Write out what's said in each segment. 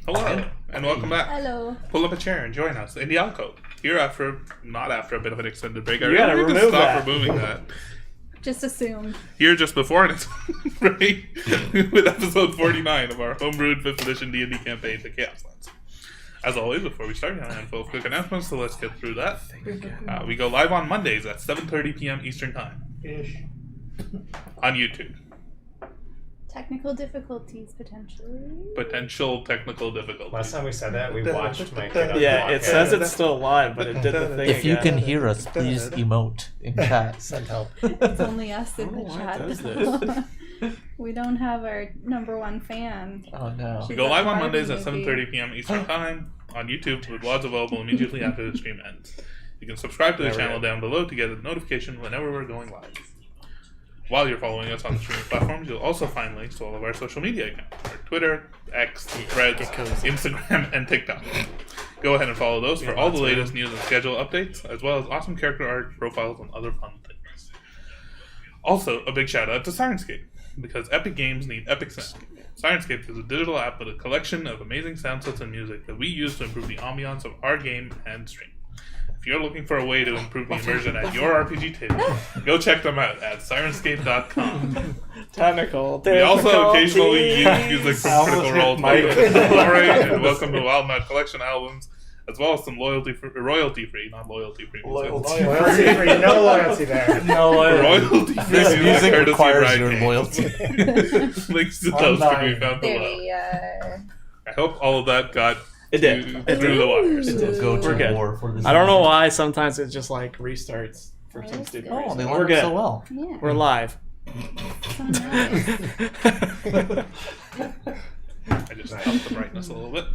Hello, and welcome back. Hello. Pull up a chair and join us in the alcove. Here not after a bit of an extended break. I You gotta really need to remove stop that. removing that. Just assumed. Here just before an break with episode 49 of our homebrewed 5th edition D&D campaign, The Chaoslands. As always, before we start, we have a handful of quick announcements, so let's get through that. We go live on Mondays at 7:30 p.m. Eastern Time. On YouTube. Technical difficulties, potentially. Potential technical difficulties. Last time we said that, we watched my kid. Yeah, it says it's still live, but it did the thing If you again. can hear us, please emote in chat. Send help. It's only us in I the don't know why it does chat. this. We don't have our number one fan. Oh no. We go live on Mondays at Barbie 7:30 p.m. Eastern Time on YouTube with VODs available immediately after the stream ends. You can subscribe to the channel down below to get a notification whenever we're going live. While you're following us on the streaming platforms, you'll also find links to all of our social media accounts, our Twitter, X, Threads, Instagram, and TikTok. Go ahead and follow those for all the latest news and schedule updates, as well as awesome character art, profiles, and other fun things. Also, a big shout out to Syrinscape, because epic games need epic sound. Syrinscape is a digital app with a collection of amazing sound sets and music that we use to improve the ambiance of our game and stream. If you're looking for a way to improve the immersion at your RPG table, go check them out at Syrinscape.com. Technical. We also occasionally use music from Critical Role. Alright, and welcome to Wild Mad Collection albums, as well as some royalty-free music. Loyalty-free, no loyalty there. No way. Royalty-free This music courtesy requires Ride your Games. loyalty. Links to those can be found There below. we are. I hope all of that got It did. through the wires. It did. Go We're to good. war for this. I don't know music. why sometimes it just like restarts for Oh, some that's stupid good. Oh, they reason. We're work good. so well. Yeah. We're live. So nice. I just upped the brightness a little bit.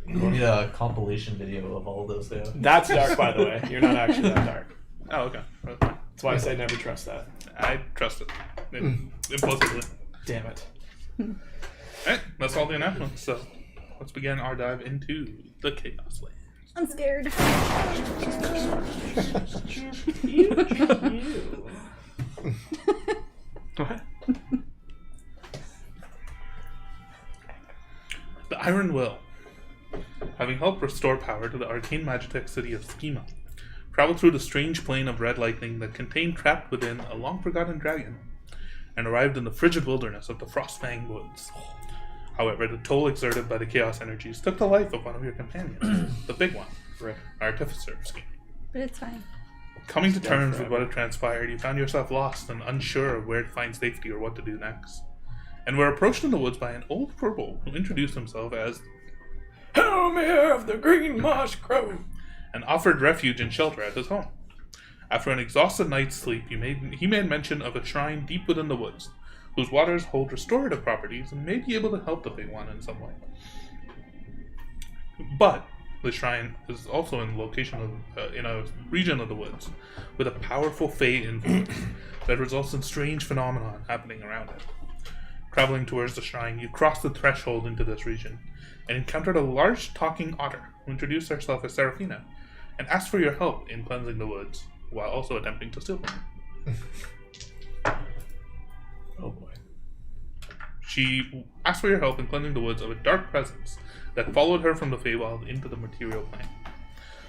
We need a compilation video of all those there. That's dark, by the way. You're not actually that dark. Oh, okay. That's why I say never trust that. I trust it. Implicitly. Damn it. Alright, that's all the announcements, so let's begin our dive into the Chaoslands. I'm scared. What? The Iron Will, having helped restore power to the arcane magitech city of Schema, traveled through the strange plane of red lightning that contained trapped within a long-forgotten dragon, and arrived in the frigid wilderness of the Frostfang Woods. However, the toll exerted by the chaos energies took the life of one of your companions, the big one, Artificer of Schema. But it's fine. Coming to terms with what had transpired, you found yourself lost and unsure of where to find safety or what to do next, and were approached in the woods by an old kobold who introduced himself as Helmir of the Green Moss Grove, and offered refuge and shelter at his home. After an exhausted night's sleep, he made mention of a shrine deep within the woods, whose waters hold restorative properties and may be able to help the big one in some way. But the shrine is also in a region of the woods with a powerful fey influence that results in strange phenomenon happening around it. Traveling towards the shrine, you crossed the threshold into this region and encountered a large talking otter who introduced herself as Seraphina and asked for your help in cleansing the woods while also attempting to steal them. Oh boy. She asked for your help in cleansing the woods of a dark presence that followed her from the Feywild into the material plane.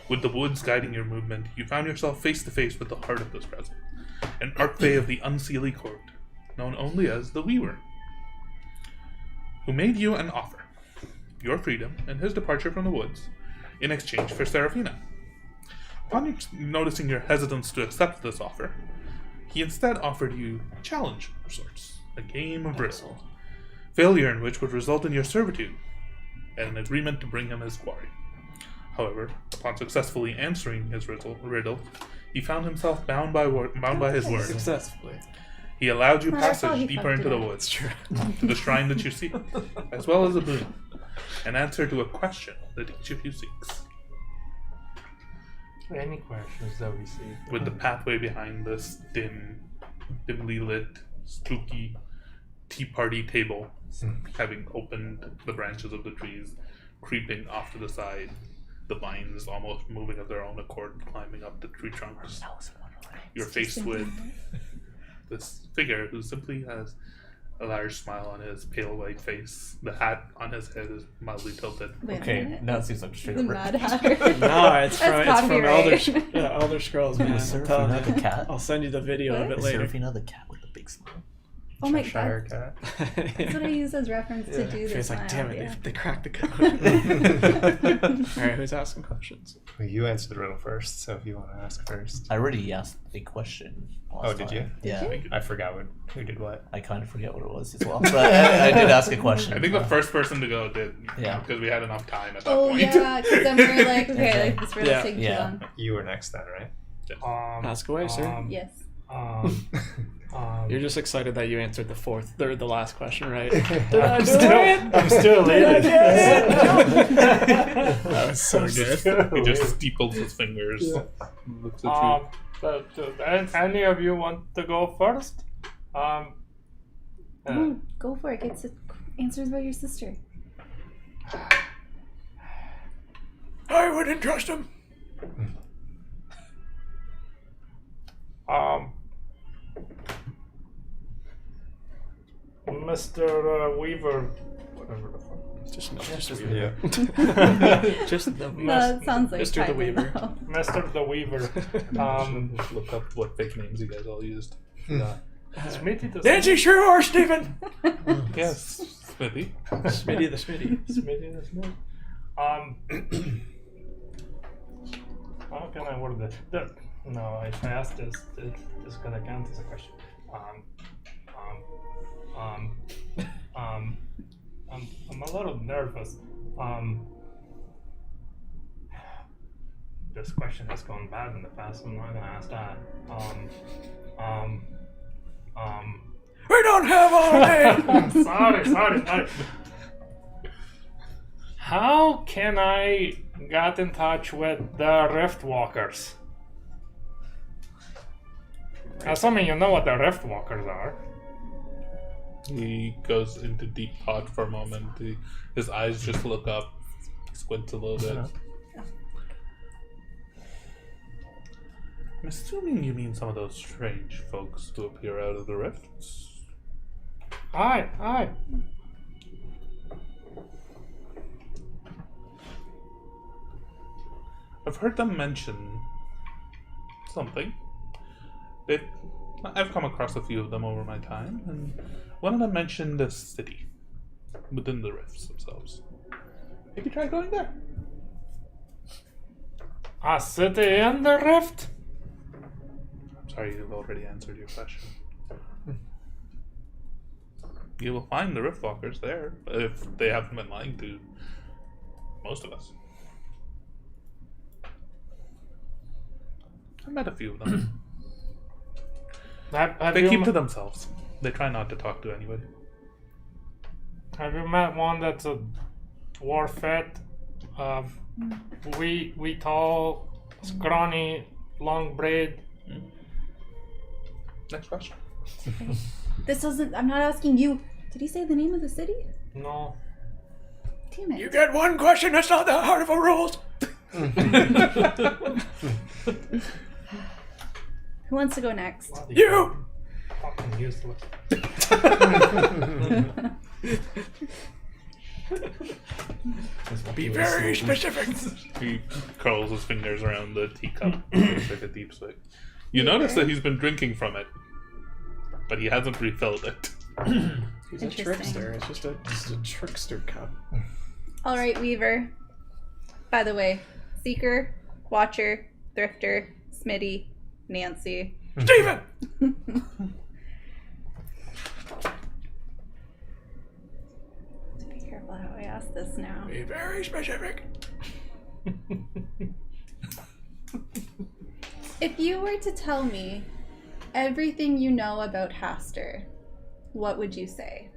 With the woods guiding your movement, you found yourself face to face with the heart of this presence, an archfey of the Unseelie Court, known only as the Weaver, who made you an offer, your freedom and his departure from the woods, in exchange for Seraphina. Upon noticing your hesitance to accept this offer, he instead offered you a challenge of sorts, a game of riddle, failure in which would result in your servitude, and an agreement to bring him his quarry. However, upon successfully answering his riddle, he found himself bound by his word. Successfully. He allowed you Well, that's how passage he deeper fucked into it the up. woods, to the shrine that you seek, as well as a boon, an answer to a question that each of you seeks. Any questions that we see? With the pathway behind this dimly lit, spooky tea party table, having opened the branches of the trees, creeping off to the side, the vines almost moving of their own accord, climbing up the tree trunks. You're faced with this figure who simply has a large smile on his pale white face. The hat on his head is mildly tilted. Wait a Okay, minute. now it seems like straight The up. Mad Hatter. No, it's from copyright. Elder Scrolls, man. I'm telling Seraphina the you. cat. I'll send you the video of What? it later. Seraphina the cat with the big smile. Oh my Cheshire god. cat. That's what I use as reference to do this. It's like, smile, damn it, yeah. they cracked the code. Alright, who's asking questions? Well, you answered the riddle first, so if you want to ask first. I already asked a question. Oh, did you? Yeah. Did I forgot who did what. I kind of forget what it was as well. But I did ask a question. I think the first person to go did. Yeah. Because we had enough time at that Oh point. yeah, because then we're like, okay, Okay. like, this riddle's Yeah. taking Yeah. too long. You were next then, right? Ask away, sir. Yes. You're just excited that you answered the last question, right? I'm still elated. That was so good. He just steeples his fingers. Looks at Any of you want to go first? Ooh, go for it. Get answers about your sister. I wouldn't trust him. Mr. Weaver, whatever the fuck. Just Yeah. Just the That sounds like Mr. the Tyler, Weaver. though. Mr. the Weaver. Just look up what fake names you guys all used. Yeah. Smitty the Nancy Shrew or Stephen? Yes, Smithy. Smitty the Smitty. Smitty the Smith. How can I word this? No, if I ask this, it's gonna count as a question. I'm a little nervous. This question has gone bad in the past. I'm not gonna ask that. We don't have all day. Sorry. How can I get in touch with the Rift Walkers? Assuming you know what the Rift Walkers are. He goes into deep thought for a moment. His eyes just look up, squints a little bit. I'm assuming you mean some of those strange folks who appear out of the rifts. Aye. I've heard them mention something. I've come across a few of them over my time, and one of them mentioned a city within the rifts themselves. Maybe try going there. A city in the Rift? I'm sorry, you've already answered your question. You will find the Riftwalkers there, if they haven't been lying to most of us. I met a few of them. Have They you keep m- to themselves. They try not to talk to anybody. Have you met one that's a dwarf fit? We tall, scrawny, long braid. Next question. This doesn't. I'm not asking you. Did he say the name of the city? No. Damn it. You get one question. That's not that hard of a rules. Who wants to go next? You. Fucking useless. Be very specific. He curls his fingers around the teacup. It's like a deep swig. You notice that he's been drinking from it, but he hasn't refilled it. He's a Interesting. trickster. It's just a trickster cup. All right, Weaver. By the way, Seeker, Watcher, Thrifter, Smitty, Nancy. Steven! Be careful how I ask this now. Be very specific. If you were to tell me everything you know about Haster, what would you say?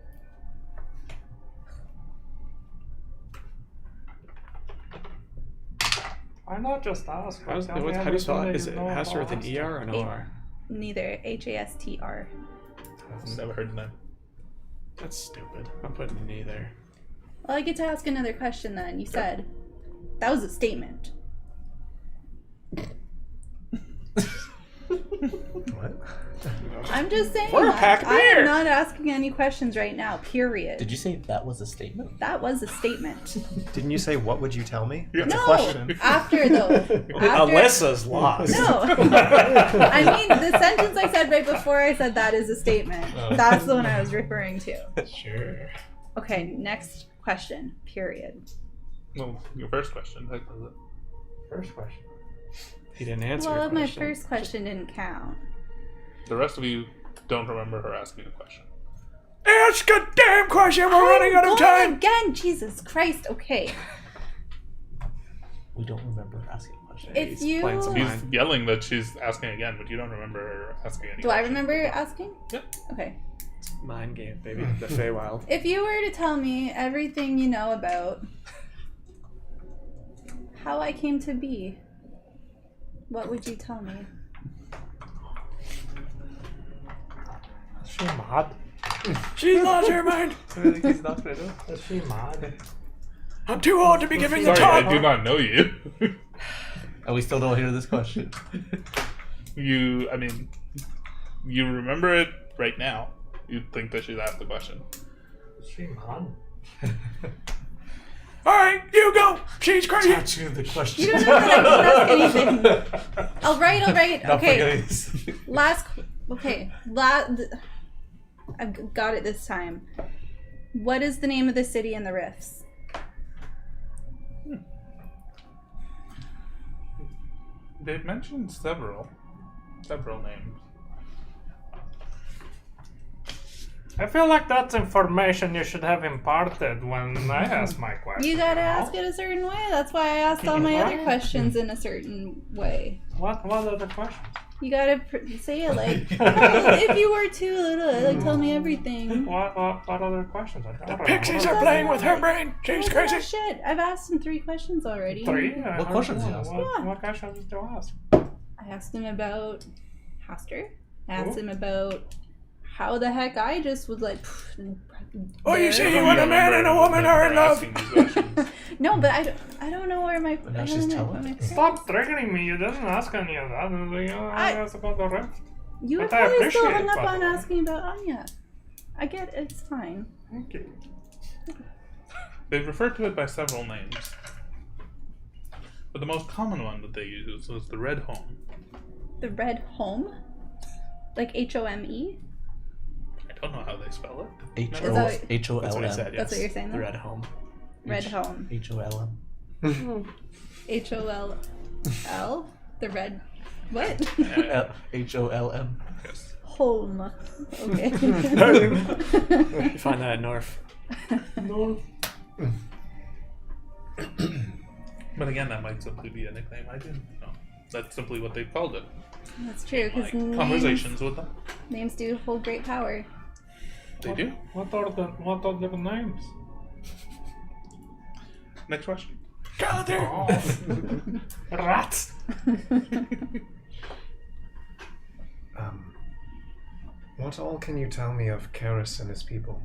Why not just ask? How do you spell it? Is it Haster with an ER or an OR? Neither. Hastr. I've never heard that. That's stupid. I'm putting an E there. Well, I get to ask another question then. You said that was a statement. What? I'm just saying. For a pack of I am beer. not asking any questions right now. Period. Did you say that was a statement? That was a statement. Didn't you say what would you tell me? Yeah. That's No, a question. after though. After, Alyssa's lost. No. I mean, the sentence I said right before I said that is a statement. That's the one I was referring to. Sure. Okay, next question. Period. No, your first question. Heck was it? First question. He didn't answer Well, your my question. first question didn't count. The rest of you don't remember her asking a question. Ask a damn question. We're running out of Going time. again, Jesus Christ. Okay. We don't remember asking a question. If He's you playing some He's mind. yelling that she's asking again, but you don't remember her asking any do I questions. remember asking? Yep. Okay. Mind game, baby. The Feywild. If you were to tell me everything you know about how I came to be, what would you tell me? Is she mad? She's lost her mind. Is she mad? I'm too old to be giving the Sorry, talk. I do not know you. And we still don't hear this question. You remember it right now. You'd think that she's asked the question. Is she mad? All right, you go. She's crazy. Answer the question. You don't know that I can ask anything. All right. Okay. I've got it this time. What is the name of the city in the Rifts? They've mentioned several names. I feel like that's information you should have imparted when I ask my question. You gotta ask it a certain way. That's why I asked all my other questions in a certain way. What are the questions? You gotta say it like, oh, if you were too little, like tell me everything. What other questions? I don't know. Pixies are playing with her brain. She's Oh, crazy. shit, I've asked him 3 questions already. 3? What questions did you ask? What questions did you ask? I asked him about Haster. I asked him about how the heck I just was like. Oh, you there. see when a man and a woman are in love. Asking these questions. No, but I don't know where my. But now I she's don't know telling where my us. Stop triggering me. You didn't ask any of that. I asked about the rift. You were But I probably still appreciate hung it, up by on the way. asking about Anya. I get it, it's fine. Thank you. They've referred to it by several names. But the most common one that they use was the Red Home. The Red Home? Like H-O-M-E? I don't know how they spell it. Is that- H-O-L-M. That's what I said. That's what yes. you're saying, The though? red home. Red Home. H-O-L-M. H-O-L-L? The Red... What? H-O-L-M. Yes. Home. Okay. You find that at North. But again, that might simply be a nickname. I didn't know. That's simply what they called it. That's true, Like because conversations with them. names do hold great power. They do. What are the names? Next question. Gather. Rats. What all can you tell me of Karis and his people?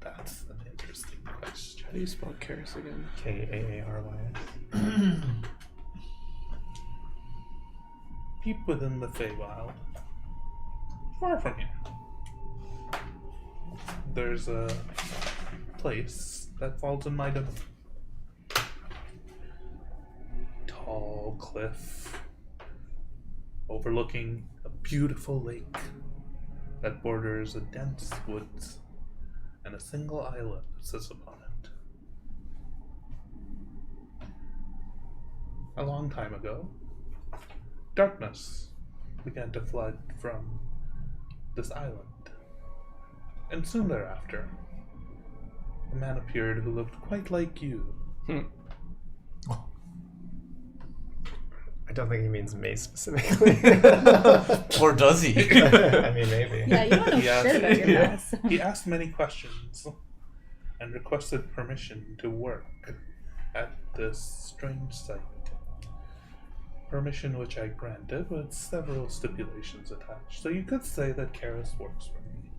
That's an interesting question. How do you spell Karis again? Kaarys. Deep within the Feywild, far from here, there's a place that falls in my domain. Tall cliff overlooking a beautiful lake that borders a dense woods and a single island that sits upon it. A long time ago, darkness began to flood from this island, and soon thereafter, a man appeared who looked quite like you. I don't think he means me specifically. Or does he? I mean, maybe. Yeah, you don't know shit about your mess. He asked many questions and requested permission to work at this strange site. Permission which I granted with several stipulations attached, so you could say that Karis works for me.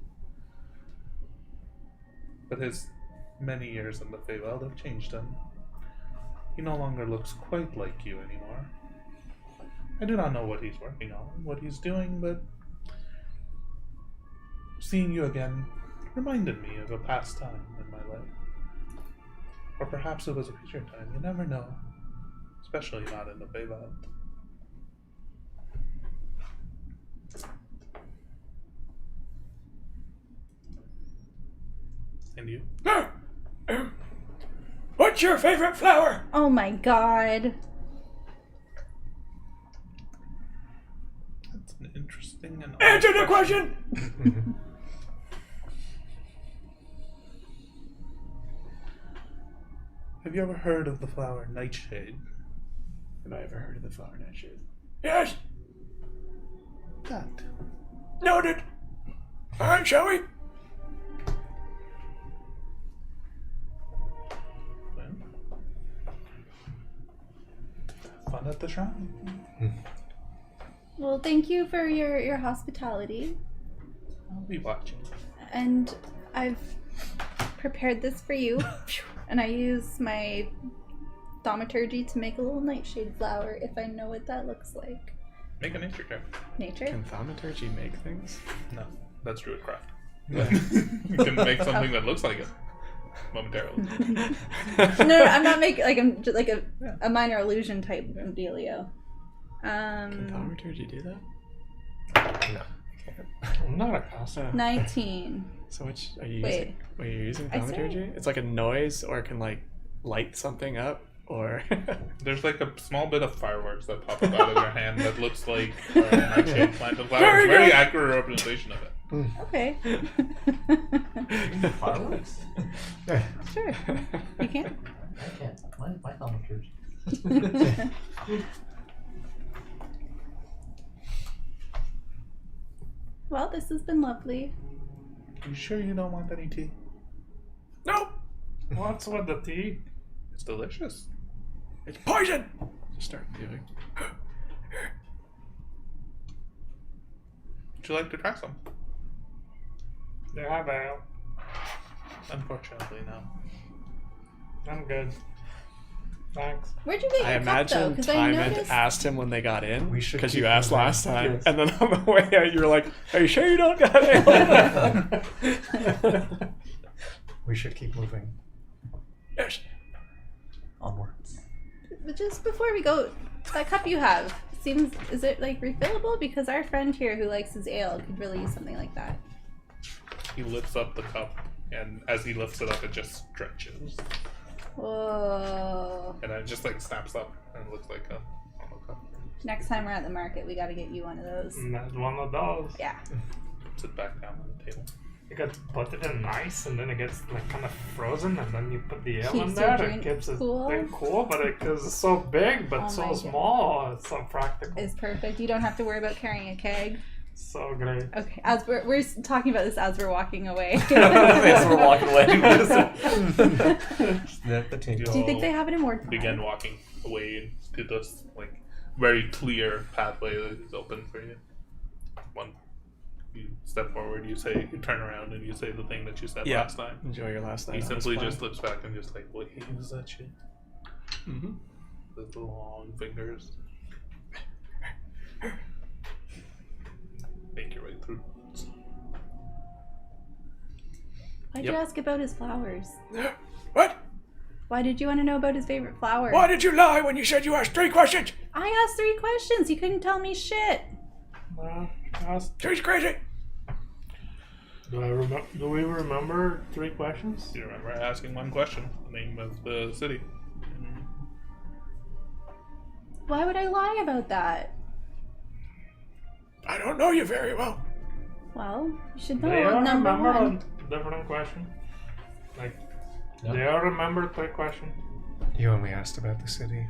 But his many years in the Feywild have changed him. He no longer looks quite like you anymore. I do not know what he's working on, what he's doing, but seeing you again reminded me of a past time in my life. Or perhaps it was a future time. You never know. Especially not in the Feywild. And you? What's your favorite flower? Oh my god. That's an interesting and Answer odd the question! Have you ever heard of the flower nightshade? Have I ever heard of the flower nightshade? Yes! That. Noted! Alright, shall we? Well, fun at the shrine. Well, thank you for your hospitality. I'll be watching. And I've prepared this for you. And I use my thaumaturgy to make a little nightshade flower if I know what that looks like. Make a nature check. Nature? Can thaumaturgy make things? No, that's druidcraft. You can make something that looks like it momentarily. No, I'm not making I'm just like a minor illusion type of dealio. Can thaumaturgy do that? No. I'm not a caster. 19. So which are you Wait. using? Wait, you're using I said- thaumaturgy? It's like a noise, or it can like light something up, or There's like a small bit of fireworks that pop up out of your hand that looks like a nightshade plant of flower. Very It's a very good. accurate representation of it. Okay. Fireworks? Sure. You can. I can't. My thaumaturgy. Well, this has been lovely. You sure you don't want any tea? no, What's with the tea? It's delicious. it's poison. Just start doing. Would you like to try some? Yeah, well, Unfortunately, no. I'm good. Thanks. Where'd you get I your cup though? imagine Because I Timon noticed. asked him when they got in, We should because keep you asked moving. last time, Yes. and then on the way out you were like, "Are you sure you don't got it?" We should keep moving. Yes. Onwards. But just before we go, that cup you have is it like refillable? Because our friend here who likes his ale could really use something like that. He lifts up the cup, and as he lifts it up, it just stretches. Whoa. And then it just like snaps up, and it looks like a normal cup. Next time we're at the market, we got to get you one of those. Not one of those. Yeah. Sit back down on the table. You got put it in ice, and then it gets like kind of frozen, and then you put the ale Keeps in your there. drink It keeps it cool. thing cool, but because it's so big but Oh my so God. small, it's so practical. Is perfect. You don't have to worry about carrying a keg. So great. Okay, as we're talking about this as we're walking away. As we're walking away. Snap the table. Do you think they have it in Word? Begin walking away to this like very clear pathway that is open for you. One, you step forward, you turn around, and you say the thing that you said Yeah. last time. Enjoy your last night. He on this simply plane. just flips back and just like, what is that shit? Mhm. With the long fingers. Make your way through. Why'd Yep. you ask about his flowers? What? Why did you want to know about his favorite flower? Why did you lie when you said you asked 3 questions? I asked 3 questions. He couldn't tell me shit. She's crazy. Do we remember 3 questions? Do you remember asking one question? The name of the city. Why would I lie about that? I don't know you very well. Well, you should Do know. you Number remember one. a different question? Like, No. do you remember 3 questions? You only asked about the city.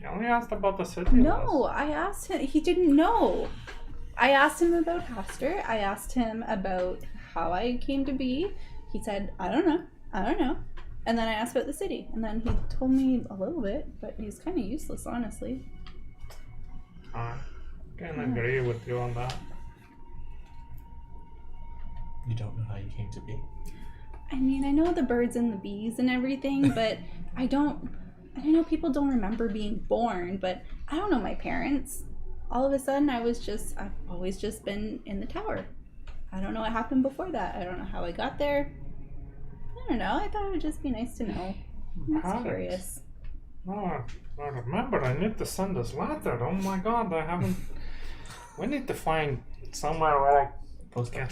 You only asked about the city. No, I asked him. He didn't know. I asked him about Haster. I asked him about how I came to be. He said, I don't know. I don't know. And then I asked about the city. And then he told me a little bit, but he's kind of useless, honestly. I can agree with you on that. You don't know how you came to be. I mean, I know the birds and the bees and everything, but I know people don't remember being born, but I don't know my parents. All of a sudden, I've always just been in the tower. I don't know what happened before that. I don't know how I got there. I don't know. I thought it would just be nice to know. I'm just curious. Oh, I remember. I need to send this letter. Oh my god, I haven't. We need to find somewhere where I can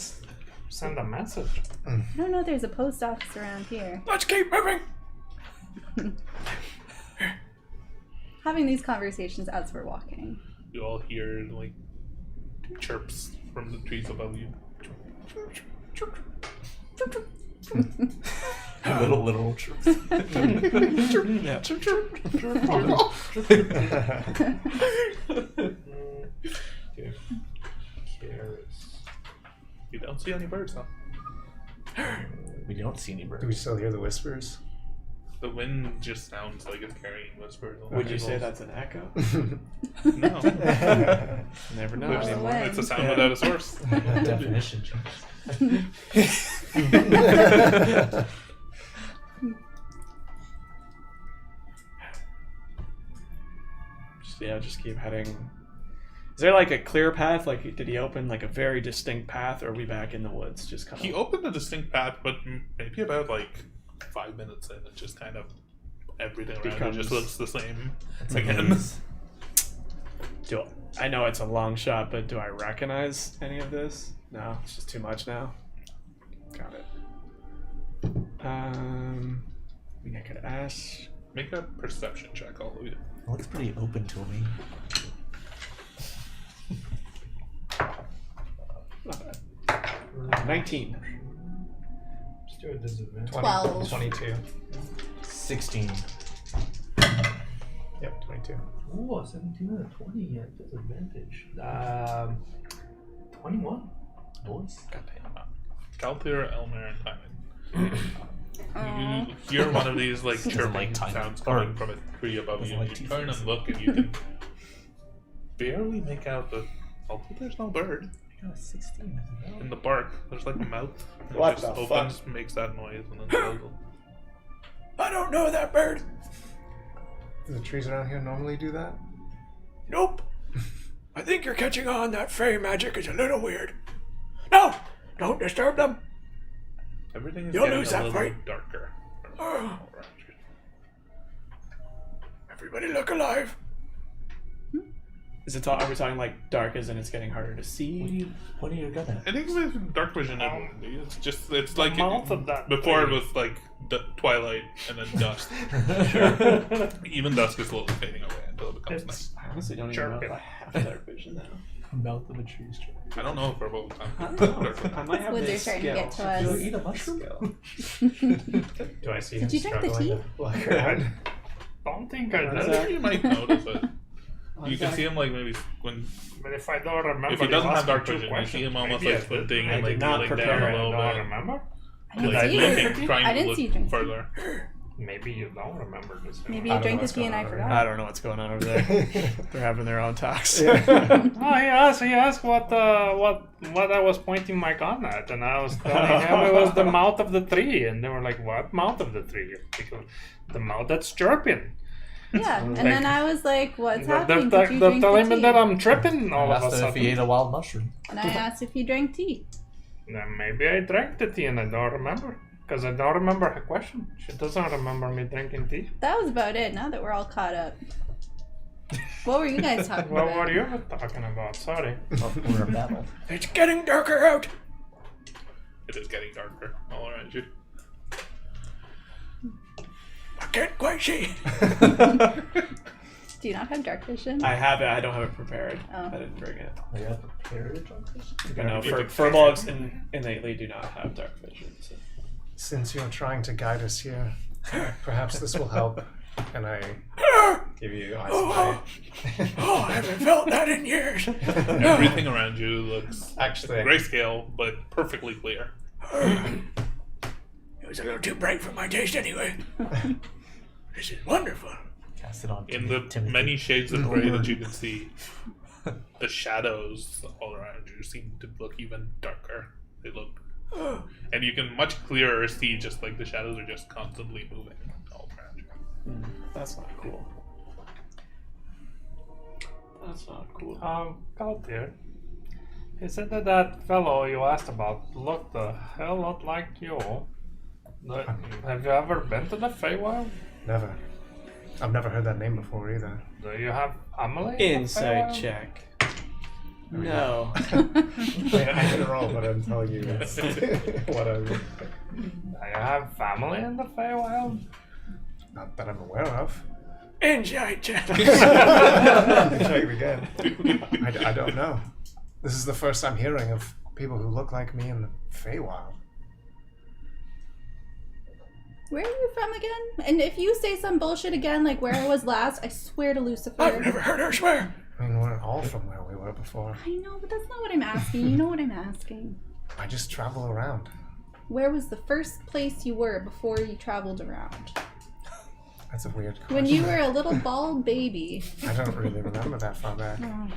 send a message. I don't know if there's a post office around here. Let's keep moving. Having these conversations as we're walking. You all hear like chirps from the trees above you. Little chirps. Yeah. You don't see any birds, huh? We don't see any birds. Do we still hear the whispers? The wind just sounds like it's carrying whispers. Would you say that's an echo? No. Never know There's anymore. the It's a sound without a source. Definition change. Just keep heading. Is there like a clear path? Like, did he open like a very distinct path, or are we back in the woods? Just kind of. He opened a distinct path, but maybe about like 5 minutes in, it just kind of everything around it just looks the same again. I know it's a long shot, but do I recognize any of this? No, it's just too much now. Got it. I think I could ask. Make a perception check, all of you. It looks pretty open to me. Not bad. 19. Let's do a disadvantage. 12. 22. 16. Yep, 22. Ooh, 17 out of 20 at disadvantage. 21. Boys. Calthir, Elmer, and Timon. You hear one of these like chirping like Timon. sounds coming from a tree above you. Doesn't like You turn and look, and you can barely make out the. Although there's no bird. I got a 16. In the bark, there's like a mouth. And What it just the opens, makes that noise, and then closes. I don't know that bird. Do the trees around here normally do that? Nope. I think you're catching on that fairy magic is a little weird. No! Don't disturb them. Everything is You'll getting lose a that little fight. darker. around you. Everybody look alive. Is it? Are we talking like dark as in it's getting harder to see? What are you good at? I think with dark vision, it's like mouth of that before thing. it was like twilight and then dusk. Even dusk is slowly fading away until it becomes night. I honestly don't even know if I have dark vision now. Mouth of a tree strip. I don't know for both I time. don't know. I might have Woods are this starting skill. to get to us. Eat a mushroom? Do I see Did him you drink the struggling tea? to walk around? Don't think I I did. think you might notice it. You can see him like maybe when But if I don't remember, if he doesn't you have asked dark me two vision, you see him questions. almost Maybe like I did. squinting I and did like not kneeling prepare. down I a little don't bit. remember. I didn't Like see looking, you. trying I to didn't look see you drink. further. Maybe you don't remember this. Maybe I you don't drank know the what's tea and I going on forgot. I don't know what's going on over there. They're having their own talks. Oh, he asked what I was pointing my gun at, and I was telling him it was the mouth of the tree, and they were like, "What mouth of the tree?" Because the mouth that's chirping. Yeah, and then I was like, "What's happening? They're Did you drink telling the me that tea?" I'm tripping all I of a asked him if he ate sudden. a wild mushroom. And I asked if you drank tea. Then maybe I drank the tea and I don't remember. Because I don't remember her question. She doesn't remember me drinking tea. That was about it. Now that we're all caught up. What were you guys talking What about? were you talking about? Sorry. Oh, we're in battle. It's getting darker out. It is getting darker all around you. I can't quite see. Do you not have dark vision? I have it. I don't have it prepared. Oh. I didn't bring it. Are you prepared to drink this? But no, furbolgs innately do not have dark vision. So. Since you're trying to guide us here, perhaps this will help. And I give you eyes Oh, I haven't felt that in years. Everything around you looks Actually, grayscale, but perfectly clear. It was a little too bright for my taste anyway. This is wonderful. Cast it on In the Timothy. many shades of gray that you can see, the shadows all around you seem to look even darker. They look, and you can much clearer see just like the shadows are just constantly moving all around you. That's not cool. That's not cool. Out there. He said that fellow you asked about looked a hell lot like you. Have you ever been to the Feywild? Never. I've never heard that name before either. Do you have family? in the Insight Feywild? check. No. I can roll, but I'm telling you it's what I'm. Do you have family in the Feywild? Not that I'm aware of. Insight check. Check it again. I don't know. This is the first I'm hearing of people who look like me in the Feywild. Where are you from again? And if you say some bullshit again, like where I was last, I swear to Lucifer. I've never heard her swear. I mean, we're all from where we were before. I know, but that's not what I'm asking. You know what I'm asking. I just travel around. Where was the first place you were before you traveled around? That's a weird question. When you were a little bald baby. I don't really remember that far back. Oh.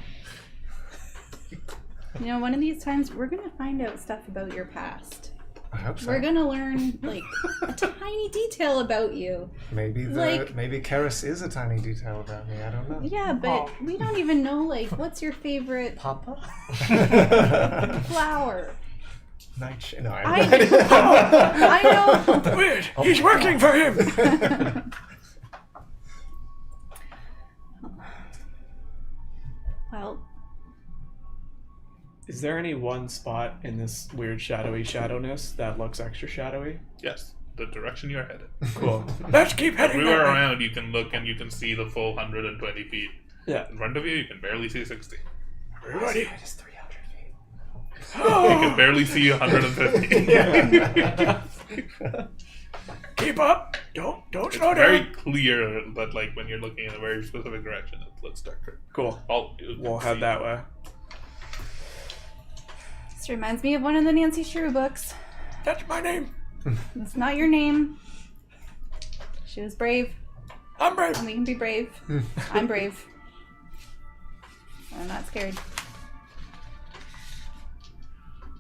You know, one of these times we're gonna find out stuff about your past. I hope so. We're gonna learn like a tiny detail about you. Maybe like- maybe Karis is a tiny detail about me. I don't know. Yeah, but we don't even know like what's your favorite Papa? flower. Nightshade. No, I know. Weird. He's working for him. Well, Is there any one spot in this weird shadowy shadowness that looks extra shadowy? Yes, the direction you're headed. Cool. Let's keep heading. Everywhere that way. around, you can look and you can see the full 120 feet. Yeah. In front of you, you can barely see 60. Everybody. It is 300 feet. You can barely see 150. Keep up. Don't It's slow very down. clear, but like when you're looking in a very specific direction, it looks darker. Cool. We'll head that way. this reminds me of one of the Nancy Shrew books. That's my name. It's not your name. She was brave, I'm brave. and we can be brave. I'm brave. I'm not scared.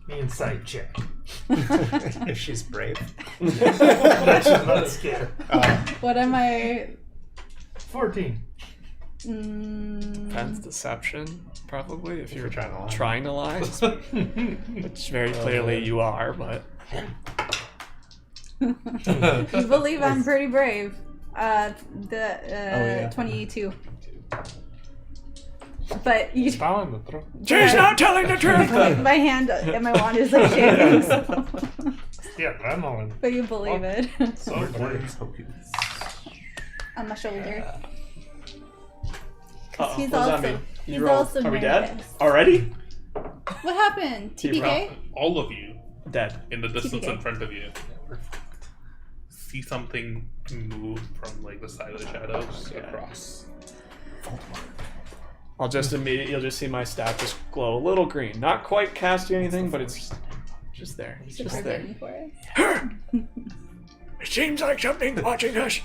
Insight check. If she's brave. That's not scared. What am I? 14. That's deception, probably, if you're trying to lie. trying to lie. Which very clearly you are, but You believe I'm pretty brave. 22. But you, Telling the truth. she's not telling the truth. my hand and my wand is like shaking. So. The adrenaline. But you believe it. So brave. On my shoulder. Uh-oh, He's what does that also mean? he's You rolled- also Are we nervous. dead? Already? What happened? TPK? All of you Dead. in the distance TPK. in front of you see something move from like the side of the shadows across. I'll just immediately, you'll just see my staff just glow a little green. Not quite casting anything, but it's just there. It's just there. Waiting for us. It seems like something watching us.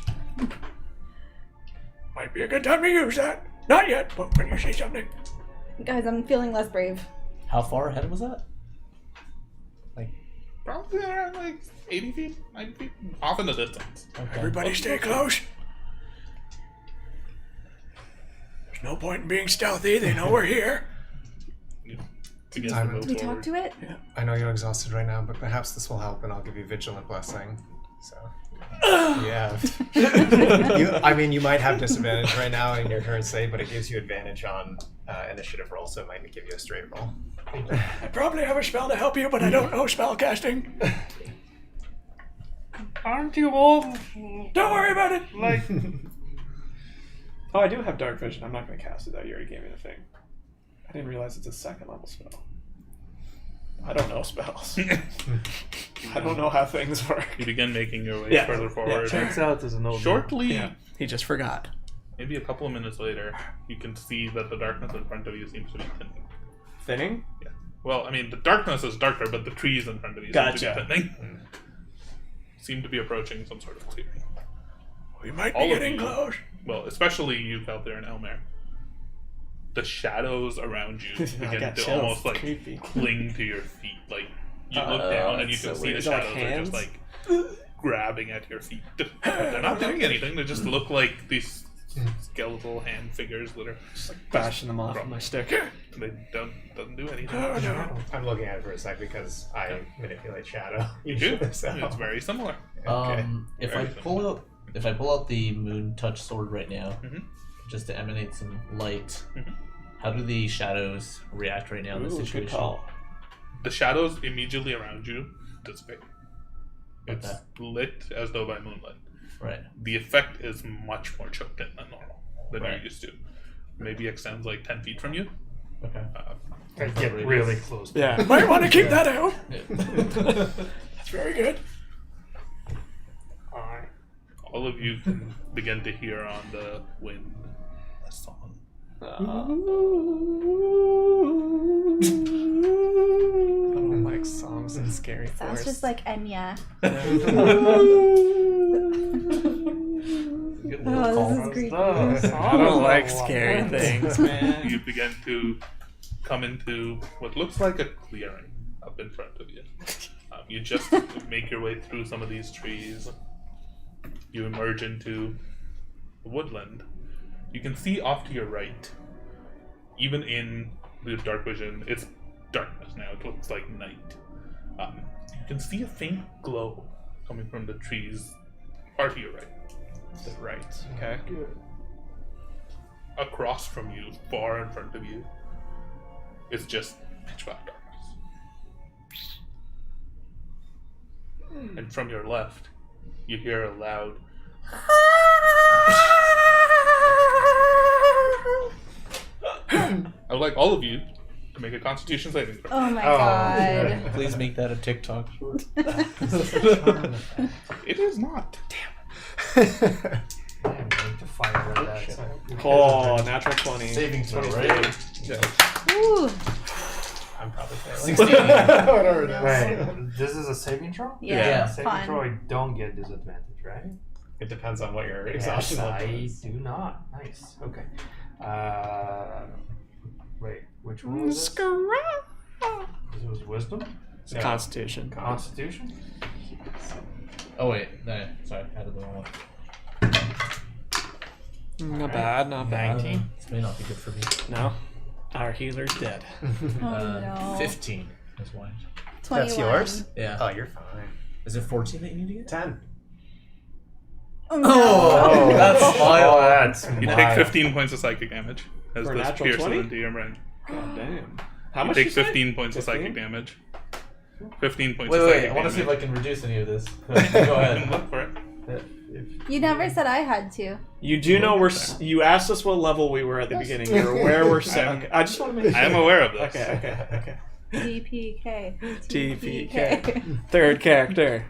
Might be a good time to use that. Not yet, but when you see something. Guys, I'm feeling less brave. How far ahead was that? Probably around like 80 feet, 90 feet, off in the distance. Okay. Everybody stay close. There's no point in being stealthy. They know we're here. To get Time to move Did we forward. talk to it? I know you're exhausted right now, but perhaps this will help, and I'll give you Vigilant Blessing. So, yeah. I mean, you might have disadvantage right now in your current state, but it gives you advantage on initiative roll, so it might give you a straight roll. I probably have a spell to help you, but I don't know spell casting. Aren't you all Don't worry about it. like Oh, I do have dark vision. I'm not going to cast it though. You already gave me the thing. I didn't realize it's a second level spell. I don't know spells. I don't know how things work. You begin making your way Yeah. further forward. checks out as an old Shortly, He just forgot. maybe a couple of minutes later, you can see that the darkness in front of you seems to be thinning. Thinning? Yeah. Well, I mean, the darkness is darker, but the trees in front of you Gotcha. seem to be thinning. Seem to be approaching some sort of clearing. We might All be of getting you. close. Well, especially you, Kelthir and Elmer. The shadows around you I begin got to chills. almost like Creepy. cling to your feet. Like you look down and you can so see weird. the Is it like shadows are just hands? like grabbing at your feet. They're not doing anything. They just look like these skeletal hand figures that are Just like bashing them off with my stick. they doesn't do anything. I'm looking at it for a sec because I manipulate shadow. You do. So. It's very similar. Okay. If Very I pull out the moon touch sword right now, Mhm. just to emanate some light, Mhm. how do the shadows react right now in this Ooh, situation? good call. The shadows immediately around you dissipate. It's Okay. lit as though by moonlight. Right. The effect is much more choked in than normal, than Right. you're used to. Maybe extends like 10 feet from you. Okay. I get really close. To Yeah, might want to keep that out. Yeah. That's very good. Alright. All of you can begin to hear on the wind a song. I don't like songs and scary Sounds forests. just like Enya. Good Oh, little call. this is creepy. I don't like scary things, man. You begin to come into what looks like a clearing up in front of you. You just make your way through some of these trees. You emerge into the woodland. You can see off to your right, even in the dark vision, it's darkness now, it looks like night. You can see a faint glow coming from the trees far to your right. The right. Okay. Across from you, far in front of you, it's just pitch black darkness. And from your left, you hear a loud I would like all of you to make a Constitution saving throw. Oh my god. Please make that a TikTok short. It is not. I am going to fire at that. Oh, natural 20. Saving throw, 20's right? big. Ooh. I'm probably failing. 16. Whatever it is. Wait, this is a saving throw? Yeah, Saving fun. throw, I don't get disadvantage, right? It depends on what your Yes, exhaustion level I is. do not. Nice. Okay. Wait, which one was this? This was wisdom? It's Constitution. Constitution? Oh wait, no, sorry, I had the wrong one. Not bad, not bad. 19. This may not be good for me. No. Our healer's dead. Oh no. 15 is why. 21. That's yours? Yeah. Oh, you're fine. Is it 14 that you need to get? 10. Oh, no. Oh, that's wild. That's You take 15 points of psychic damage as For a this natural pierces 20? into your brain. God damn. How You much take you say? 15 points of 15? psychic damage. 15 points Wait, of psychic I want to see if damage. I can reduce any of this. Go ahead. Look for it. You never said I had to. You do know you asked us what level we were at the beginning. You're aware we're set. Okay. I just want to make sure. I am aware of this. Okay. TPK. TPK. Third character.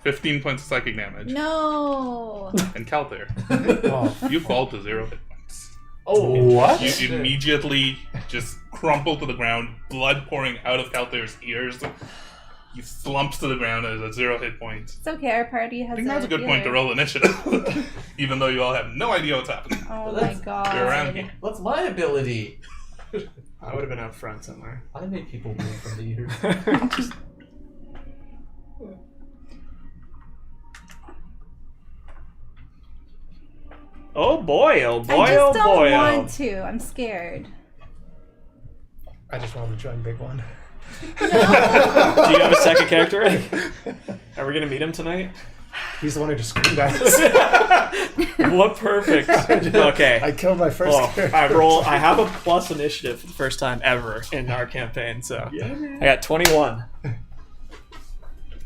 15 points of psychic damage. No. And Calther, Oh, you fall to 0 hit points. what? You immediately just crumple to the ground, blood pouring out of Calther's ears. He slumps to the ground at 0 hit points. It's okay, our party has I think that's a good point to healer. roll initiative, even though you all have no idea what's happening. Oh That's- my god. You're around here. What's my ability? I would have been out front somewhere. I make people bleed from the ears. Oh boy, oh boy, I just oh don't boy. want to. I'm scared. I just wanted to join Big One. Do you have a second character? Are we gonna meet him tonight? He's the one who just screamed at us. What perfect. Okay. I killed my first Well, character. I have a plus initiative for the first time ever in our campaign, so I got 21.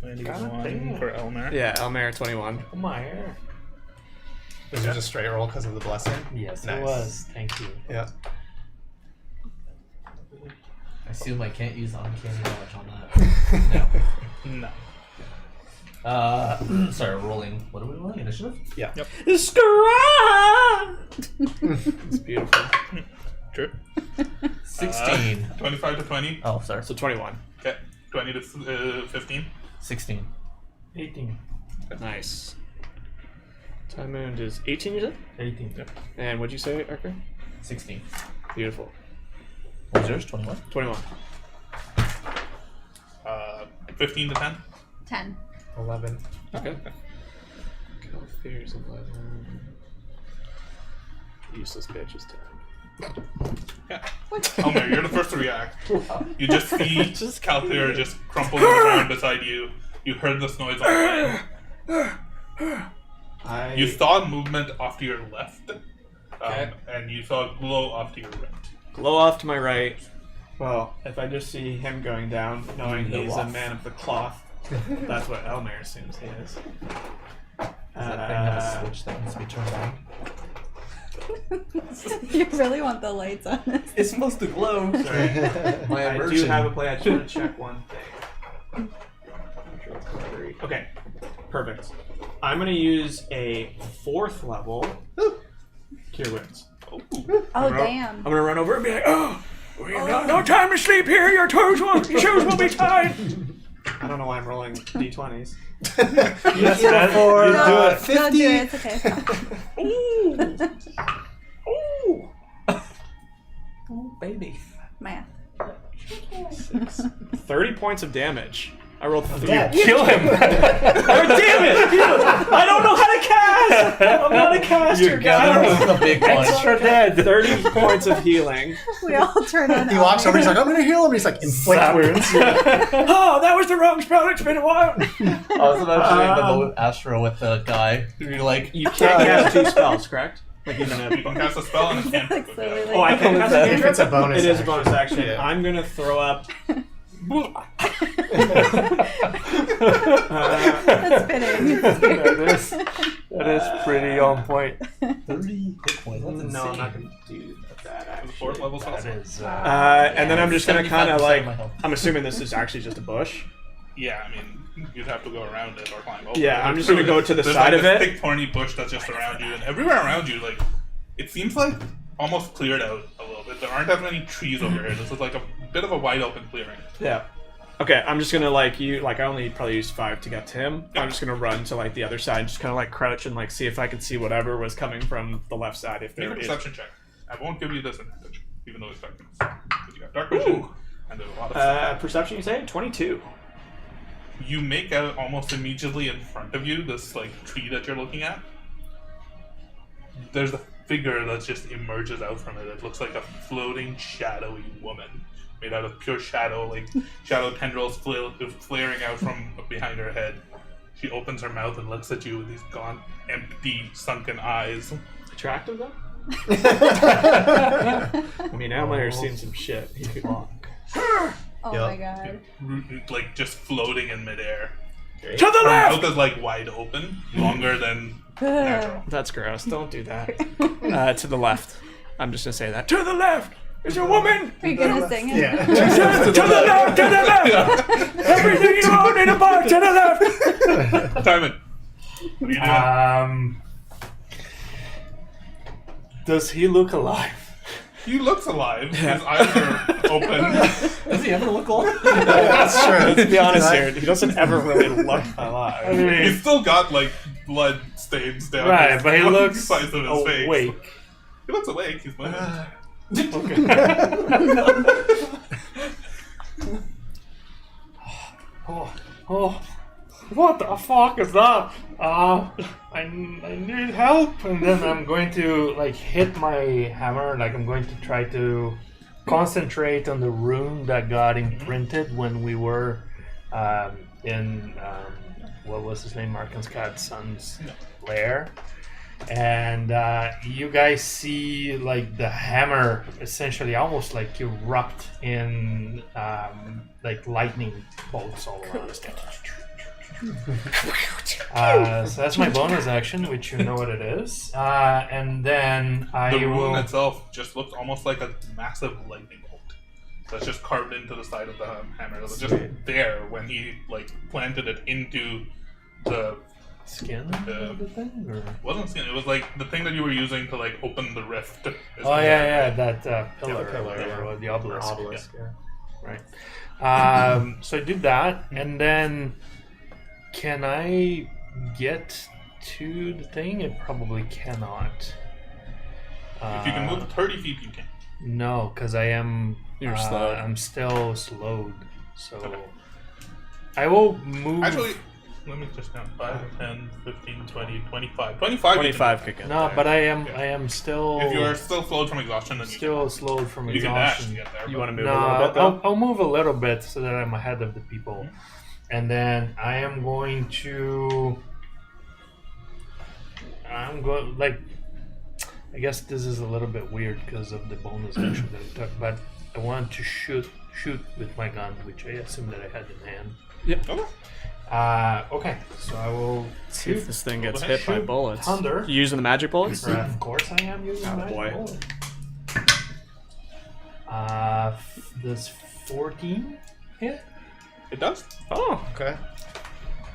21 for Elmer. Yeah, Elmer 21. Oh my hair. Is it just straight roll because of the blessing? Yes, Nice. it was. Thank you. Yeah. I assume I can't use uncanny knowledge on that. No. Sorry, rolling. What are we rolling? Initiative? Yeah. Yep. It's beautiful. True. 16. 25 to 20. Oh, sorry. So 21. Okay. 20 to 15. 16. 18. Nice. Time Moon is 18, you said? 18. Yep. And what'd you say, Archer? 16. Beautiful. What was yours? 21? 21. 15 to 10. 10. 11. Okay. Fears 11. useless bitch's turn. Yeah. Elmer, you're the first to react. You just see Calthir just crumple on the ground beside you. You heard this noise on the plane. You saw movement off to your left, and you saw a glow off to your right. Glow off to my right. Well, if I just see him going down, knowing he's a man of the cloth, that's what Elmer assumes he is. Does that thing have a switch that needs to be turned on? You really want the lights on this? It's supposed to glow. Sorry. My I do immersion. have a play. I just want to check one thing. Okay, perfect. I'm going to use a 4th level Cure Wounds. Oh, I'm damn. going to run over and be like, oh, we have got no time to sleep here. Your shoes will be tied. I don't know why I'm rolling d20s. You heal for No, 50. don't do it. It's okay. Ooh. Oh, baby. Math. 30 points of damage. I rolled 3. Dead. Kill him. Oh, damn it! I don't know how to cast! I'm not a caster, guys! The big one. Extra dead. 30 points of healing. We all turn on. He walks over. He's like, "I'm gonna heal him." He's like, "Inflict wounds." Oh, that was the wrong spell. It's been a while. I was imagining the moment Astro with the guy. You're like, You can't cast 2 spells, correct? Like even You can cast a spell and a cantrip. So we, like, Oh, I can cast a If cantrip? it's a bonus It is a action. bonus action. Yeah. I'm gonna throw up. That's fitting. That is pretty on point. 30 hit points. That's insane. No, I'm not gonna do that. The 4th level spell. That is. And then I'm just gonna kind of 75% like. of my health. I'm assuming this is actually just a bush. Yeah, I mean, you'd have to go around it or climb over. Yeah, it. I'm just gonna go to the There's side like of this it. Big thorny bush that's just around you, and everywhere around you, like, it seems like almost cleared out a little bit. There aren't that many trees over here. This is like a bit of a wide open clearing. Yeah. Okay, I'm just gonna I only probably used 5 to get to him. I'm just gonna run to like the other side, just kind of like crouch and like see if I can see whatever was coming from the left side. If Make there a is. perception check. I won't give you this advantage, even though it's darkness. Because you got dark vision, Ooh. and there's a lot of Perception, you say? 22. You make out almost immediately in front of you this like tree that you're looking at. There's a figure that just emerges out from it. It looks like a floating, shadowy woman made out of pure shadow, like shadow tendrils flaring out from behind her head. She opens her mouth and looks at you with these gaunt, empty, sunken eyes. Attractive though? I mean, Almayer's seen some shit. Oh Yep. my god. Like just floating in midair. To the Her left! mouth is like wide open, longer than natural. That's gross. Don't do that. To the left. I'm just gonna say that. To the left! There's a woman! Are you gonna sing it? Yeah. To the left! To the left! Everything you own in a box to the left! Timon, what are you doing? Does he look alive? He looks alive. His eyes are open. Does he ever look old? That's true. Let's be honest here. He doesn't ever really look alive. I mean, He's still got like blood stains down right, his but he one looks side of his face. awake. He looks awake. He's moving. Oh, what the fuck is that? I need help. And then I'm going to like hit my hammer. Like I'm going to try to concentrate on the rune that got imprinted when we were in what was his name? Markenskad's son's lair. And you guys see like the hammer essentially almost like erupt in like lightning bolts all around. So that's my bonus action, which you know what it is. And then I The will. rune itself just looks almost like a massive lightning bolt. That's just carved into the side of the hammer. It was just there when he like planted it into the. Skin of the thing? Or? Wasn't skin. It was like the thing that you were using to like open the rift. Oh yeah, that pillar, the pillar, or whatever, yeah. or the obelisk. Obelisk, yeah. Right. So I do that, and then can I get to the thing? It probably cannot. If you can move 30 feet, you can. No, because I am. You're slowed. I'm still slowed, so Okay. I will move. Actually, Let me just count. 5, 10, 15, 20, 25. 25. 25 could get No, there. but I am still. If you're still slowed from exhaustion, then still slowed from you can dash to exhaustion. get there. You but- want to move No, a little bit though? I'll move a little bit so that I'm ahead of the people, and then I am going to. I'm going like. I guess this is a little bit weird because of the bonus action that I took, but I want to shoot with my gun, which I assume that I had in hand. Yep. Okay. Okay, so I will See if this thing gets Go hit ahead. by bullets. Thunder. You using the magic bullets? Of course, I am using Oh, my boy. bullet. Does 14 hit? It does. Oh, Okay.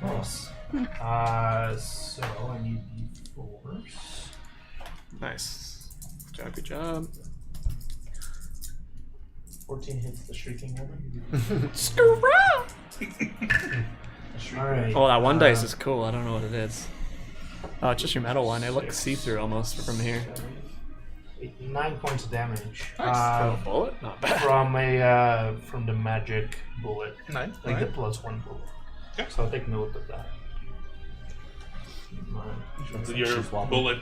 Nice. So I need d4s. nice. Good job. 14 hits the shrieking woman. All right. Oh, that one dice is cool. I don't know what it is. Oh, it's just your metal one. It looks see-through almost from here. 9 points of damage. For a bullet? Not bad. From the magic bullet, Nice. like the +1 bullet. Okay. So I'll take note of that. Your bullet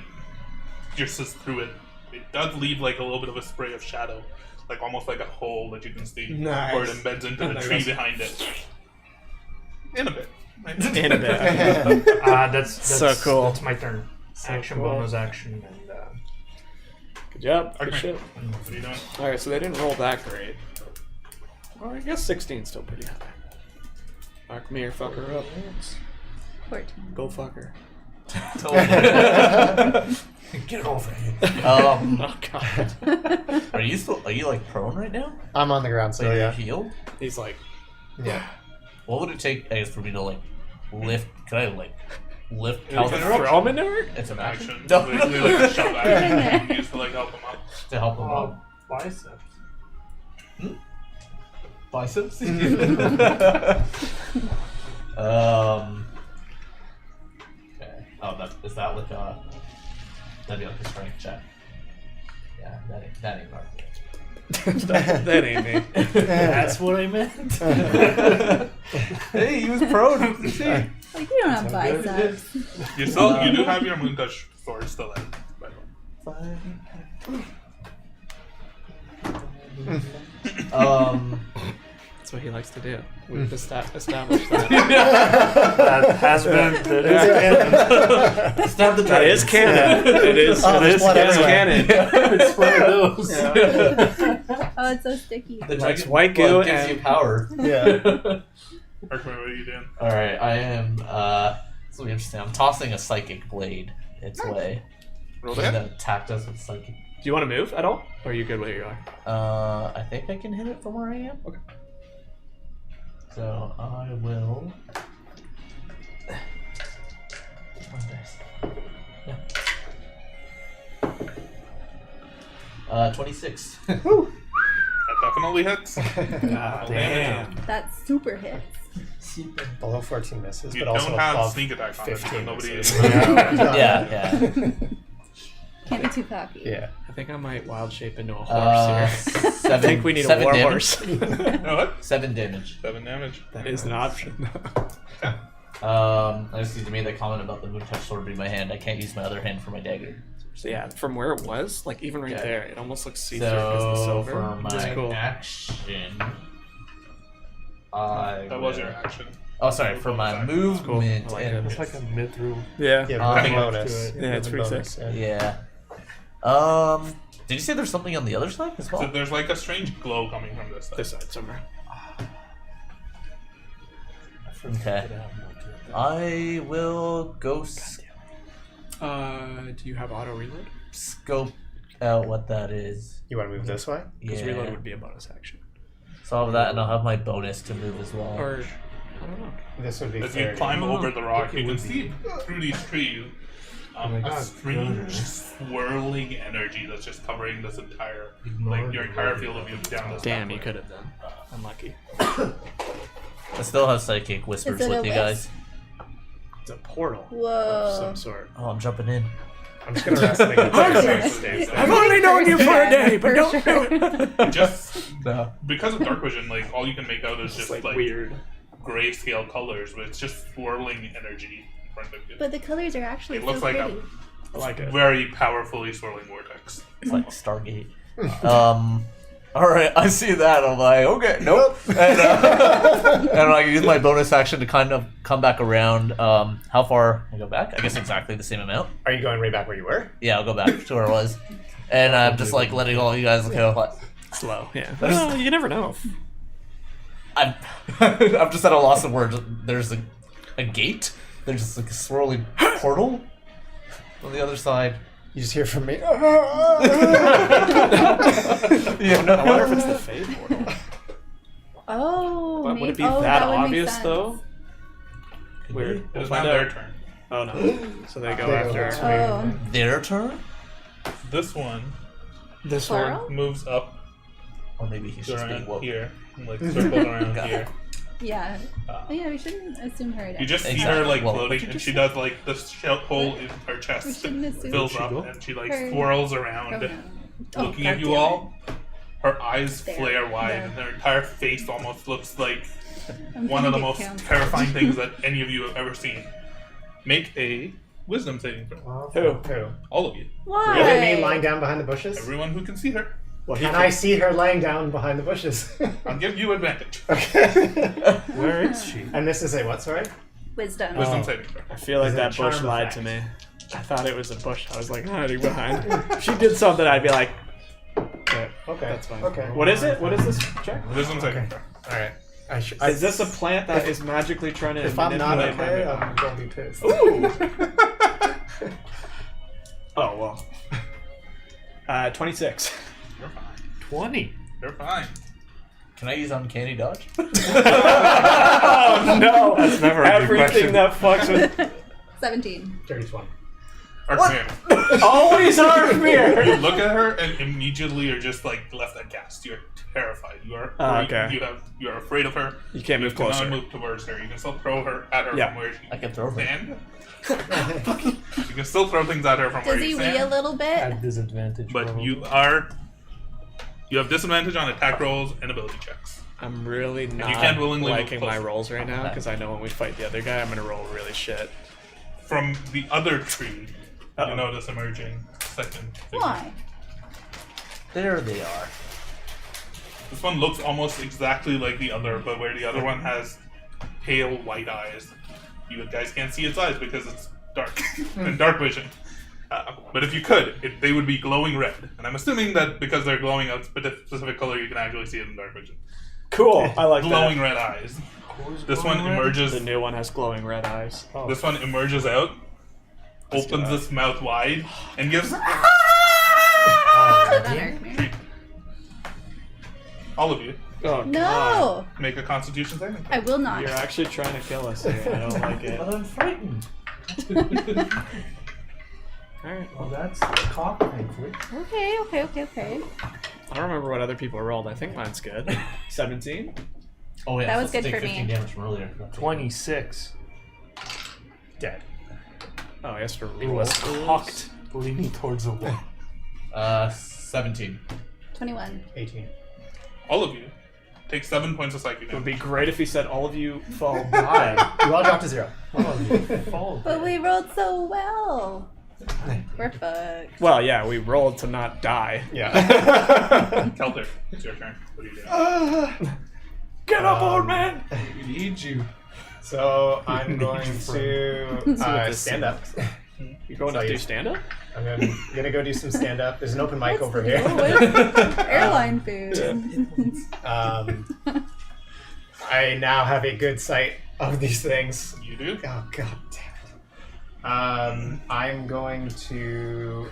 pierces through it. It does leave like a little bit of a spray of shadow, like almost like a hole that you can see, Nice. or it embeds into the tree behind it. In a bit. In a bit. That's So cool. That's my turn. Action, cool. bonus action, and Good job. Good Okay. shit. What are you doing? Alright, so they didn't roll that great. Well, I guess 16 is still pretty high. Mark me or fuck her up. 14. Go fuck her. get over it. Oh god. Are you like prone right now? I'm on the ground So still, you're yeah. healed? He's like, Yeah. What would it take, I guess, for me to like lift? Can I like lift Yeah, you Calvin can up? throw him into her? It's an action. Action. No. Basically like a shove action. Used to like help him up. To help him out. Biceps. Biceps? Okay. Oh, is that like a... That'd be like a strength check. Yeah, that ain't market. That ain't me. That's what I meant. Hey, he was prone. Like, you don't have biceps. You do have your moon touch sword still in. By the way. That's what he likes to do. We've established that. That has been. That is canon. Stab the That dragon. is canon. It is. Oh, It there's is blood canon. It's one of those. Oh, it's so sticky. The Likes dragon white blood goo gives and- you power. Yeah. Arkman, what are you doing? All right, I am. This will be interesting. I'm tossing a psychic blade its way. Roll And it. then attacked us with psychic. Do you want to move at all? Or are you good where you are? I think I can hit it from where I am. Okay. So I will. One dice. Yeah. 26. That definitely hits. Damn. That's super hits. Below 14 misses, You but also don't have above sneak attack on it, so 15 nobody misses. is. Yeah. Can't be too cocky. Yeah. I think I might wild shape into a horse here. Seven, I think we need a 7 war damage. horse. You know what? 7 damage. 7 damage. That is an option. I just need to make that comment about the moon touch sword being in my hand. I can't use my other hand for my dagger. So yeah, from where it was, like even right Okay. there, it almost looks see-through because of the So silver. for Which is my cool. action, That was your action. Oh, sorry. For my movement, I like and It's like a mid-room. Yeah. Yeah, Um, moving bonus. Yeah, it's pretty Moving sick. bonus, yeah. yeah. Did you say there's something on the other side as So well? there's like a strange glow coming from this side. This side somewhere. Okay. I will go Do you have auto reload? scope out what that is. You want to move this way? Because Yeah. reload would be a bonus action. So I'll have that, and I'll have my bonus to move as well. Or I don't know. This would be As you 30. climb over the rock, it you can would see through these trees Oh my a God. strange swirling energy that's just covering this entire, like your entire field of view down this Damn, you pathway. could have done. Unlucky. I still have psychic whispers Is it with a you list? guys. It's a portal of Whoa. some sort. Oh, I'm jumping in. I'm just going to rest and I've only known you for a day, but For don't sure. do it. Just No. because of dark vision, like all you can make out is just It's like like weird. grayscale colors, but it's just swirling energy in front of you. But the colors are actually It looks so like pretty. I like it. Very powerfully swirling vortex. It's like Stargate. All right, I see that. I'm like, okay, nope. And I use my bonus action to kind of come back around. How far I go back? I guess exactly the same amount. Are you going right back where you were? Yeah, I'll go back to where I was, and I'm just like letting all you guys look at what. Slow, yeah. Well, you never know. I'm I'm just at a loss of words. There's a gate. There's just like a swirling portal on the other side. You just hear from me. Yeah, I wonder if it's the Fey portal. Oh, But maybe, would it be oh, that would make obvious sense. though? Weird. It We'll is now find their out. turn. Oh no. So they go They go after. this way. Oh, Their turn, This one This plural? moves up or maybe he's to just being around woke. here, and, like circles around Got it. here. Yeah. Oh, yeah, we shouldn't assume her You identity. just see Exactly. her like Well, floating, what'd you and just she say? does like the hole in her We chest shouldn't assume fills Where'd she up, go? and she like Her swirls around, pronoun. looking Oh, at you goddamn all. Her eyes There. flare wide, There. and her entire face almost looks like it. I'm one of the gonna most get counted. terrifying things that any of you have ever seen. Make a wisdom saving throw. Who? All of you. Why? Is it me lying down behind the bushes? Everyone who can see her. Well, he Can can- I see her lying down behind the bushes? I'll give you advantage. Okay. Where is she? And this is a what, sorry? Wisdom. Wisdom saving throw. I feel like Is it that a charm bush lied to effect? me. I thought it was a bush. I was like hiding behind. If she did something, I'd be like, okay, Okay. that's fine. Okay. What is it? What is this check? Wisdom saving Okay. throw. Alright. Is this a plant that is magically trying to If I'm not manipulate okay, my I'm gonna be pissed. Ooh! Oh, well. 26. You're fine. 20. You're fine. Can I use uncanny dodge? Oh, no! That's never a good Everything question. that fucks with... 17. Dirty 20. Archmere. Always Archmere! You look at her and immediately you're just like left aghast. You're terrified. You are okay. you are afraid of her. You can't move cannot closer. move towards her. You can still throw her at her Yeah. from where she I can throw her. stand. You can still throw things at her from Does where he you wee a stand. little bit? At disadvantage. But probably. you have disadvantage on attack rolls and ability checks. I'm really not can't willingly move liking my closer. rolls right now, because I know when we fight the other guy, I'm going to roll really shit. From the other tree, Uh-oh. you notice emerging second. figure. Why? There they are. This one looks almost exactly like the other, but where the other one has pale white eyes. You guys can't see its eyes because it's dark and dark vision. But if you could, they would be glowing red. And I'm assuming that because they're glowing a specific color, you can actually see it in dark vision. Cool, I like Glowing that. red eyes. This one emerges. The new one has glowing red eyes. Oh. This one emerges out, opens go. its mouth wide, and gives Is that on Arkmere? all of you Oh, God. No! make a Constitution saving throw. I will not. You're actually trying to kill us here. I don't like it. But I'm frightened. Alright. Well, that's the cock, thankfully. Okay. I don't remember what other people rolled. I think mine's good. 17? Oh yeah, That I'm was supposed to good take for 15 me. damage from earlier. 26. Dead. Oh, I guess for It was cocked, leaning towards the wall. 17. 21. 18. All of you take 7 points of psychic It would damage. be great if he said all of you fall Hi. You all dropped to 0. Fall. But we rolled so well. We're fucked. Well, yeah, we rolled to not die. Yeah. Kelter, it's your turn. What are you doing? Get up, old man! We need you. So I'm going to stand up. You going to do stand-up? I'm gonna go do some stand up. There's an open mic over here. Airline food. I now have a good sight of these things. You do? Oh god damn it. I'm going to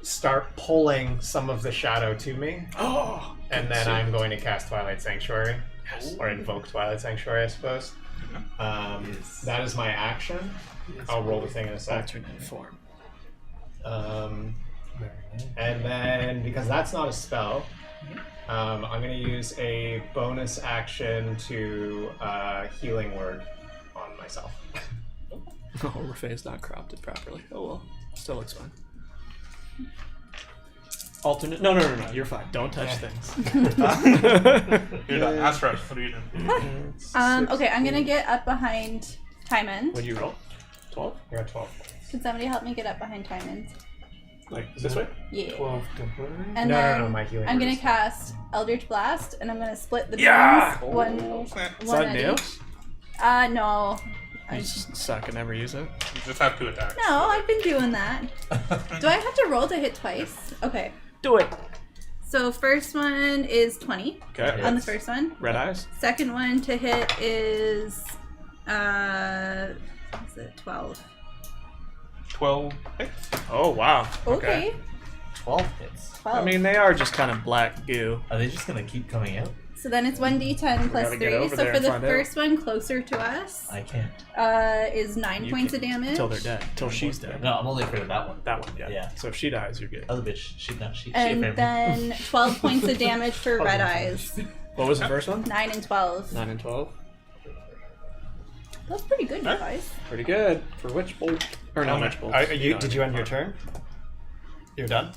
start pulling some of the shadow to me, Oh! and then I'm going to cast Twilight Sanctuary, or invoke Twilight Sanctuary, I suppose. That is my action. I'll roll the thing in a sec. Alternate form. And then, because that's not a spell, I'm going to use a bonus action to healing word on myself. Oh, Rafai's not cropped it properly. Oh well, still looks fine. alternate. No. You're fine. Don't touch things. You're done. Astra, what are you doing? Okay, I'm gonna get up behind Timon. What do you roll? 12? You're at 12 points. Can somebody help me get up behind Timon? Like this way? Yeah. 12 temporary. And No, then no, my healing I'm gonna word is- cast Eldritch Blast, and I'm gonna split the beams. Yeah! One Is at that new? each. No. You just suck and never use it. You just have 2 attacks. No, I've been doing that. Do I have to roll to hit twice? Okay. Do it. So first one is 20 Okay. on the first one. Red eyes. Second one to hit is what is it? 12. 12 hits. Oh wow. Okay. 12 hits. 12. I mean, they are just kind of black goo. Are they just gonna keep coming out? so then it's 1d10 plus gotta get 3. over So there for and the find out. first one closer to us I can't. is 9 You points can- of damage. Until they're dead. Until she's dead. No, I'm only afraid of that one. That one, yeah. Yeah. So if she dies, you're good. Other bitch, she And afraid of me. then 12 points of damage for red eyes. What was the first one? 9 and 12. 9 and 12. That's pretty good, you guys. Pretty good for Witch Bolt. Or no, Witch Bolt. Did you end your turn? You're done?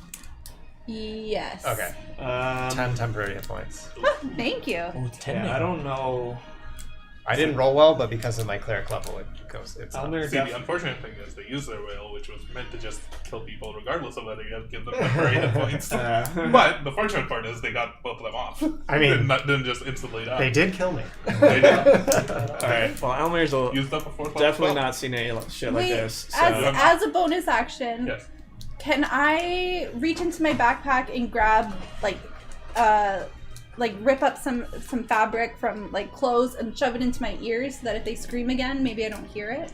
Yes. Okay. 10 temporary hit points. Thank you. Oh, it's 10 Yeah, now. I don't know. I didn't roll well, but because of my cleric level, it's up. Elmer See, the unfortunate thing is they use their will, which was meant to just kill people regardless of whether you have to give them temporary hit points. But the fortunate part is they got both of them off. I mean, didn't just instantly die. they did kill me. They did. Alright, well, Elmer's Used up a 4th definitely not seen any shit like Wait, this. So. as a bonus action, Yes. can I reach into my backpack and grab like rip up some fabric from like clothes and shove it into my ears so that if they scream again, maybe I don't hear it?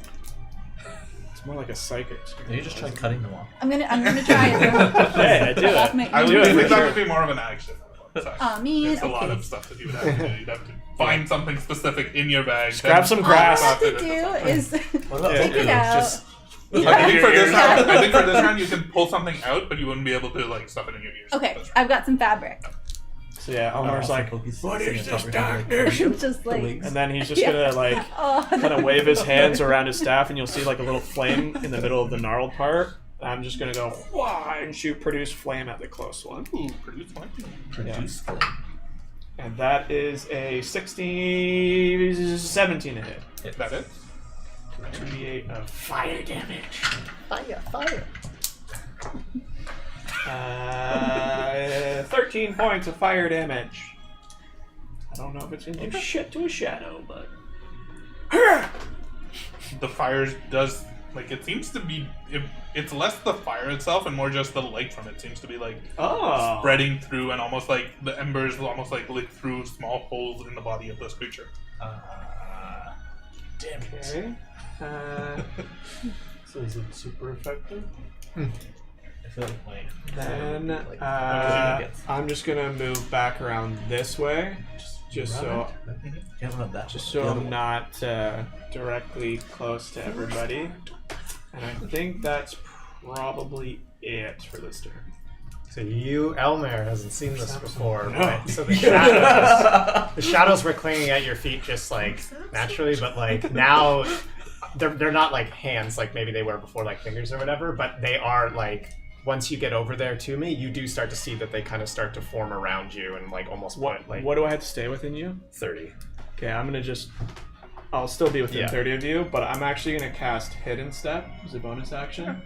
It's more like a psychic. You just try cutting them off. I'm gonna try it. Yeah, do Off it. my I would Do it, think for that sure. would be more of an action. Oh, man, It's a lot okay. of stuff that you would have to do. You'd have to find something specific in your bag. Just grab some All grass. I have to do is What about take it out. I think for this Yeah. round, I think for this round you can pull something out, but you wouldn't be able to like stuff it in your ears. Okay, That's right. I've got some fabric. So yeah, Elmer's like, what is this darkness? Just like and then he's just gonna like oh, kind of wave his hands around his staff, and you'll see like a little flame in the middle of the gnarled part. I'm just gonna go wah and shoot produce flame at the close one. Ooh, produce one. Produce flame. And that is a 17 to hit. That it? 2d8 of fire damage. Fire. 13 points of fire damage. I don't know if it's gonna do shit to a shadow, but The fire does like it seems to be. It's less the fire itself and more just the light from it seems to be like spreading through and almost like the embers almost like lick through small holes in the body of this creature. Damn it. Okay. So is it super effective? I feel like my Then like, I'm just gonna move back around this way, just so can't run that. I'm not directly close to everybody. And I think that's probably it for this turn. So Elmer hasn't seen this before, No. right? So the shadows were clinging at your feet just like naturally, but like now they're not like hands like maybe they were before, like fingers or whatever, but they are like once you get over there to me, you do start to see that they kind of start to form around you and like almost What like do I have to stay within you? 30. Okay, I'll still be within Yeah. 30 of you, but I'm actually gonna cast Hidden Step as a bonus action.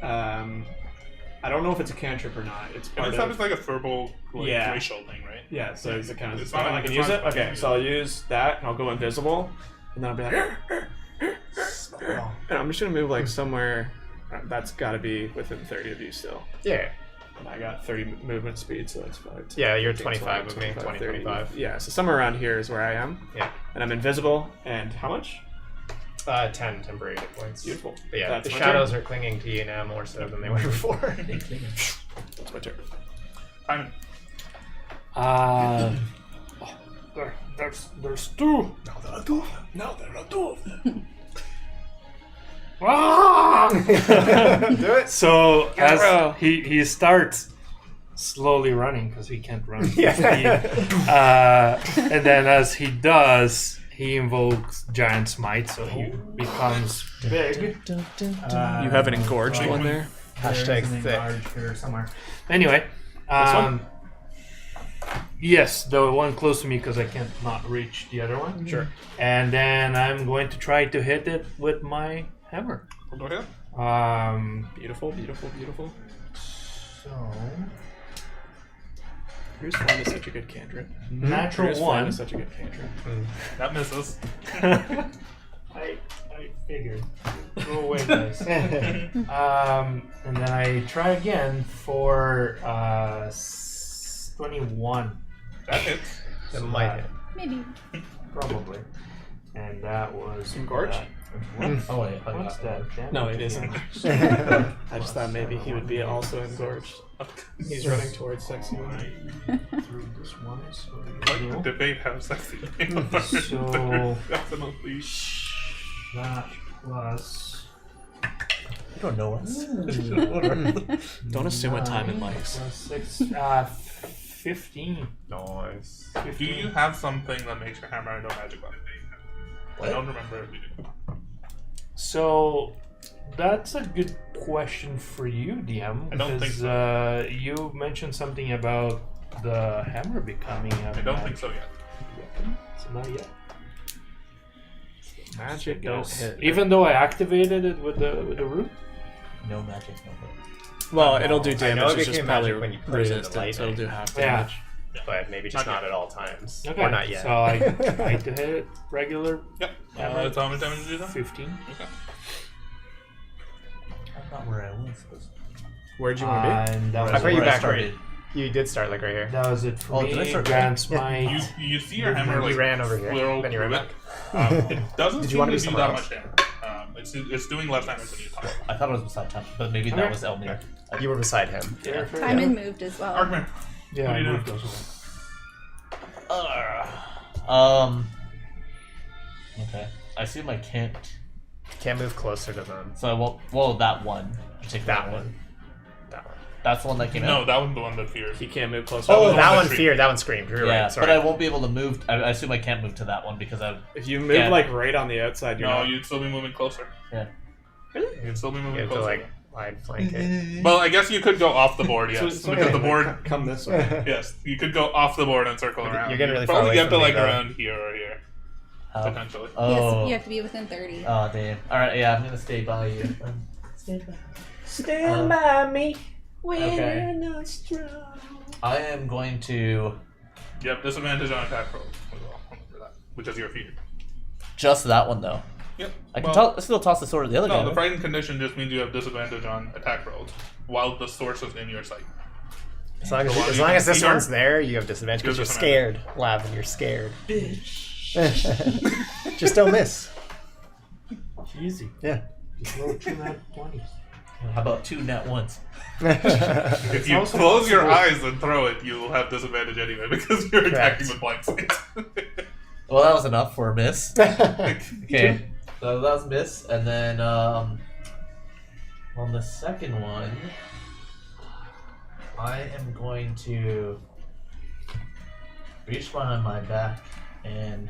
I don't know if it's a cantrip or not. It's And part it's of like a verbal like, Yeah. racial thing, right? Yeah, so it's a kind of It's spell. not- I can it's use not- it? Okay, so I'll use that and I'll go invisible. And then I'll be like, and I'm just gonna move like somewhere that's gotta be within 30 of you still. Yeah. And I got 30 movement speed, so that's fine. Yeah, you're 15, 25 with me, 20, 30. 25. Yeah, so somewhere around here is where I am. Yeah. And I'm invisible, and how much? 10 temporary hit points. Beautiful. But yeah, That's the my shadows are clinging to you now more so than they were before. That's my turn. Simon. There's two. Now there are two of them. Ah! Do it. So Hero. as he starts slowly running because he can't run. Yeah. And then as he does, he invokes Giant Smite, so he becomes big. You have an engorged one there? Hashtag thick. here somewhere. Anyway, one? Yes, the one close to me because I can't not reach the other one. Sure. And then I'm going to try to hit it with my hammer. Go ahead. Beautiful, beautiful, beautiful. So Here's one is such a good cantrip. natural Here's one. is such a good cantrip. That misses. I figured. Go away, guys. And then I try again for 21. That hits. It might hit. Maybe. Probably. And that was Engorge? Oh wait, What's that? Damn No, it isn't. I just thought maybe he would be also engorged. He's running towards sexy woman. Through this one, so Like the debate how sexy they are. So- Definitely. that plus You don't know us. Don't assume what time it likes. plus 6, 15. Nice. 15. Do you have something that makes your hammer no magic weapon? I don't remember if you do. So that's a good question for you, DM. I don't think because, you mentioned something about the hammer becoming a I don't think so yet. weapon. So not yet. Magic don't hit. Even though I activated it with the root. No magic, no hit. Well, it'll do I know damage. it It's just became probably magic when you put it into resistant, so it'll do half Yeah. damage. But maybe just Not not yet. at all times. Okay. Or not yet. So I tried to hit it regular Yep. Hammer. That's how much damage you do that? 15. Okay. That's not where I was. Where'd you want to And that I was thought you where I back started. right. You did start like right here. That was it for Oh, me. did I start Grants right? my. You see your hammer like You ran over here, swirl then you ran through back. it. It doesn't Did you seem want to to be do somewhere that else? much damage. It's doing less damage than you thought. I thought it was beside time, but maybe Okay. that was Elmir. You were beside him. Yeah, fair Timon enough. moved as well. Arkman, Yeah, What are you I doing? moved those away. Okay. I assume I can't. Can't move closer to them. So I won't. Well, that one. Particular That one. That one. That's the one that came no, out. that one's the one that fears. He can't move close. That was Oh, the that one one that feared. That one screamed. You're Yeah, right. Sorry. but I won't be able to move. I assume I can't move to that one because I. If you move Yeah. like right on the outside, you're No, not. you'd still be moving closer. Yeah. You'd still be You moving have to closer. like wide flank it. Well, I guess you could go off the board, yes. So it's because okay. the board. Come this way. Yes, you could go off the board and circle around. You're getting really You'd far probably away get to from me, like though. around here or here, How? potentially. Oh. Yes, you have to be within 30. Oh damn. All right. Yeah, I'm gonna stay by you. Stand by me. Okay. not strong. I am going to You have disadvantage on attack rolls as well. Remember that, which is your fear. just that one though. Yep. I can Well, still toss the sword at the other guy. No, the right? frightened condition just means you have disadvantage on attack rolls while the source is in your sight. As long as, Well, as, you long can as this see her. one's there, you have disadvantage because You you're have scared, Lavin. You're scared. Just don't miss. Easy. Yeah. Just roll 2 nat 20s. How about 2 net ones? If you also close your possible. eyes and throw it, you will have disadvantage anyway because you're attacking with blind sight. Well, that was enough for a miss. Okay, so that was a miss, and then on the second one, I am going to reach behind my back and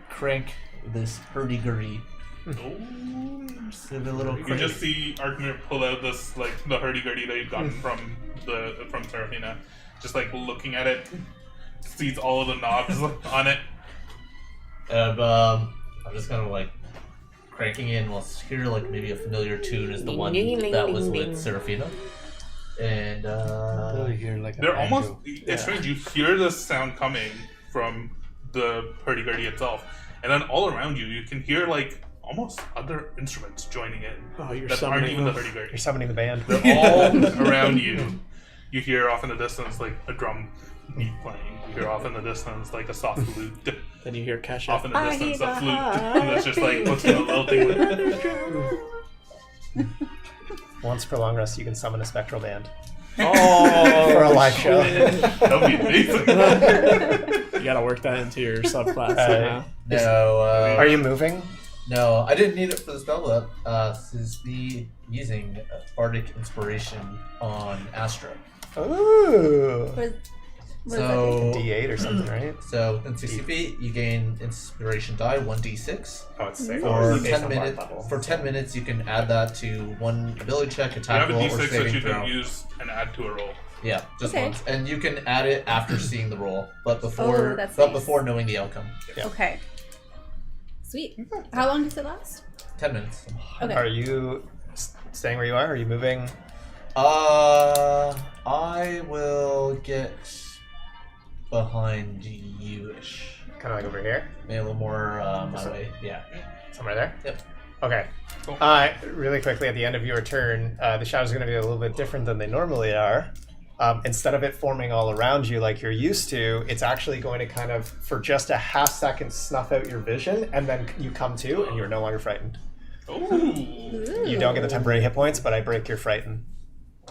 crank this hurdy-gurdy. Just give it a little You crank. just see Arkmir pull out this like the hurdy-gurdy that you've gotten from Serafina, just like looking at it, sees all of the knobs on it. And I'm just kind of like cranking in. We'll hear like maybe a familiar tune is the one that was with Serafina. And Here, like They're almost. It's strange. You hear this sound coming from the hurdy-gurdy itself, and then all around you, you can hear like almost other instruments joining in Oh, you're that aren't summoning even the them. hurdy-gurdy. You're summoning the band. They're all around you. You hear off in the distance like a drum beat playing. You hear off in the distance like a soft flute. Then you hear Kesha. Off in the distance a flute. And it's just like what's the lilting with. Once per long rest, you can summon a spectral band Oh, for a live show. That'd be amazing. You gotta work that into your subclass somehow. no, Are you moving? no, I didn't need it for the spell up. This is me using Bardic Inspiration on Astra. Ooh. Was What does that do? D8 or something, right? So within 60 feet, you gain inspiration die 1d6. Oh, it's safe. For Based 10 on minutes, level. for 10 minutes, you can add that to one ability check, You attack have a roll, or d6 that saving you throw. can use and add to a roll. Yeah, just Okay. once, and you can add it after seeing the roll, but before that's nice. before knowing the outcome. Yeah. Okay. Sweet. How long does it last? 10 minutes. Okay. Are you staying where you are? Are you moving? I will get behind you-ish. Kind of like over here? Maybe a little more my way. Yeah. Somewhere there? Yep. Okay. Cool. Really quickly, at the end of your turn, the shadows are going to be a little bit different than they normally are. Instead of it forming all around you like you're used to, it's actually going to kind of, for just a half second, snuff out your vision, and then you come to, and you're no longer frightened. Ooh. You don't get the temporary hit points, but I break your frighten.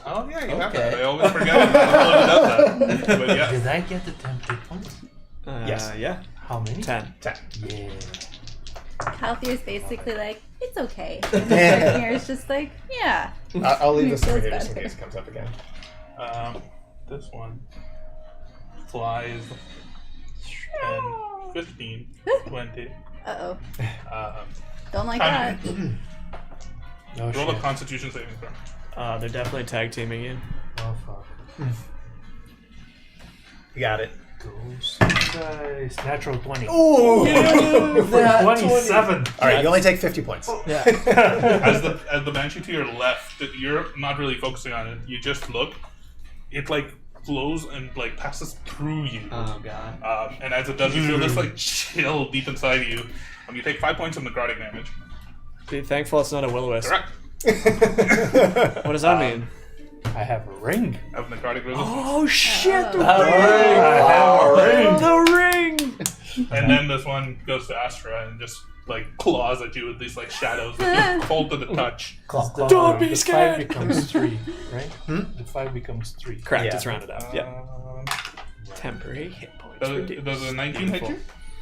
Oh yeah, you have Okay. that. I always forget it. Everyone does that. But yeah. Did I get the tempted points? Yes. Yeah. How many? 10. 10. Yeah. Calthier's basically like, it's okay. And Here's just like, yeah. I'll leave this over Feels here just in better. case it comes up again. This one flies 10, 15, 20. Uh-oh. Um, Don't like that. No roll a shit. Constitution saving throw. They're definitely tag teaming you. Oh fuck. You got it. Ghost dice. Natural 20. Ooh! 27. All right, you only take 50 points. Yeah. As the banshee to your left, you're not really focusing on it. You just look. It like flows and like passes through you. Oh god. And as it does, you feel this like chill deep inside of you. You take 5 points of necrotic damage. Be thankful it's not a will-o-wisp. Correct. What does that mean? I have a ring. Of necrotic resistance. Oh shit! Oh. The ring! The ring! And then this one goes to Astra and just like claws at you with these like shadows that feel cold to the touch. Don't be the scared. 5 becomes 3, right? The 5 becomes 3. Correct. Yeah. It's rounded up. Yeah. Um, Temporary hit points. does a 19 hit you?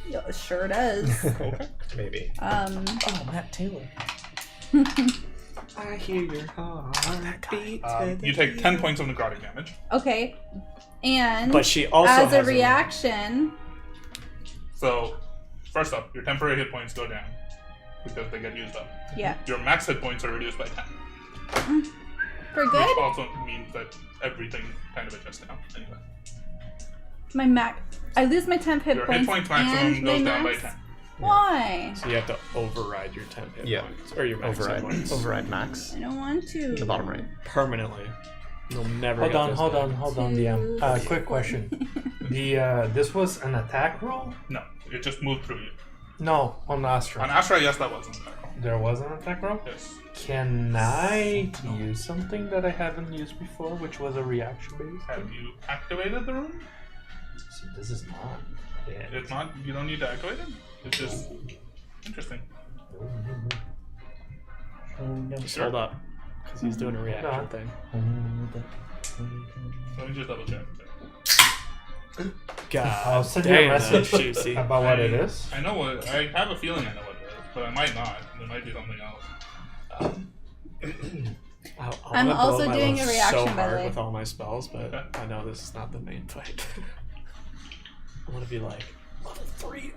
Yeah, it sure does. Maybe. Oh, Matt Taylor. I hear your heart beat. You take 10 points of necrotic damage. Okay. And But she also as a has reaction, So, first up, your temporary hit points go down because they get used up. yeah. Your max hit points are reduced by 10. For Which good, also means that everything kind of adjusts down. Anyway. my max. I lose my temp hit Your points hit points maximum and goes my down by max. 10. Why? So you have to override your temp hit Yeah. points. Or your max hit points. Override max. I don't want to. The bottom right. Permanently. You'll never Hold get on, those hold back. on, hold on, DM. Quick question. This was an attack roll? No, it just moved through you. No, on Astra. On Astra, yes, that was an attack roll. There was an attack roll? Yes. Can I use something that I haven't used before, which was a reaction based? Have you activated the room? So this is not. Yeah. It's not. You don't need to activate it. It's just interesting. Just hold up. Because he's doing a reaction No. thing. Let me just double check. God. I'll send you a damn, message that's juicy. about what it is. I know what. I have a feeling I know what it is, but I might not. There might be something else. I'm gonna also blow my doing load a reaction, so by the hard way. with all my spells, but Okay. I know this is not the main fight. I want to be like level 3.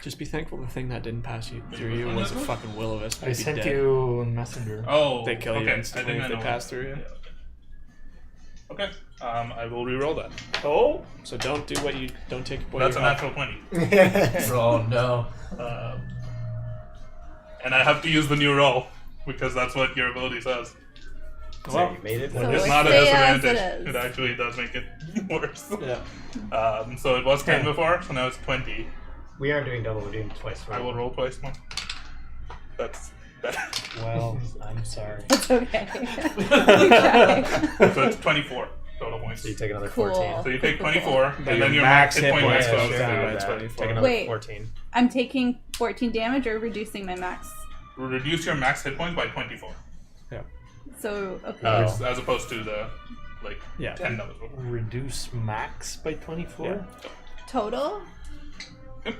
Just be thankful the thing that didn't pass you through you was a fucking will-o-wisp. I You'd be sent dead. you a messenger. Oh, They kill you okay. instantly I think if I they know pass what- through you. yeah, okay. I will re-roll that. Oh, so don't do what you don't take what That's a you have. natural 20. Oh no. And I have to use the new roll because that's what your ability says. So you made it. So It's let's not a stay as disadvantage. it is. It actually does make it worse. Yeah. So it was 10 before, so now it's 20. We aren't doing double, we're doing twice. I will roll twice more. That's that. Well, I'm sorry. It's okay. We tried. So it's 24 total points. So you take another Cool. 14. So you take 24, and your then your max max hit hit point points max goes goes down down. by It's 24. Take another Wait. 14. I'm taking 14 damage or reducing my max. Reduce your max hit points by 24. So, okay. Oh. As opposed to the like Yeah. 10 that was before. Reduce max by 24? Total? Yep.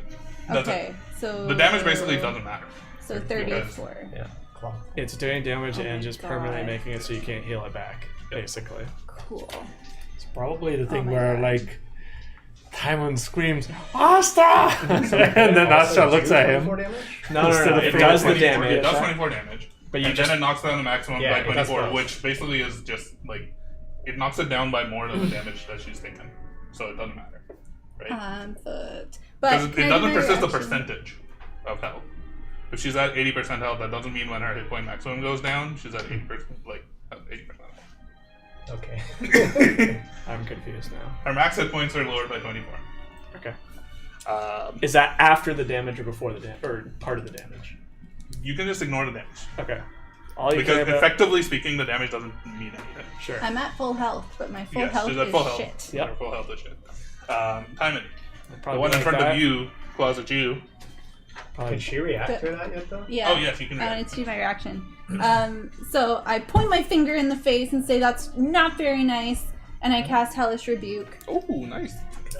That's Okay, it. so... The damage basically doesn't matter. So 34. Yeah. Claw. It's doing damage Oh and my just permanently God. making it so you can't heal it back, basically. Cool. It's probably the thing my where, God. like, Timon screams, Asta! and then Asta looks at him. 24 damage? No, Instead of it three, does the 24 damage. It does 24 damage. But you And just then it knocks down the maximum Yeah, by it does 24, both. which basically is just like it knocks it down by more than the damage that she's taken. So it doesn't matter. Right? But Because it can I doesn't do my persist a reaction? percentage of health. If she's at 80% health, that doesn't mean when her hit point maximum goes down, she's at 80%, like 80% health. Okay. I'm confused now. Her max hit points are lowered by 24. Okay. Is that after the damage or before the damage? Or part of the damage? You can just ignore the damage. Okay. All you Because care about... effectively speaking, the damage doesn't mean anything. Sure. I'm at full health, but my full Yes, health she's at is full health. shit. Yep. Her full health is shit. Timon. Probably The one in like front that. of you claws at you. Can she react to that yet, though? Yeah. Oh, yes, you can I react. wanted to do my reaction. So I point my finger in the face and say that's not very nice, and I cast Hellish Rebuke, Oh, nice.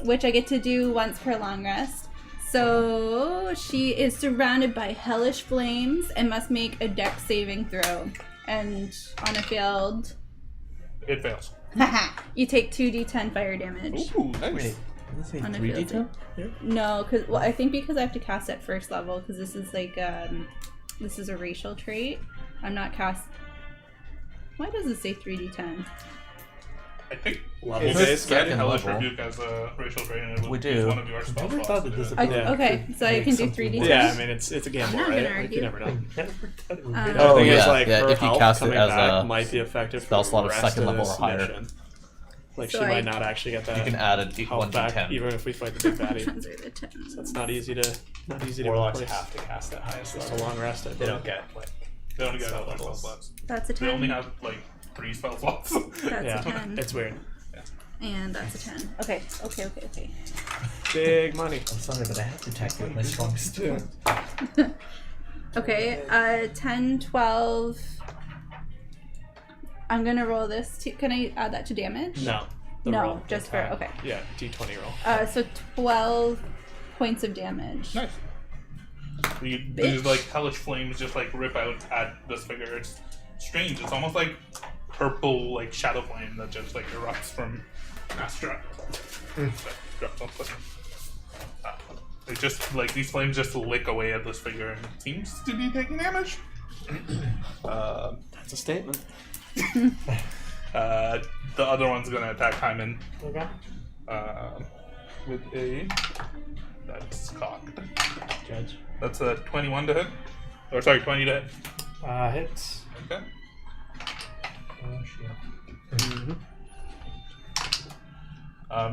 which I get to do once per long rest. So she is surrounded by hellish flames and must make a dex saving throw. And on a failed, It fails. you take 2d10 fire damage. Ooh, nice. Wait, does it say On a 3d10? field No, because I think because I have to cast at first level, because this is like this is a racial trait. I'm not cast. Why does it say 3d10? I think Level Is you this based. get second Hellish level? Rebuke as a racial trait, and it We would do. use one of your spell never slots thought to that do this it. would Yeah. Okay, so I can do 3d10. Yeah, I mean, it's a gamble, I'm not right? gonna Like, you argue. never know. Never thought it would be Um, The Oh, thing is, yeah, like, yeah, her if you health cast it coming as back a might be effective for spell slot the of rest second of level this or higher. mission. Like, So she I- might not actually get that You can add a health back, 1d10. even if we fight the big baddie. Tens are the tens. So it's not easy to Warlocks replace. have to cast that highest It's a level. long rest. I They believe. don't get, like... They only get Spell other spell levels. slots. That's a 10. They only have like 3 spell slots. That's Yeah, a 10. it's weird. And that's a 10. Okay. Big money. I'm sorry, but I have to attack you with my strongest tool. Okay, 10, 12. I'm gonna roll this. Can I add that to damage? No. The No, roll, just the for. attack. Okay. Yeah, D20 roll. So 12 points of damage. Nice. These like hellish flames just like rip out at this figure. It's strange. It's almost like purple like shadow flame that just like erupts from Astra. It just like these flames just lick away at this figure and it seems to be taking damage. That's a statement. The other one's gonna attack Hyman Okay. with a that's cocked. Judge. That's a 21 to hit. Or sorry, 20 to hit. Hits. Okay. Oh, shit. Mm-hmm.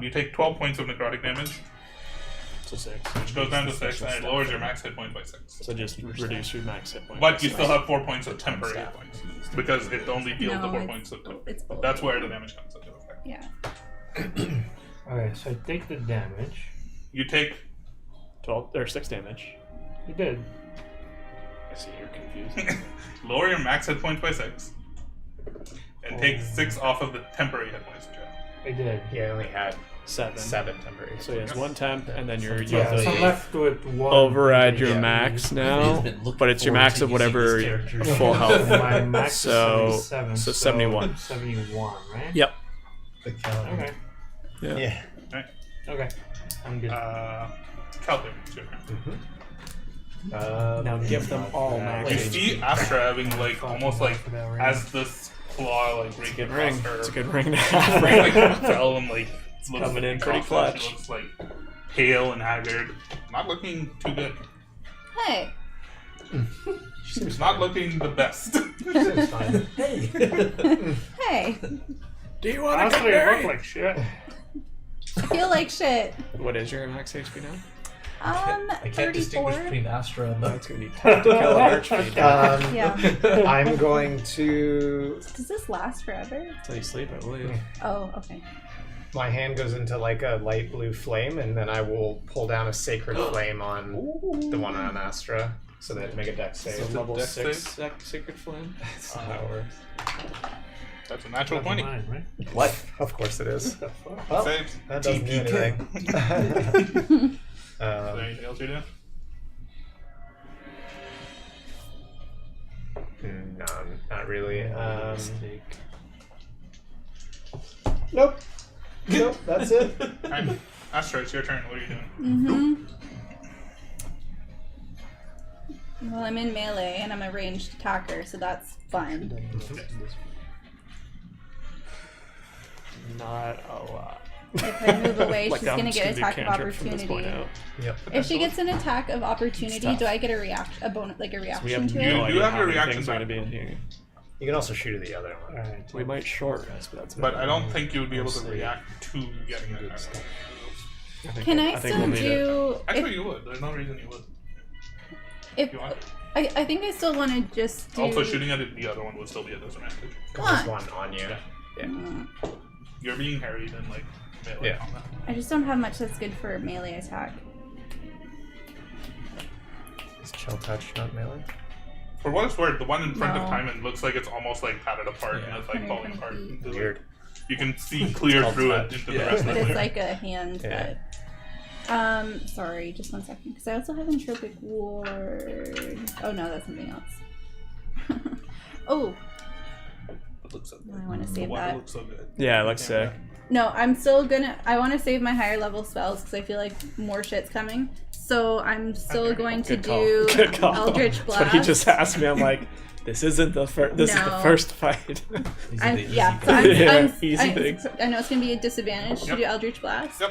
You take 12 points of necrotic damage, So 6. which goes down to 6, and it lowers your max hit point by 6. So just reduce your max hit point. But you still have 4 points of temporary hit points, because it only deals the 4 it's- points of temporary. it's both. That's where the damage comes into effect. Yeah. Okay, so I take the damage. You take 12 or 6 damage. You did. I see you're confused. lower your max hit points by 6, and take 6 off of the temporary hit points. I did. He only had 7. 7 temporary. So he has 1 temp, and then you Yeah, have so I'm to left with one. override your Yeah. max He's now, been looking but it's your forward max to of using whatever this character. full health. My max So- is 77. so 71. 71, right? Yep. The calendar. Okay. Yeah. Yeah. Okay. I'm good. Calvin, it's your turn. Now give them all max You HP. see Astra having like almost like as this claw like It's a breaking good ring. across her. It's a good ring to like have. fell and like looks coming in across pretty her. clutch. She looks like pale and haggard. Not looking too good. Hey. She's not looking the best. Seems fine. Hey. Do you want to Honestly, get it looked married? like shit. I feel like shit. What is your max HP now? I can't distinguish 34. between Astra and the. It's gonna be tough to kill an archfeed Yeah. I'm going to... Does this last forever? until you sleep, I believe. Oh, okay. My hand goes into like a light blue flame, and then I will pull down a sacred flame on the one on Astra, so that make a dex So save. level dex 6 save? sacred flame. That's not how it works. That's a natural That's 20. mine, right? What? Of course it is. What the fuck? Well, Saves. that doesn't do TPK. anything. Is there anything else you do? No, not really. Nope. Nope, that's it. Astra, it's your turn. What are you doing? Well, I'm in melee and I'm a ranged attacker, so that's fun. Not a lot. If I move away, Like, she's I'm gonna just get do attack of cantrip from this point opportunity. out. Yep. If she gets an attack of opportunity, tough. do I get a reaction We have to no it? You idea have how your many reaction things are back. going to be in here. You can also shoot at the other one. Alright. We might short rest, but that's But about I it. don't think you would be able to react to getting it. I think Can we'll- I think still we'll need it. do? Actually, you would. There's no reason you would. If You want? I think I still want to just do. Also, shooting at it, the other one would still be a disadvantage. Come There's on. one on you. You're being harried in like melee Yeah. combat. I just don't have much that's good for melee attack. Is chill touch not melee? For what it's worth, the one in front of No. Timon looks like it's almost like patted apart Yeah. and it's like falling 120 apart. feet. There's, Weird. like, you can see clear called through touch. it into Yeah. the rest of But the it's layer. like a hand Yeah. that. Sorry, just 1 second, because I also have entropic ward. Oh no, that's something else. Oh, It looks so good. I want to The save water that. looks so good. Yeah, it looks sick. No, I'm still gonna. I want to save my higher level spells because I feel like more shit's coming. So I'm still Okay. going to Good call. do Good call. Eldritch Blast. That's what he just asked me. I'm like, this isn't the first. This is the No. first fight. These are I'm, the easy yeah, so things. Easy I things. know it's gonna be a disadvantage to Yep. do Eldritch Blast. Yep.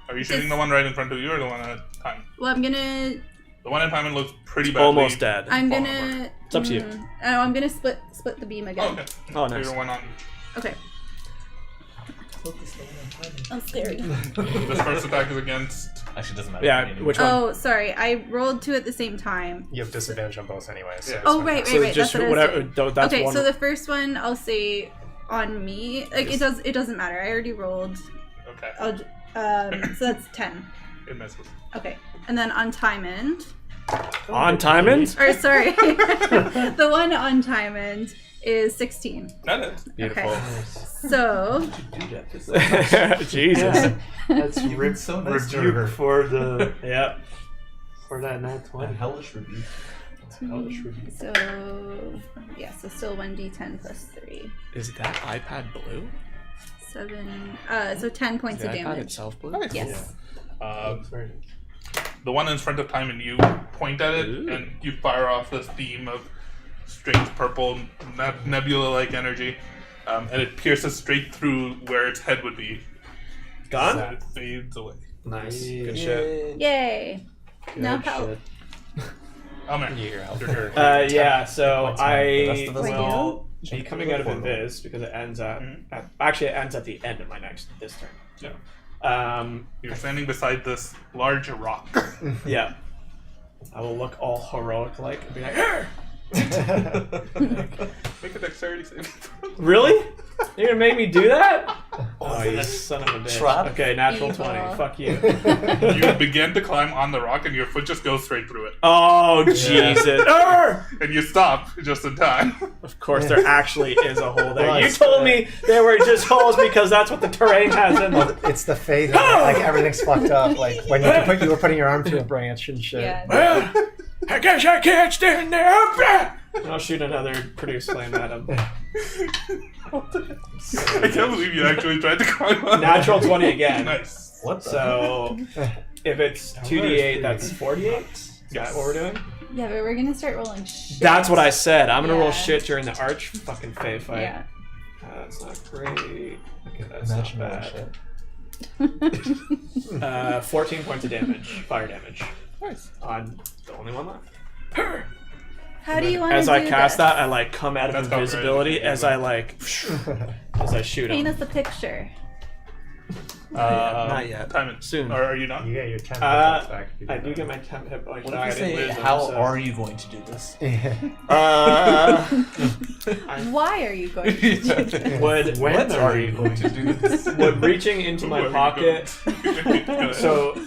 Are you shooting the one right in front of you or the one at Timon? Well, I'm gonna. The one at Timon looks pretty badly. Almost dead. I'm falling gonna. It's up to you. Oh, I'm gonna split the beam Oh, again. okay. Oh, So nice. you're one on. Okay. I'm scary. This first attack is against. Actually, doesn't matter. Yeah, which one? Oh, sorry. I rolled 2 at the same time. You have disadvantage on both anyway. So Yeah. it's Oh, fine. right. So That's just what I was whatever. doing. That's Okay, one. so the first one I'll say on me. Like it doesn't matter. I already rolled. Okay. So that's 10. It misses. Okay, and then on Timon. On Timon? Or sorry, the one on Timon is 16. That is. Beautiful. Okay. So Jesus. That's It's so nice to rebuke her. for the Yeah. for that nat 20. Hellish rebuke. Hellish rebuke. So yeah, so still 1d10 plus 3. Is that iPad blue? 7. So 10 Is points the of iPad damage. itself blue? Nice. Yes. The one in front of Timon, you point at it Ooh. and you fire off this beam of strange purple nebula-like energy, and it pierces straight through where its head would be. Gone? And it fades away. Nice. Good shit. Yay! Now help. Oh man, You hear help. Your turn. Yeah, so The I rest of us will do. be coming out of Invis because it ends at actually it ends at the end of this turn. Yeah. Um, You're standing beside this large rock. yeah. I will look all heroic like and be like, "Arr!" Make a dexterity save. Really? You're gonna make me do that? Oh, you son of a bitch. Trap? Okay, natural Evil. 20. Fuck you. You begin to climb on the rock and your foot just goes straight through it. Oh, Jesus. Arr! And you stop just in time. Of course, there actually is a hole there. Well, You it's- told me there were just holes because that's what the terrain has in them. It's the fade. Like everything's fucked up. Like when you were putting your arm to a branch and shit. Yeah. Well, I guess I can't stand there. I'll shoot another produce flame at him. I can't believe you actually tried to climb on. Natural 20 again. Nice. What the? So if it's 2d8, that's 48. Is that what we're doing? Yeah, but we're gonna start rolling shit. That's what I said. I'm gonna roll Yeah. shit during the arch fucking fey fight. Yeah. That's not great. Okay, that's Imagine not that bad. 14 points of damage, fire damage. Nice. On the only one left. How do you want to As do I cast this? that, I like come out of That's copyrighted. invisibility as I like as I shoot Paint him. us a picture. Not yet. Timon. Soon. Or are you not? You get your 10 hit Uh, points back. if you I do do that. get my temp hit points What if back. you I didn't say, lose them, how so- are you going to do this? Why are you going to do this? Would When are you going to do this? would reaching into my pocket? So,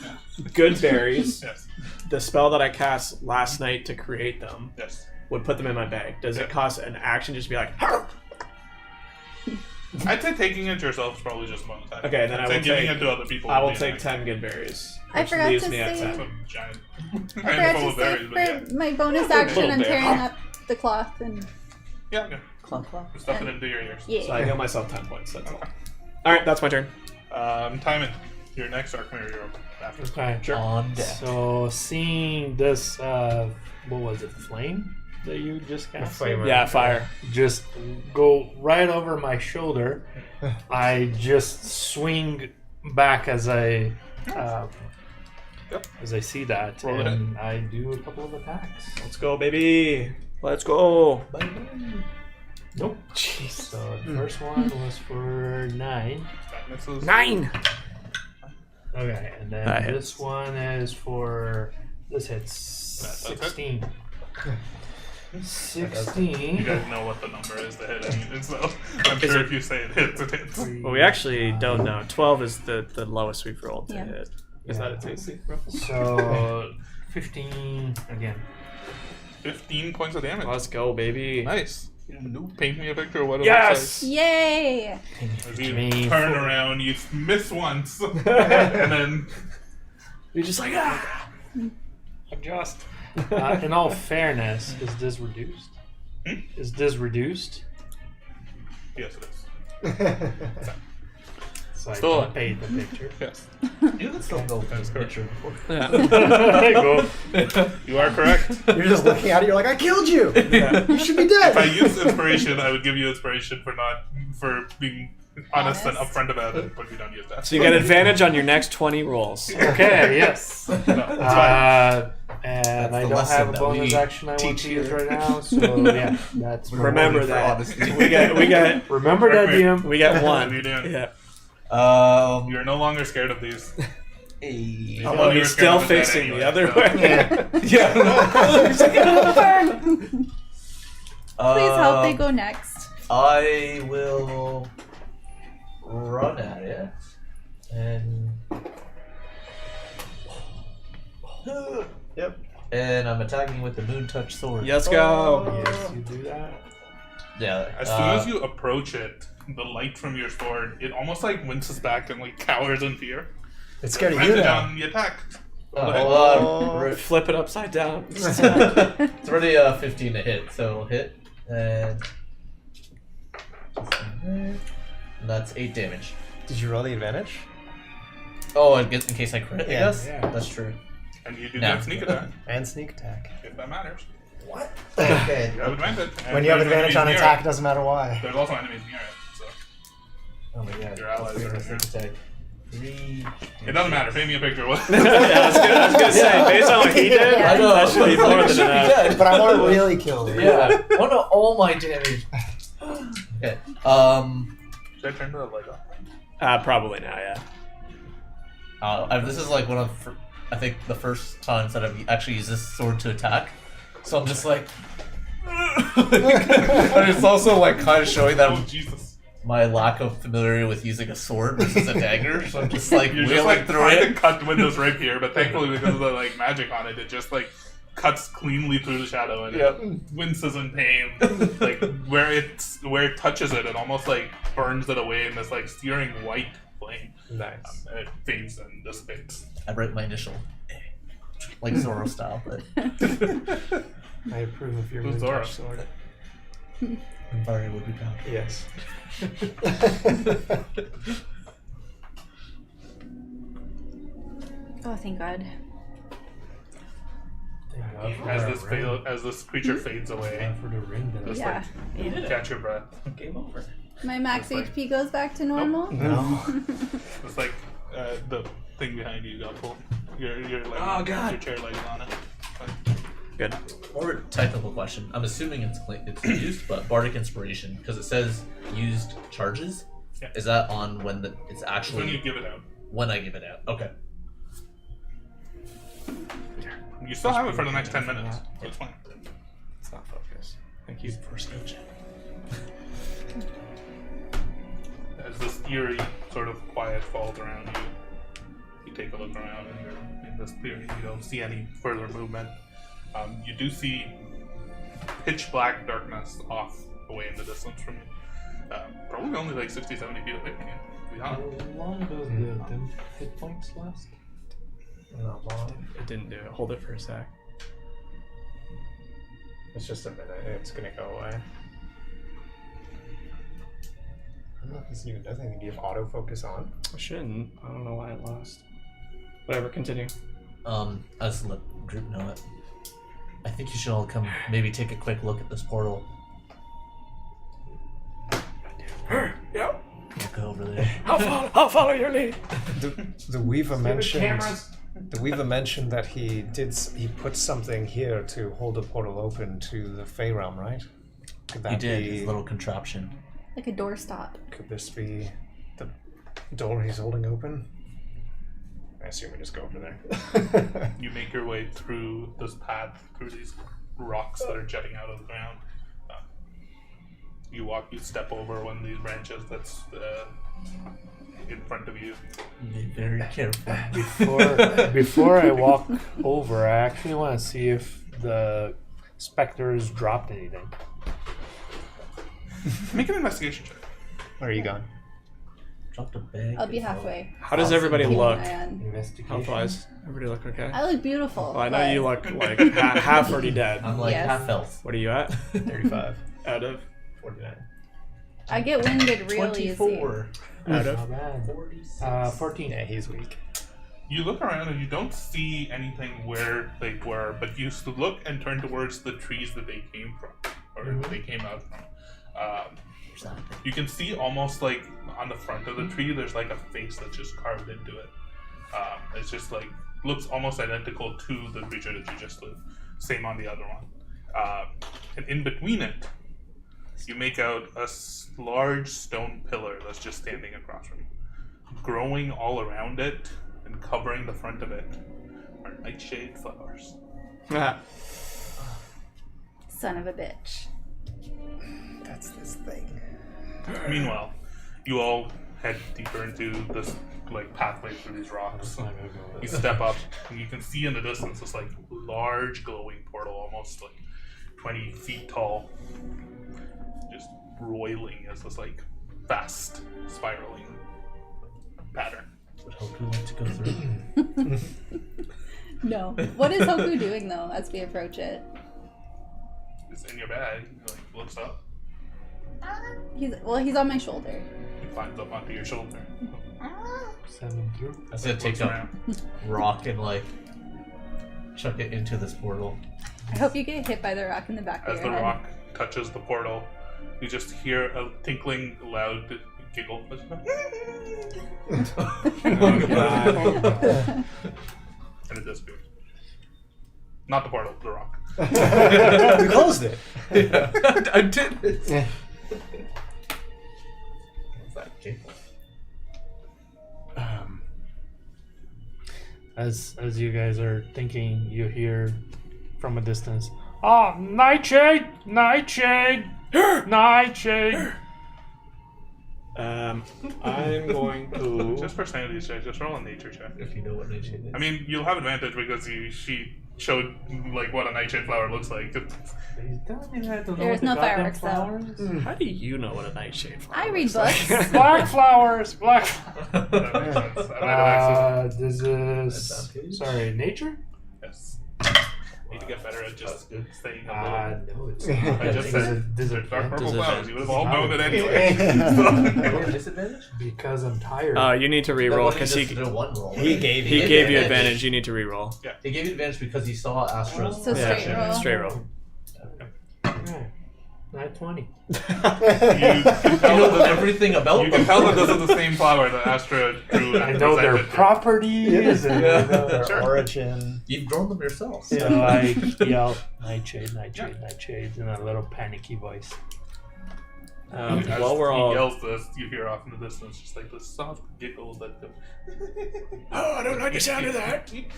good berries. Yes. The spell that I cast last night to create them Yes. would put them in my bag. Does it cost an action just to be like? I'd say taking it yourself is probably just one attack. Okay, then I I'd say will giving take- it to other people. I would will be take nice. 10 good berries. I Which forgot leaves to me at say- 10. Some giant I forgot handful to of say berries, but for yeah. my bonus action, Little I'm bear. tearing up the cloth and Yeah. Clunk, clunk. Stuff it into your ears. So I Yeah. heal myself 10 points. That's all. All right, that's my turn. Timon, your next Dark Mirror you're after. Okay. Sure. On deck. So seeing this, what was it, flame that you just cast? flame. Yeah, fire. Just go right over my shoulder. I just swing back as I see that, Roll it. and I do a couple of attacks. Let's go, baby. Let's go. Nope. Jeez. So the first one was for 9. That misses. 9. Okay, and then That this hits. one is for this hits That does hit. 16. You 16. guys know what the number is to hit anything, so I'm sure if you say it hits, it hits. Well, we actually don't know. 12 is the lowest we've rolled to Yeah. hit. Is that its AC? So 15 again. 15 points of damage. Let's go, baby. Nice. Paint me a picture of what it Yes! Yay! looks like. As you Me turn for- around, you miss once, and then You're just like, ah! Adjust. In all fairness, is this reduced? Is this reduced? yes, it is. So I Still- don't paint the picture. Yes, You can still go for this picture before. Yeah. There you go. you are correct. You're just looking at it. You're like, I killed you. You should be dead. If I use inspiration, I would give you inspiration for being honest and Honest. upfront about it, but we don't use that. So you get advantage on your next 20 rolls. Okay, yes. No, it's fine. And That's I the don't lesson have a that bonus we action I want teach to use here. right now, so yeah, that's Remember For that. honesty. We get Remember that, DM. we get What are you one. doing? Yeah. You're no longer scared of these. Hey. Although you were he's still scared of that facing the anyway, other so- way. Yeah. Please help. They go next. I will run at it and. Yep. And I'm attacking with the moon touch sword. Let's go. Yes, you do that. Yeah. As soon as you approach it, the light from your sword, it almost like winces back and like cowers in fear. It's scared of you Advantage now. on the attack. hold on. Re- Flip it upside down. It's already 15 to hit, so it'll hit. And that's 8 damage. Did you roll the advantage? Oh, in case I crit, I Yeah. guess? Yeah. That's true. And you do No. get sneak attack, And sneak attack. if that matters. What? Okay. You have advantage. And When you have there's advantage on enemies attack, it near doesn't matter why. it. There's also enemies near it, so Oh my god. Your allies That's are a sneak attack. 3. it doesn't matter. Paint me a picture. What? Yeah, I was gonna say, based on what he did, Yeah. I know. that should be more than enough. But I want to really kill you. Yeah. I want to all my damage. Okay. Should I turn the light off? Probably now, yeah. This is like one of, I think, the first times that I've actually used this sword to attack. So I'm just like, but it's also like kind of showing that Oh Jesus! my lack of familiarity with using a sword versus a dagger. So I'm just like You're wheeling just like through trying to it. cut windows right here, but thankfully because of the like magic on it, it just like cuts cleanly through the shadow and Yep. it winces in pain. Like where it touches it, it almost like burns it away in this like searing white flame. Nice. And it fades and dissipates. I write my initial, like Zoro style, but I approve of your Who's moon Zora? touch sword. Barry would be proud. Yes. Oh, thank God. As this creature fades away, For the ring that just Yeah. like catch your breath. Game over. My max That's HP goes back to normal. No. It's like the thing behind you got pulled. Your light, Oh, God. your chair light is on it. Good. More technical question. I'm assuming it's used, but Bardic Inspiration, because it says used charges. Yeah. Is that on when it's It's actually when you give it out. when I give it out? Okay. You still have it for the next 10 minutes. So it's fine. It's not focused. Thank you. First stage. As this eerie sort of quiet falls around you, you take a look around and you're in this clearing. You don't see any further movement. You do see pitch black darkness off away in the distance from you. Probably only like 60, 70 feet away from you. To be How honest. long does the 10 hit points last? Not long. It didn't do it. Hold it for a sec. It's just a minute. It's gonna go away. don't know if this even does anything. Do you have autofocus on? I shouldn't. I don't know why it lost. Whatever, continue. I'll just let the group know it. I think you should all come maybe take a quick look at this portal. Yep. We'll go over there. I'll follow your lead. The Weaver mentioned. cameras. The Weaver mentioned that he put something here to hold a portal open to the Fey realm, right? Could that He did, be? his little contraption. Like a doorstop. Could this be the door he's holding open? I assume we just go over there. You make your way through this path, through these rocks that are jutting out of the ground. You step over one of these branches that's in front of you. Be very careful. Before I walk over, I actually want to see if the specters dropped anything. Make an investigation check. Where are you going? Dropped a bag. I'll be halfway. How does everybody Keep an look? eye on. Health-wise? Everybody look okay? I look beautiful. Well, I know but you look like half already dead. I'm like Yes. half elf. What are you at? 35. Out of? 49. I get winded real easy. 24. Out of? 14. Yeah, he's weak. You look around and you don't see anything where they were, but you look and turn towards the trees that they came from, or they came out from. You can see almost like on the front of the tree, there's like a face that's just carved into it. It's just like, looks almost identical to the creature that you just slew. Same on the other one. And in between it, you make out a large stone pillar that's just standing across from you. Growing all around it and covering the front of it are nightshade flowers. Son of a bitch. That's this thing. Meanwhile, you all head deeper into this like pathway through these rocks. You step up, and you can see in the distance this like large glowing portal, almost like 20 feet tall, just roiling as this like fast spiraling pattern. Would Hoku like to go through? No. What is Hoku doing though as we approach it? It's in your bag. He like looks up. He's on my shoulder. He climbs up onto your shoulder. Send them through. I was gonna take a rock and like chuck it into this portal. I hope you get hit by the rock in the back of As your the head. rock touches the portal, you just hear a tinkling, loud giggle. And it disappears. Not the portal, the rock. We closed it. Yeah, I did it. What's that? Okay. As you guys are thinking, you hear from a distance, "Ah, nightshade, nightshade, nightshade." I'm going to. Just personality check, just roll a nature check. If you know what nightshade is. I mean, you'll have advantage because she showed like what a nightshade flower looks like. Are you telling me that I don't know There's what the no goddamn fireworks, though. flowers? How do you know what a nightshade flower I read looks books. Black flowers, black. That makes sense. I might have access. This is Advantage? sorry, nature. Yes. Need to get better at just saying a little. No, it's I just Does said it- does it- dark purple does it- flowers. You would have all known it Does anyway. Disadvantage? because I'm tired. You need to That re-roll wasn't because just he a one roll. He gave he gave you advantage. You need to re-roll. He gave you advantage because he saw Astra's. So straight roll. Straight roll. Alright. 920. You You tell know that everything about you them. can tell that this is the same flower that Astra drew. I and know their presented to. properties and Yeah. you know, Their Sure. origin. You've grown them yourself. so I yell nightshade, nightshade, nightshade in a little panicky voice. As While we're he all. yells this, you hear off in the distance just like this soft giggle that goes. Oh, I don't like the sound of that. It's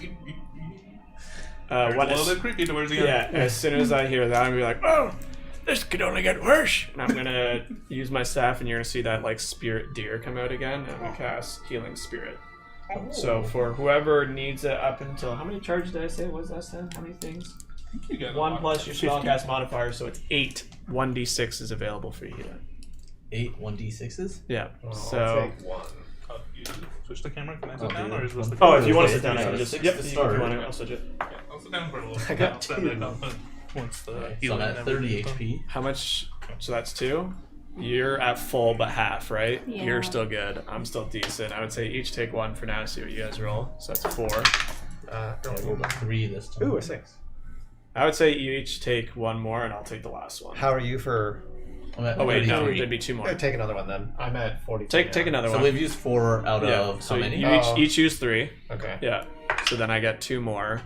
a What little is, bit creaky towards the end. yeah, as soon as I hear that, I'm gonna be like, oh, this could only get worse. And I'm gonna use my staff, and you're gonna see that like spirit deer come out again, and I'm gonna cast healing spirit. So for whoever needs it up until how many charges did I say? What was that stand? How many things? You get a 1 lot. plus your spellcast modifier, so it's 8. 1d6 is available for you. 8 1d6s. Yeah. I'll So. take one. You switch the camera. Can I Oh, sit down, dude. or is this the? Oh, if you want to Wait, sit down, I can so just. 6 Yep. to If you start. want to, I'll switch it. Yeah, I'll sit down for a little. I got I'll stand back up once the So healing. I'm at and 30 everything's done. HP. How much? So that's 2. You're at full but half, right? Yeah. You're still good. I'm still decent. I would say each take 1 for now to see what you guys roll. So that's 4. I rolled a 3 this time. Ooh, a 6. I would say you each take 1 more, and I'll take the last one. How are you for? I'm at Oh wait, no, 33. there'd be 2 more. Take another one then. I'm at 40. Take another So one. we've used 4 out Yeah. of So how many? you each use 3. Okay. Yeah. So then I get 2 more.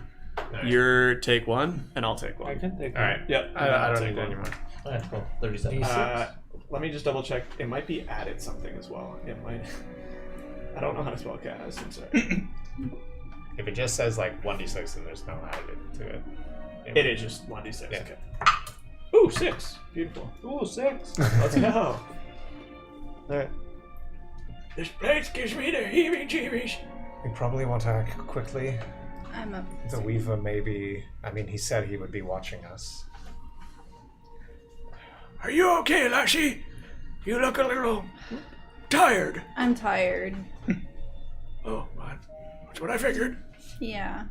Nice. You're take 1, and I'll take 1. I can take All right. Yep. I I'll don't take need any 1. more. Okay, cool. 37. Let me just double check. It might be added something as well. It might. I don't know how to spell cast. I'm sorry. If it just says like 1d6 and there's no added to it. It is just 1d6. Yeah. Okay. Ooh, 6. Beautiful. Ooh, 6. Let's go. Alright. This place gives me the heebie-jeebies. We probably want to act quickly. I'm up. The Weaver maybe. I mean, he said he would be watching us. Are you okay, Lassie? You look a little tired. I'm tired. Oh, that's what I figured. Yeah.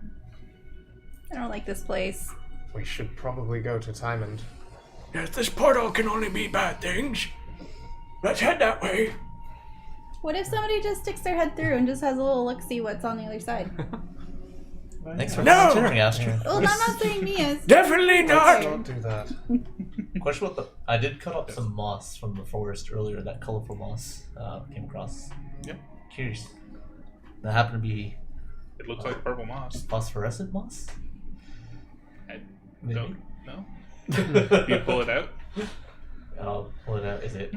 I don't like this place. We should probably go to Tymond. Yes, this portal can only be bad things. Let's head that way. What if somebody just sticks their head through and just has a little look-see what's on the other side? Thanks for No! volunteering, Astrid. Well, I'm not saying me as. Definitely not. Don't do that. Question about the... I did cut up some moss from the forest earlier, that colorful moss came across. Yep. Curious. That happened to be It looks like purple moss. phosphorescent moss? I Maybe. don't know. You pull it out. I'll pull it out. Is it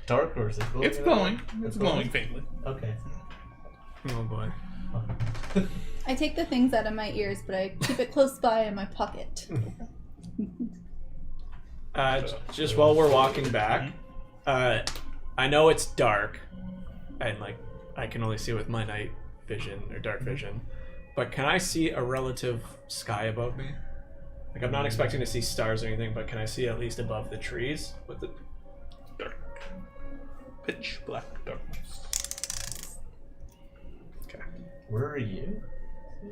dark or is it glowing? It's glowing. It's glowing faintly. Okay. Oh boy. I take the things out of my ears, but I keep it close by in my pocket. Just while we're walking back, I know it's dark, and like I can only see with my night vision or dark vision, but can I see a relative sky above me? Like I'm not expecting to see stars or anything, but can I see at least above the trees with the Dark. Pitch black darkness. Okay. Where are you?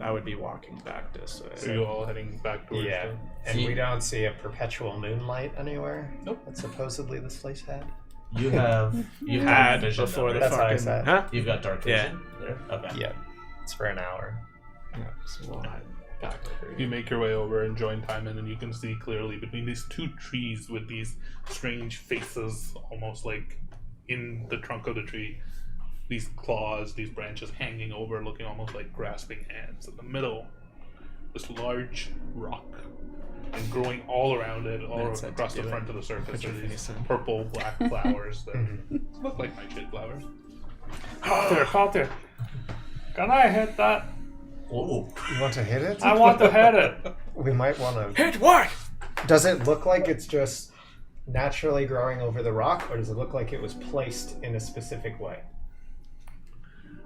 I would be walking back this way. Are you all heading back towards Yeah. the... And we don't see a perpetual moonlight anywhere? Nope. That supposedly this place had? You have... You Had vision before the though, right? That's what I fucking said. huh? You've got dark Yeah. vision there? Okay. Yep. It's for an hour. Yeah, so we'll head back over You here. make your way over and join Timon, and you can see clearly between these 2 trees with these strange faces, almost like in the trunk of the tree. These claws, these branches hanging over, looking almost like grasping hands. In the middle, this large rock, and growing all around it, all That's it, across the do it. front of the surface, Put your are these face in. purple, black flowers that look like nightshade flowers. Counter. Can I hit that? Oh. You want to hit it? I want to hit it. We might want to... Hit what? Does it look like it's just naturally growing over the rock, or does it look like it was placed in a specific way?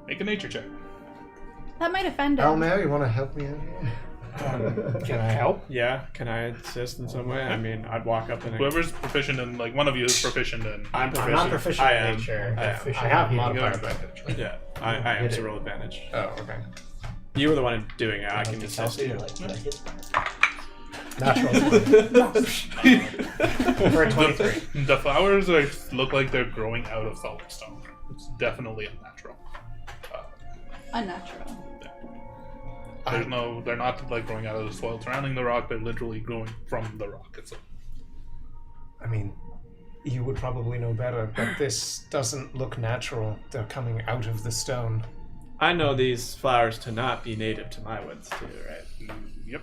Make a nature check. That might offend him. Elmer, you want to help me out here? Can I help? Yeah, can I assist in some way? I mean, I'd walk up and Whoever's proficient in, like, one of you is proficient in. I'm I'm proficient. not proficient I in am. nature. I am. I have You modifier go. advantage. Yeah, I am to roll advantage. Oh, okay. You were the one doing it. I can Just assist help you. you. Like, can I hit? Natural 20. For a 23. The flowers are, look like they're growing out of solid stone. It's definitely unnatural. Unnatural. There's no, they're not like growing out of the soil surrounding the rock. They're literally growing from the rock itself. I mean, you would probably know better, but this doesn't look natural. They're coming out of the stone. I know these flowers to not be native to my woods too, right? Yep.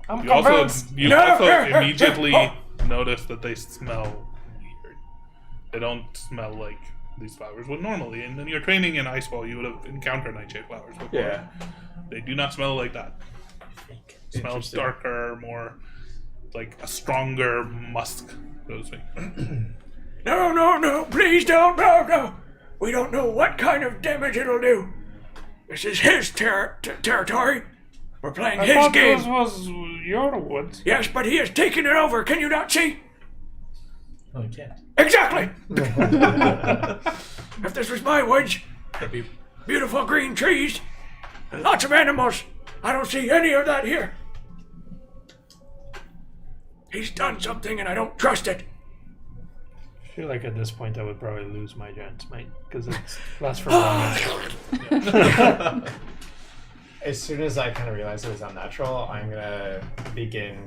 I'm You also, convinced. you also immediately notice that they smell weird. They don't smell like these flowers would normally. And in your training in Icewall, you would have encountered nightshade flowers before. Yeah. They do not smell like that. It smells Interesting. darker, more like a stronger musk. Those things. No, please don't, no. We don't know what kind of damage it'll do. This is his territory. We're playing I his thought game. this was your woods. Yes, but he has taken it over. Can you not see? Oh, you can't. Exactly. If this was my woods, there'd be beautiful green trees and lots of animals. I don't see any of that here. He's done something and I don't trust it. feel like at this point I would probably lose my giant smite because it lasts for 1 minute. As soon as I kind of realize it was unnatural, I'm gonna begin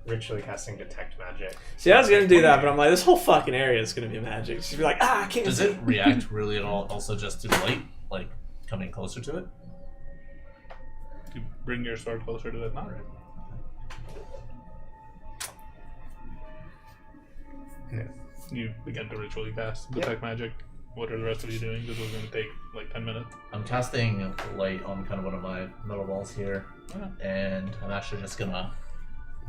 ritually casting detect magic. See, I was gonna do that, but I'm like, this whole fucking area is gonna be magic. She'd be like, I can't. Does see. it react really at all? Also, just to light, like coming closer to it? You bring your sword closer to it, not right. Yeah. You begin to ritually cast detect magic. What are the rest of you doing? This is going to take like 10 minutes. I'm casting light on kind of one of my metal balls here, and I'm actually just gonna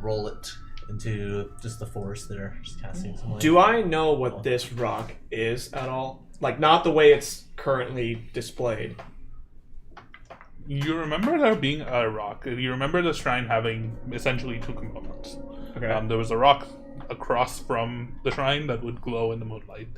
roll it into just the forest there, just casting some light. Do I know what this rock is at all? Like, not the way it's currently displayed. You remember there being a rock. You remember the shrine having essentially two components. Okay. There was a rock across from the shrine that would glow in the moonlight.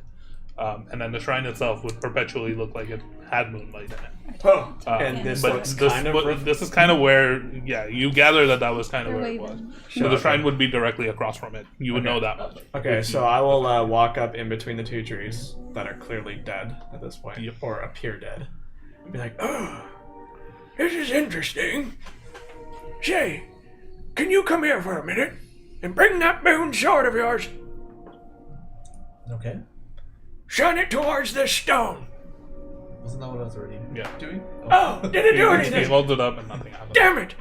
And then the shrine itself would perpetually look like it had moonlight in it. Oh, and this but looks this, kind of... but this is kind of where, you gather that was kind of They're where it was. waving. So the shrine would be directly across from it. You would know that much. Okay, so I will walk up in between the two trees that are clearly dead at this point, Yep. or appear dead. And be like, oh, this is interesting. Shay, can you come here for a minute and bring that moon sword of yours? Okay. Shine it towards this stone. Wasn't that what I was already doing? Oh, did it do He anything? holds it up and nothing happens. Damn it!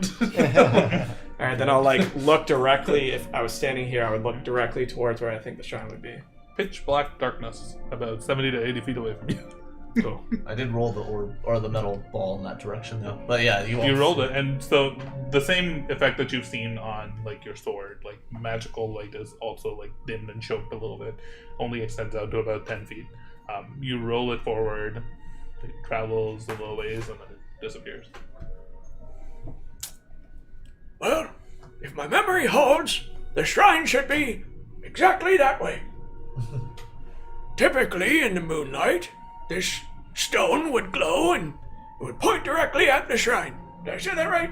Alright, then I'll look directly. If I was standing here, I would look directly towards where I think the shrine would be. Pitch black darkness, about 70 to 80 feet away from you. Cool. I did roll the orb or the metal ball in that direction though. But yeah, you rolled it, and so the same effect that you've seen on like your sword, like magical light, is also like dimmed and choked a little bit. Only extends out to about 10 feet. You roll it forward, it travels a little ways, and then it disappears. Well, if my memory holds, the shrine should be exactly that way. Typically, in the moonlight, this stone would glow and it would point directly at the shrine. Did I say that right?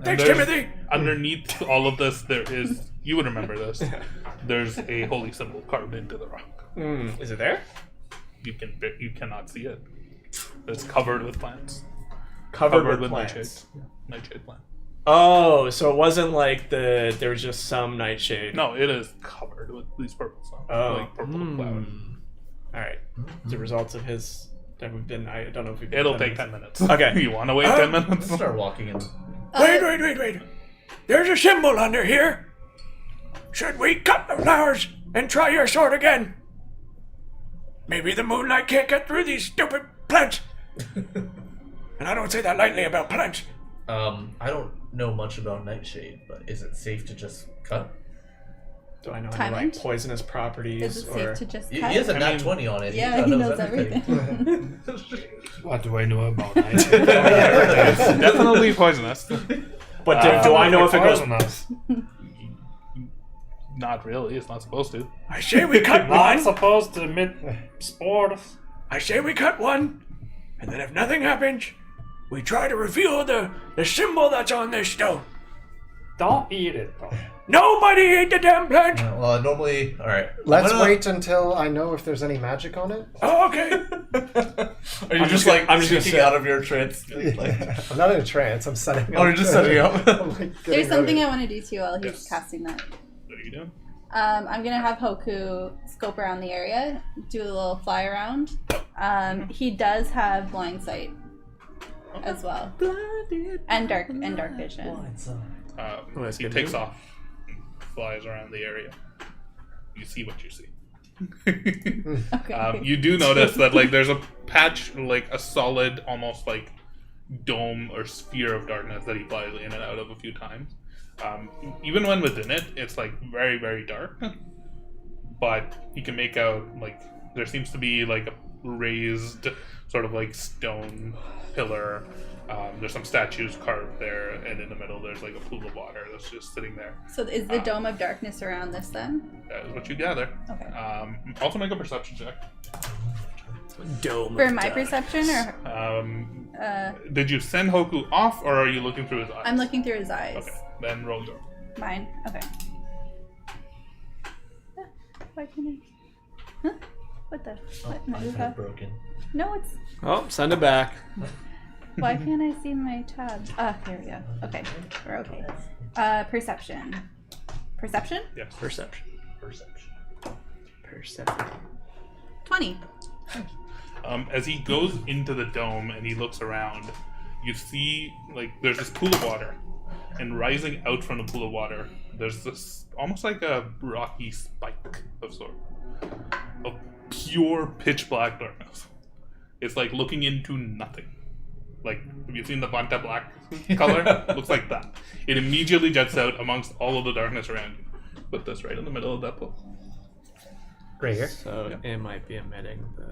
Thanks, there's- Timothy. Underneath all of this, there is, you would remember this, there's a holy symbol carved into the rock. Is it there? You cannot see it. It's covered with plants. Covered with plants. Nightshade plant. Oh, so it wasn't like there was just some nightshade. No, it is covered with these purple stuff. Oh. Like purple flowers. All right. The results of his that we've been. I don't know if we've. It'll take 10 minutes. Okay. You want to wait 10 minutes? start walking in. Wait. There's a symbol under here. Should we cut the flowers and try your sword again? Maybe the moonlight can't get through these stupid plants. And I don't say that lightly about plants. I don't know much about Nightshade, but is it safe to just cut? Do I know any Timing? like poisonous properties Is it or? safe to just He cut? has a I nat mean, 20 on it. Yeah, he knows everything. What do I know about Nightshade? It's definitely poisonous. But do I know if it goes? Poisonous. Not really. It's not supposed to. I say we cut Not one. supposed to emit spores. I say we cut one, and then if nothing happens, we try to reveal the symbol that's on this stone. Don't eat it though. Nobody ate the damn plant. Well, normally, all right. Let's wait until I know if there's any magic on it. Oh, okay. Are you just like I'm just gonna speaking sit. out of your trance? Like, I'm not in a trance. I'm setting up. oh, you're just setting up. I'm, like, getting There's something ready. I want to do too while he's Yes. casting that. What are you doing? I'm gonna have Hoku scope around the area, do a little fly around. He does have blind sight as well, and dark vision. that's He good takes news. off, and flies around the area. You see what you see. Okay. You do notice that like there's a patch, like a solid, almost like dome or sphere of darkness that he flies in and out of a few times. Even when within it, it's like very, very dark. But you can make out like there seems to be like a raised sort of like stone pillar. There's some statues carved there, and in the middle there's like a pool of water that's just sitting there. So is the dome of darkness around this then? That is what you gather. Okay. Also make a perception check. Dome. For my perception, or Did you send Hoku off, or are you looking through his eyes? I'm looking through his eyes. Okay, then roll your. Mine. Okay. Why can't What the? Oh, What? No, is iPad that- broken. no, it's. Oh, send it back. Why can't I see my tab? Ah, there we go. Okay, we're okay. Perception. Perception? Yes. Perception. Perception. 20. As he goes into the dome and he looks around, you see like there's this pool of water, and rising out from the pool of water, there's this almost like a rocky spike of sort of pure pitch black darkness. It's like looking into nothing. Like, have you seen the Vanta black color? Looks like that. It immediately jets out amongst all of the darkness around you. Put this right in the middle of that pool. Right here. So it might be emitting the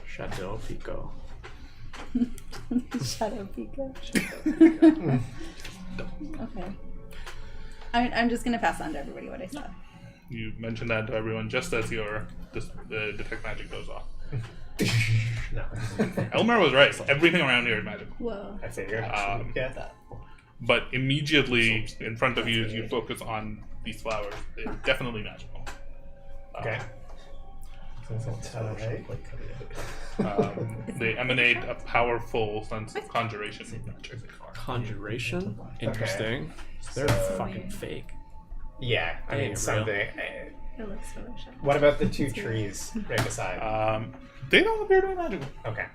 Chateau Pico. Shadow Pika. Okay. I'm just gonna pass on to everybody what I saw. You mention that to everyone just as your detect magic goes off. No. Elmer was right. Everything around here is magical. Whoa. I figured. Yeah. But immediately in front of you, as you focus on these flowers, they're definitely magical. Okay. They emanate a powerful sense of conjuration. Conjuration? Interesting. They're fucking fake. Yeah, I They mean ain't something. It looks delicious. What about the two trees right beside? They don't appear to be magical. Okay.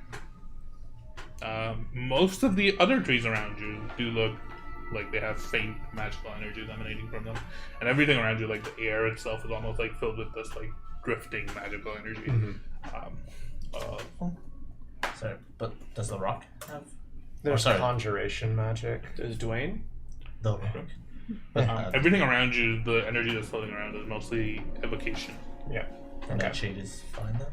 Most of the other trees around you do look like they have faint magical energies emanating from them, and everything around you, like the air itself, is almost like filled with this like drifting magical energy. Sorry, but does the rock have There's sorry. conjuration magic. Does Dwayne? the rock? Everything around you, the energy that's floating around, is mostly evocation. Yeah. And that shade is fine then?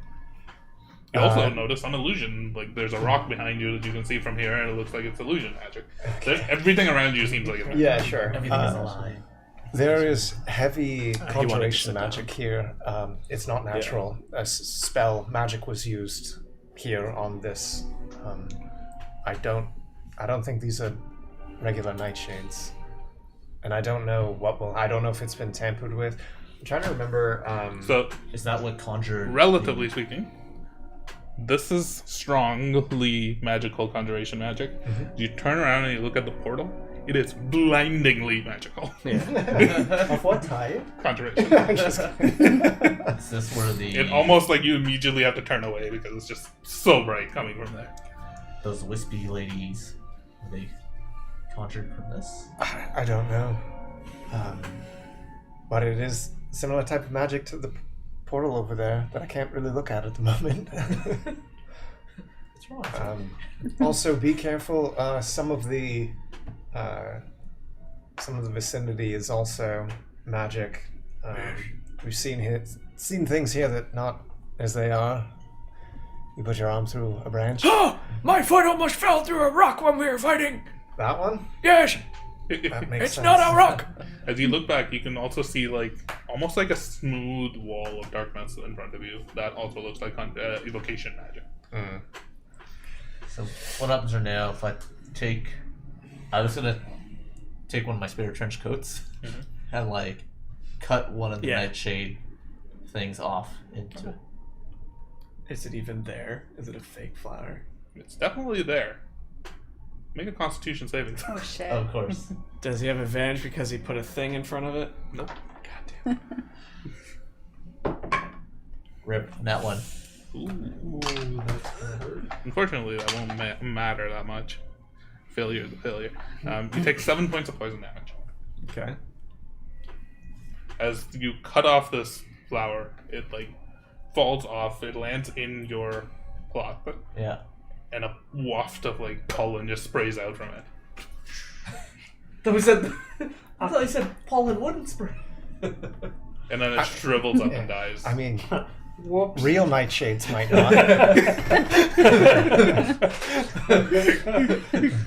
You also notice on illusion, like there's a rock behind you that you can see from here, and it looks like it's illusion magic. Everything around you seems like it's magic. Yeah, sure. Everything is a lie. There is heavy wanted to conjuration sit down. magic here. It's not natural. A spell magic was used here on this. I don't think these are regular nightshades, and I don't know I don't know if it's been tampered with. I'm trying to remember. So, Is that what conjured? relatively speaking, this is strongly magical conjuration magic. You turn around and you look at the portal. It is blindingly magical. Of what type? Conjuration. Is this where the It almost like you immediately have to turn away because it's just so bright coming from there. those wispy ladies were they conjured from this? I don't know. But it is similar type of magic to the portal over there that I can't really look at the moment. What's wrong? Also, be careful. Some of the vicinity is also magic. We've seen things here that not as they are. You put your arm through a branch. Oh, my foot almost fell through a rock when we were fighting. That one? Yes, That makes it's sense. not a rock. As you look back, you can also see like almost like a smooth wall of darkness in front of you. That also looks like evocation magic. So what happens right now if I was gonna take one of my spirit trench coats and like cut one of the nightshade things off into it. Is it even there? Is it a fake flower? It's definitely there. Make a Constitution saving throw. Oh shit. Of course. Does he have advantage because he put a thing in front of it? Nope. God damn. Rip that one. Unfortunately, that won't matter that much. Failure is a failure. You take 7 points of poison damage. Okay. As you cut off this flower, it like falls off. It lands in your cloth, Yeah. and a waft of like pollen just sprays out from it. I thought he said pollen wouldn't spray. And then it shrivels up and dies. I mean, Whoops. real nightshades might not.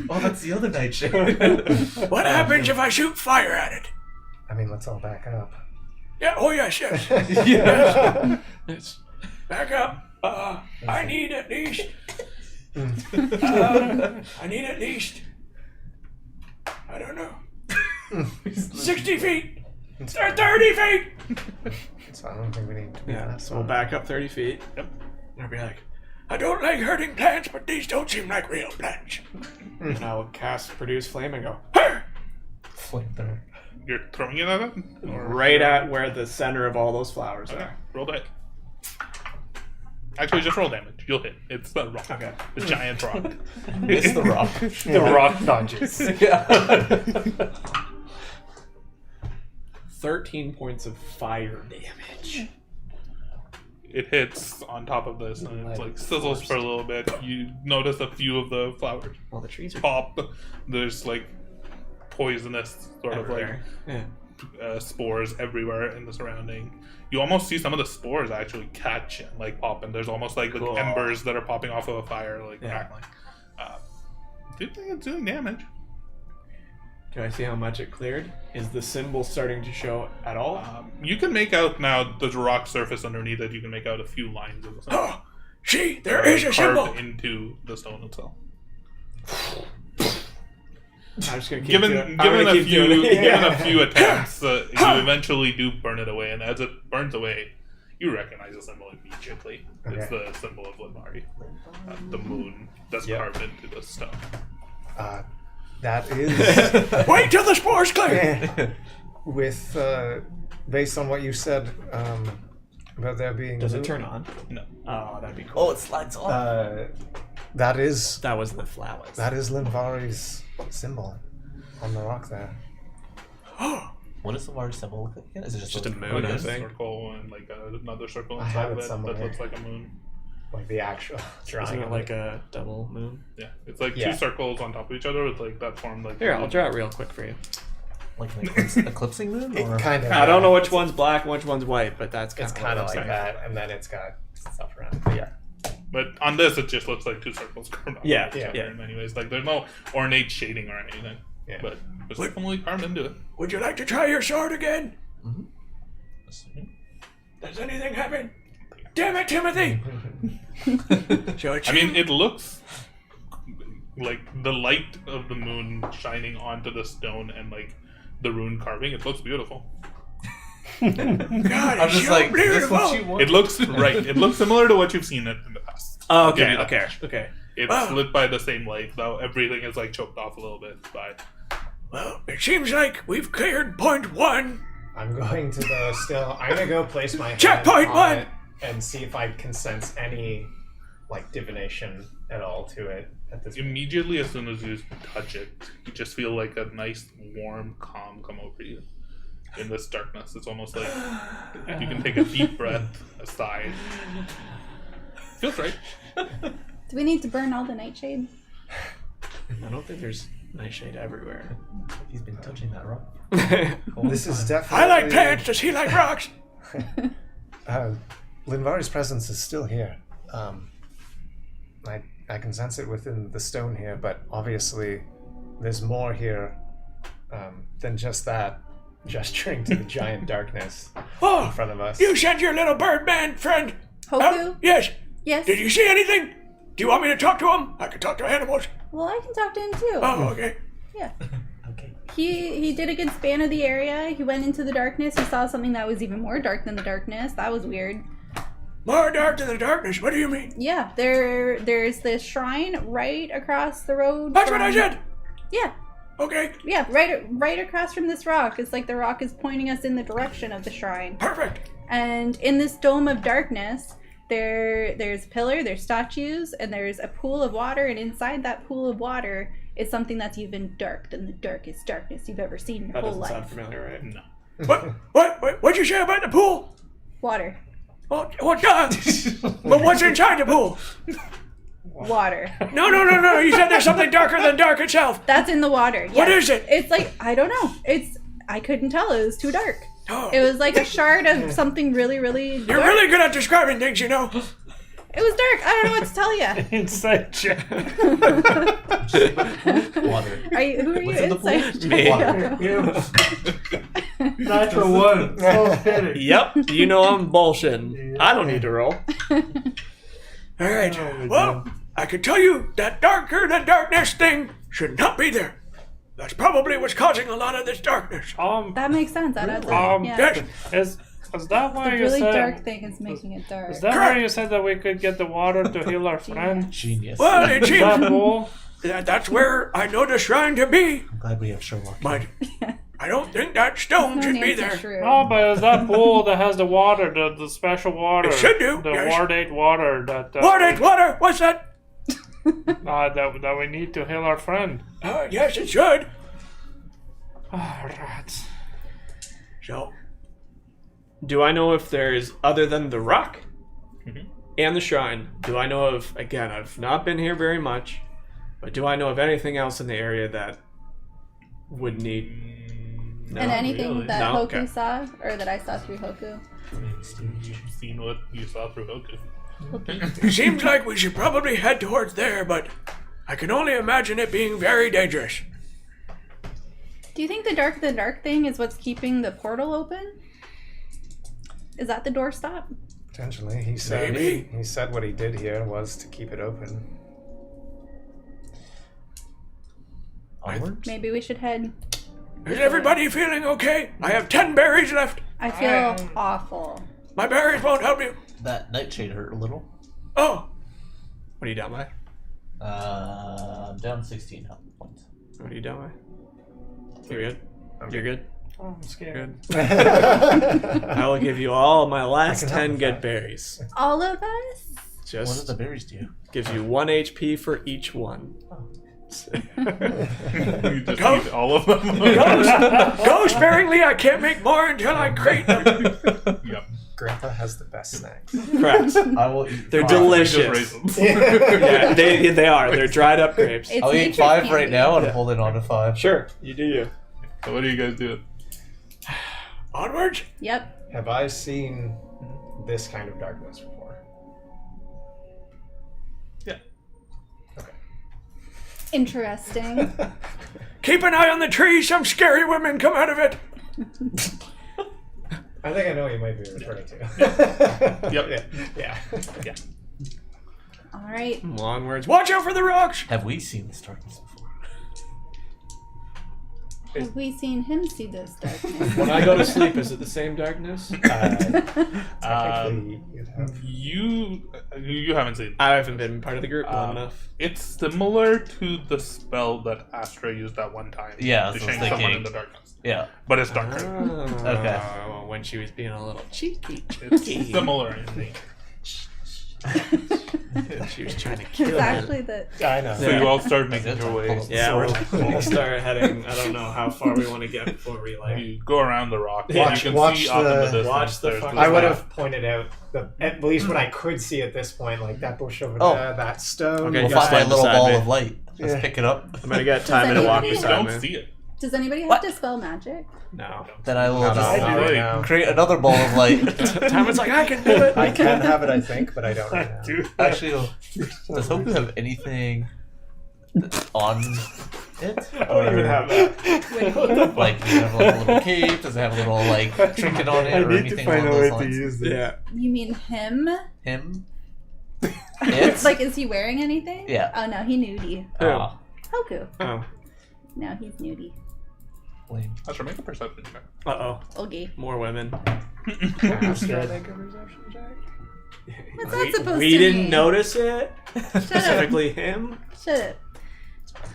Oh, that's the other nightshade. What happens if I shoot fire at it? I mean, let's all back up. Yeah. Oh yes, yes. It's Back up. I need at least. I need at least. I don't know. 60 feet. 30 feet. So I don't think we need to be Yeah, that so we'll far. back up 30 feet. Yep. And I'll be like, I don't like hurting plants, but these don't seem like real plants. and I'll cast Produce Flame and go, Her! Flamethrower. You're throwing it at it? Or- right at where the center of all those flowers Okay, are. roll the hit. Actually, just roll damage. You'll hit. It's the rock. Okay. The giant rock. It's the rock. The rock dodges. Yeah. 13 points of fire damage. It hits on top of this and it's like sizzles for a little bit. You notice a few of the flowers Well, the trees are pop. There's like poisonous sort of like everywhere. spores everywhere in the surrounding. You almost see some of the spores actually catch and like pop, and there's almost like Cool. embers that are popping off of a fire, like Yeah. crackling. Do you think it's doing damage? Do I see how much it cleared? Is the symbol starting to show at all? You can make out now the rock surface underneath it. You can make out a few lines of the symbol. Oh, see, there is a carved symbol. into the stone itself. I'm just gonna keep Given doing, I'm gonna keep doing it. given a few attempts, you eventually do burn it away, and as it burns away, you recognize the symbol immediately. It's the symbol of Limari, the moon that's carved into the stone. That is Wait till the spores clear. with based on what you said about there being. Does it turn on? No. Oh, that'd be cool. Oh, it slides off. That is That was the flowers. Linvari's symbol on the rock there. What does the large symbol look like again? Is it just Just a moon, Like I a think. circle and like another circle I inside have of it it somewhere. that looks like a moon. Like the actual drawing. Isn't it of like a double moon? Yeah, it's like Yeah. two circles on top of each other with like that form. Like Here, I'll draw it real quick for you. Like an eclipsing moon? Or? It kind of. I don't know which one's black and which one's white, but that's It's kind of like that, and then it's got stuff around it. But yeah. But on this, it just looks like two circles carved on Yeah, each other. yeah. In many ways, like there's no ornate shading or anything. Yeah. But it's definitely carved into it. Would you like to try your sword again? Does anything happen? Damn it, Timothy! So it's I mean, it looks like the light of the moon shining onto the stone and like the rune carving. It looks beautiful. God, I'm it's just so like, this beautiful. what you want? It looks right. It looks similar to what you've seen it in the past. Oh, I'll give okay, you that okay, much. okay. It's Wow. lit by the same light, though everything is like choked off a little bit by. Well, it seems like we've cleared point one. I'm going to go still. I'm gonna go place my hand Checkpoint on one! it and see if I can sense any like divination at all to it at this point. Immediately, as soon as you touch it, you just feel like a nice, warm calm come over you. In this darkness, it's almost like you can take a deep breath, a sigh. Feels right. Do we need to burn all the nightshade? I don't think there's nightshade everywhere. He's been touching that rock. This is definitely. I like plants. Does he like rocks? Linvari's presence is still here. I can sense it within the stone here, but obviously there's more here than just that gesturing to the giant darkness in Oh, front of us. you sent your little birdman friend. Hoku? Yes. Yes. Did you see anything? Do you want me to talk to him? I can talk to animals. Well, I can talk to him too. Oh, okay. Yeah. Okay. He did a good span of the area. He went into the darkness. He saw something that was even more dark than the darkness. That was weird. More dark than the darkness. What do you mean? Yeah, there's this shrine right across the road. That's what I said. Yeah, Okay. yeah, right across from this rock. It's like the rock is pointing us in the direction of the shrine. Perfect. And in this dome of darkness, there's a pillar, there's statues, and there's a pool of water. And inside that pool of water is something that's even dark than the darkest darkness you've ever seen in your That whole doesn't sound life. familiar, right? No. What'd you say about the pool? Water, Oh, duh. But what's inside the pool? water. No. You said there's something darker than dark itself. That's in the water. Yes. What is it? It's like, I don't know. I couldn't tell. It was too dark. Oh, It was like a shard of something really, really you're dark. really good at describing things, you know. It was dark. I don't know what to tell you. Inside check. Water. Who are you What's in the pool? inside? Me. Yeah. Natural one. So steady. Yep, you know I'm bullshitting. I don't need to roll. All right. Well, I can tell you that darker than darkness thing should not be there. That's probably what's causing a lot of this darkness. That makes sense. That adds up. Yeah. Yes. Is Is that why The you really said? dark thing is making it dark. Is that why you said that we could get the water to heal our friend? Genius. Well, it Is that seems cool? that's where I know the shrine to be, I'm glad we have Sherlock. but I don't think that stone No should be Nancy there. Shrew. No, but is that pool that has the water, the special water? It should do, The yes. Wardate water that. Water! What's that? That we need to heal our friend. Yes, it should. Ah, rats. So, do I know if there's, other than the rock and the shrine, do I know of, again, I've not been here very much, but do I know of anything else in the area that would need... No, And anything really. that No? Hoku Okay. saw, or that I saw through Hoku. You've seen what you saw through Hoku. It seems like we should probably head towards there, but I can only imagine it being very dangerous. Do you think the dark thing is what's keeping the portal open? Is that the doorstop? Potentially, he said. Maybe. He said what he did here was to keep it open. Onwards? Maybe we should head. Is everybody feeling okay? I have 10 berries left. I feel awful. My berries won't help you. That nightshade hurt a little. Oh, What are you down by? I'm down 16 health points. What are you down by? You're good? You're good? Oh, I'm scared. I will give you all my last I can help 10 with good that. berries. All of us? What did Just the berries do? gives you 1 HP for each one. You just Go. eat all of them. go sparingly. I can't make more until I crate them. Yep. Grandpa has the best snacks. Correct. I will eat They're 5. Just delicious. raisins. Yeah, they are. They're dried up grapes. It's I'll eat nature's 5 right candy. now and Yeah. I'm holding on to 5. Sure, you do you. So what are you guys doing? Onwards. Yep. Have I seen this kind of darkness before? Yeah. Interesting. Keep an eye on the tree. Some scary women come out of it. I think I know what you might be referring to. Yep. Yeah. Yeah. All right. Onwards. Watch out for the rocks. Have we seen this darkness before? Have we seen him see this darkness? When I go to sleep, is it the same darkness? Technically, you'd have. You haven't seen. I haven't been part of the group long enough. It's similar to the spell that Astra used that one time. Yeah, to that's what I change was someone thinking. in the darkness. Yeah. But it's darker. Okay. When she was being a little cheeky. It's similar in the. She was trying to kill It's me. actually the. I know. So you all start making That's your a way. pull. Yeah, we'll start heading. I don't know how far we want to get before we like. You go around the rock. Watch- you can watch see off in the the- distance. watch the there's fucking- I would map. have pointed out at least what I could see at this point, like that bush over Oh. there, that stone. Okay, We'll you find my stand little beside ball me. of light. Let's Yeah. pick it up. I'm gonna get time to walk You You beside don't me. see it. Does anybody have What? to spell magic? No. Then I will Not just all right now. create another ball of light. Timon's like, I can do it. I can have it, I think, but I don't right now. Dude. Actually, does Hoku have anything on it? I don't even have that. Like, does it have like a little cape? Does it have a little like trinket on it or anything along those lines? Yeah. You mean him? Him? It? Like, is he wearing anything? Yeah. Oh no, he nudie. Ah, Hoku. Oh. No, he's nudie. lame. I should make a perception check. Uh oh. Okay. More women. What's that supposed We to didn't mean? notice it. Specifically him. Shut up.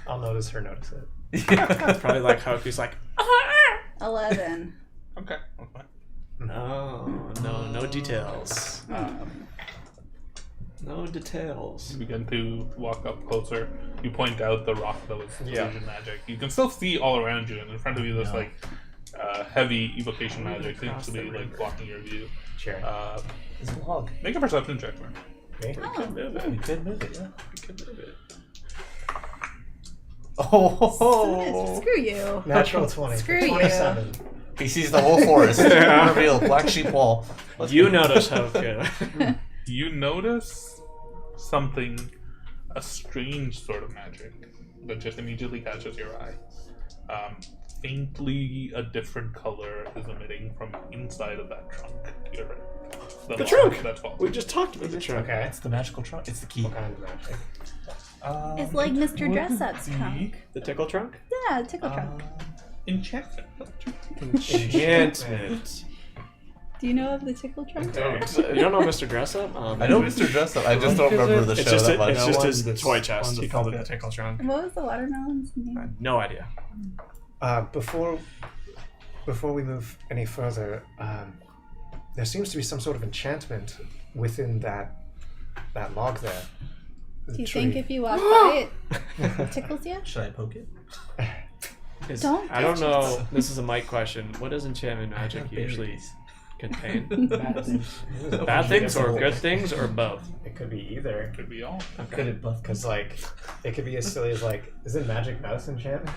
I'll notice her notice it. It's probably like Hoku's like, 11. Okay. That's fine. no details. No details. You begin to walk up closer. You point out the rock that was illusion magic. You can still see all around you, and in front of you, there's like heavy evocation magic seems to be like blocking your view. Sure. It's a log. Make a perception check, man. Me? Oh. We could move it, yeah. We could move it. Oh, Screw you. Natural 20. Screw you. 27. he sees the whole forest. Reveal black sheep wall. Let's You go. notice Hoku. You notice something, a strange sort of magic that just immediately catches your eye. Faintly, a different color is emitting from inside of that trunk. To your right. The log trunk! That's falling. We just talked about the trunk. Okay. It's the magical trunk. It's the key. What kind of magic? It's like Mr. Dress-Up's be- trunk. The tickle trunk? Yeah, tickle trunk. Enchantment. Enchantment. Do you know of the tickle trunk? You don't know Mr. Dressup? I know Mr. Dressup. I just don't remember the It's show just, that much. it's just his That's toy on chest. the He called it the pocket. tickle trunk. What was the watermelon's name? No idea. Before we move any further, there seems to be some sort of enchantment within that log there. Do you think if you walk by it tickles you? Should I poke it? Don't I don't touch know. This is a mic question. What does enchantment magic usually contain? Bad things. Bad things or good things or both? It could be either. Could be all. Could it buff? Because like, it could be as silly as like, is it magic mouse enchantment?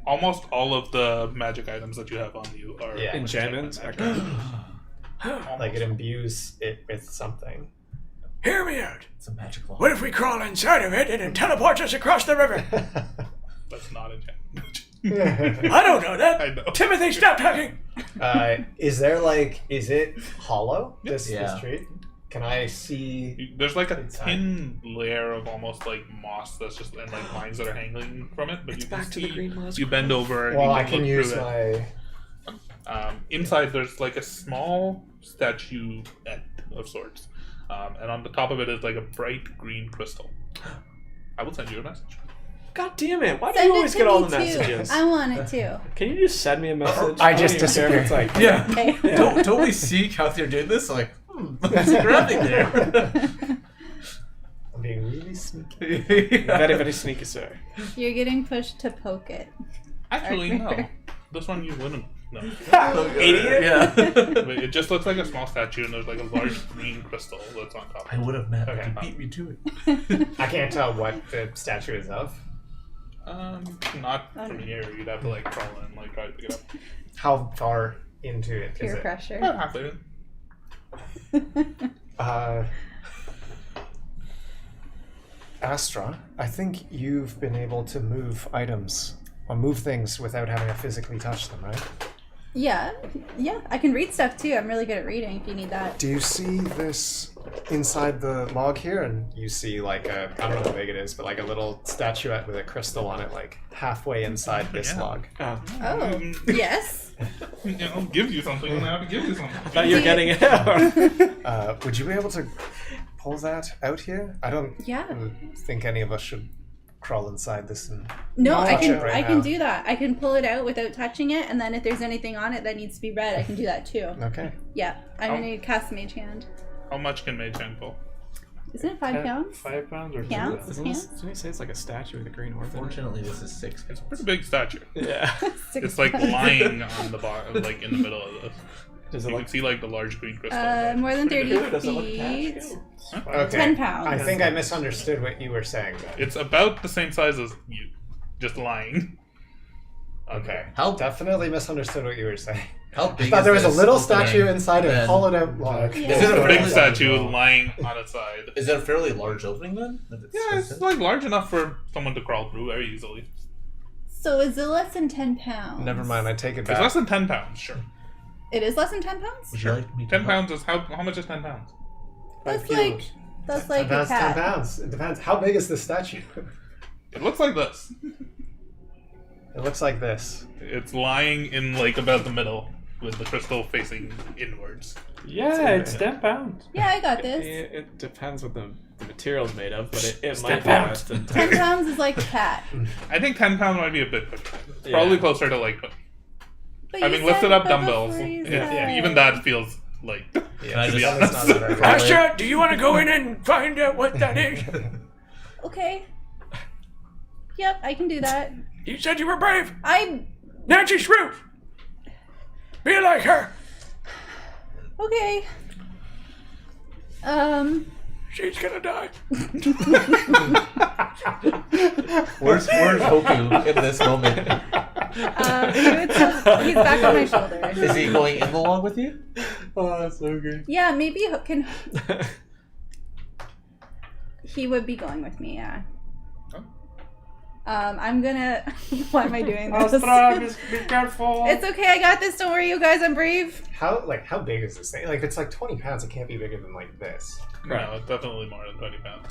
Almost all of the magic items that you have on you are Yeah. Enchantments? magic. Okay. Like it imbues it with something. Hear me out. It's a magic log. What if we crawl inside of it and it teleports us across the river? That's not enchantment. I don't know that. I know. Timothy, stop talking. Is it hollow? This Yeah. tree? Can I see? There's like a Inside. thin layer of almost like moss that's just and like vines that are hanging from it. But It's you can back to see, the green moss. you bend over. And Well, you I can look use through it. my. Inside, there's like a small statuette of sorts, and on the top of it is like a bright green crystal. I will send you a message. God damn it! Why do Send you it always to get all me the too. messages? I want it too. Can you just send me a message? I just don't even care if it's like, Yeah. Okay. Don't we see Calthier doing this? Like, what's grabbing there? I'm being really sneaky. very, very sneaky, sir. You're getting pushed to poke it. Actually, no. This one you wouldn't. No. Idiot. Yeah. But it just looks like a small statue, and there's like a large green crystal that's on top. I would have met. Okay. You beat me to it. I can't tell what the statue is of. Not from here. You'd have to like crawl in and like try to pick it up. How far into it is Peer it? pressure. About halfway in. Astra, I think you've been able to move items or move things without having to physically touch them, right? Yeah. I can read stuff too. I'm really good at reading if you need that. Do you see this inside the log here? And you see like I don't know how big it is, but like a little statuette with a crystal on it, like halfway inside this Yeah. log. Oh. Oh, yes. I'll give you something when I have to give you something. I thought you were getting it out. Would you be able to pull that out here? I don't Yeah. think any of us should crawl inside this and No, I touch can. it right I can now. do that. I can pull it out without touching it, and then if there's anything on it that needs to be read, I can do that too. Okay. Yeah, I'm Oh. gonna cast Mage Hand. How much can Mage Hand pull? Isn't it 5 pounds? 5 pounds or 2 Pounds? pounds? Didn't he say it's like a statue with a green orb? in it? Fortunately, this is 6. It's a pretty big statue. Yeah. It's like lying on the bottom, like in the middle of this. Does it You look? can see like the large green crystal. More than 30 Does it look feet. attached? Okay. 10 pounds. I think I misunderstood what you were saying. Then. It's about the same size as you, just lying. Okay. How Definitely misunderstood what you were saying. how big? I thought is there was a this little opening? statue inside a And hollowed out log. Yeah. Is it a A big fairly statue large- lying on its side. Is it a fairly large opening then? Yeah, it's like large enough for someone to crawl through very easily. So is it less than 10 pounds? Never mind, I take it It's back. less than 10 pounds, sure. It is less than 10 pounds? Would you like me to 10 help? pounds is how much is 10 pounds? That's like 10 a pounds, cat. 10 pounds. It depends. How big is this statue? It looks like this. It looks like this. It's lying in like about the middle with the crystal facing inwards. Yeah, it's 10 pounds. Yeah, I got this. It depends what the material's made of, but it might Step be out. less than 10 pounds is like a cat. I think 10 pounds might be a bit bigger. It's Yeah. probably closer to like But having you lifted said up that dumbbells. before you Yeah, said. even that feels like. Can I To be just- honest. That's not very Astra, do you want to go in and find out what that is? Okay. Yep, I can do that. You said you were brave. I. Nancy Shrew. Be like her. Okay. She's gonna die. Where's Hoku in this moment? He's back on my shoulder. Is he going in the log with you? Oh, that's so good. Yeah, maybe can. He would be going with me, yeah. I'm gonna. Why am I doing this? Astra, be careful. It's okay, I got this. Don't worry, you guys. I'm brave. How big is this thing? Like, if it's like 20 pounds, it can't be bigger than like this. No, it's definitely more than 20 pounds.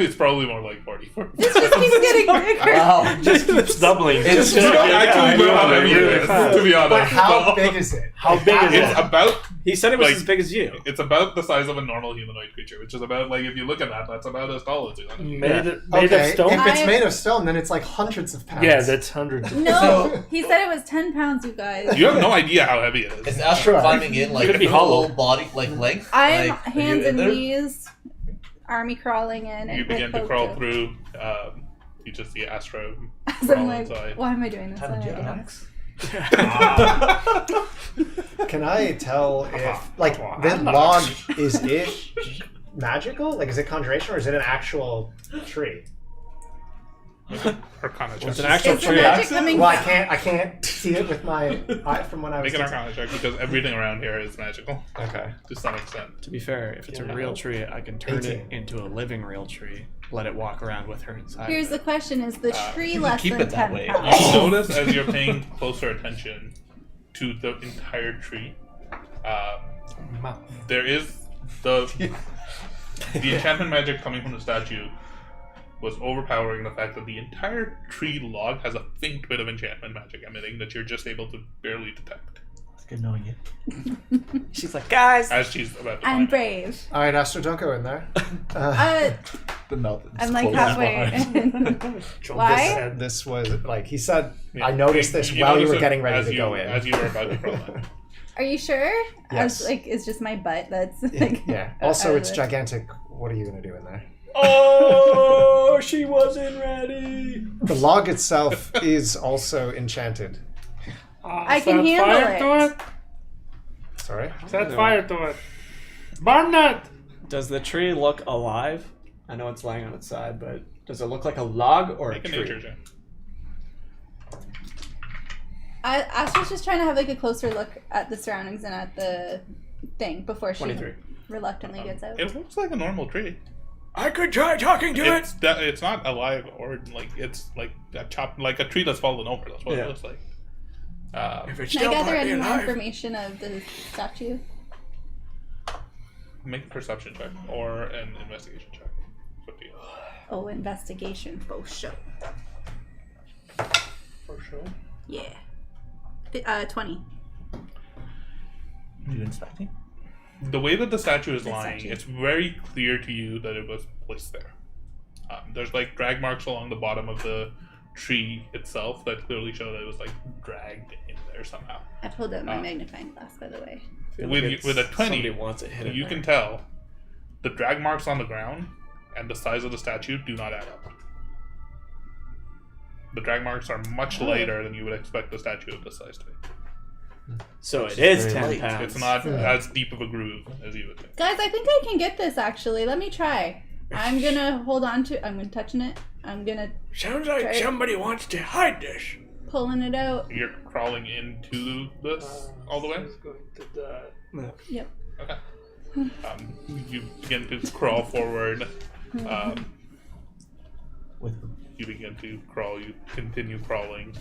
It's probably more like 40. This just keeps getting bigger. Wow. Just keeps doubling. It's You don't actually know how heavy it really is, fast. to be honest. But how So, big is it? How big is It's it? about He said it was Like- as big as you. it's about the size of a normal humanoid creature, which is about like if you look at that, that's about as tall as you. Made of Okay, stone? if it's I- made of stone, then it's like hundreds of pounds. Yeah, that's hundreds. No, he said it was 10 pounds, you guys. You have no idea how heavy it Is is. Astro climbing in like Could be a hollow. whole body, like length? I'm like, are you hands in and there? knees, army crawling in. You and begin to with crawl Pojo. through. You just see Astro So I'm crawl like, inside. why am I doing this? Time to I get don't an know. axe. Can I tell if like the log is it magical? Like is it conjuration or is it an actual tree? Arcana check. It's an actual Is the tree. magic coming Well, from? I can't see it with my eye from when I was. Make an Arcana check because everything around here is magical Okay. to some extent. To be fair, if it's a real tree, I can turn it into a living real tree. Let it walk around with her inside. Here's the question: is the tree you less keep than it that 10 way. pounds? You notice as you're paying closer attention to the entire tree, there is the enchantment magic coming from the statue was overpowering the fact that the entire tree log has a faint bit of enchantment magic emitting that you're just able to barely detect It's good knowing you. She's like, guys. as she's about to I'm find out. brave. All right, Astro, don't go in there. The mouth. I'm like halfway. Why? This was like he said. Yeah. I noticed this while you notice were it getting ready as to you- go in. as you were about to crawl in. Are you sure? Yes. Like, it's just my butt that's like. Yeah. Also, out of it's it. gigantic. What are you gonna do in there? Oh, she wasn't ready. The log itself is also enchanted. I can handle fire it. to it. Sorry. Set fire to it. Burn it. Does the tree look alive? I know it's lying on its side, but does it look like a log or Make a a tree? nature check. Astra's just trying to have like a closer look at the surroundings and at the thing before she 23. reluctantly gets out. It looks like a normal tree. I could try talking to it. It's not alive or like it's like a like a tree that's fallen over. That's what Yeah. it looks like. If it's Can I still gather partly any more alive. information of the statue? Make a perception check or an investigation check. It's up to you. Oh, investigation for sure. For sure. Yeah. 20. You inspecting? The way that the statue is The lying, statue. it's very clear to you that it was placed there. There's like drag marks along the bottom of the tree itself that clearly show that it was like dragged in there somehow. I pulled out my magnifying glass, by the way. I feel With- it's with a 20, somebody wants it hidden You there. can tell the drag marks on the ground and the size of the statue do not add up. The drag marks are much lighter than you would expect the statue of this size to be. So it is very 10 light. pounds. It's not as deep of a groove as you would think. Guys, I think I can get this actually. Let me try. I'm gonna hold on to I'm touching it. I'm gonna Sounds like Right. somebody wants to hide this. pulling it out. You're crawling into this all the way? Yep. Okay. You begin to crawl forward. With You begin to crawl. You continue crawling.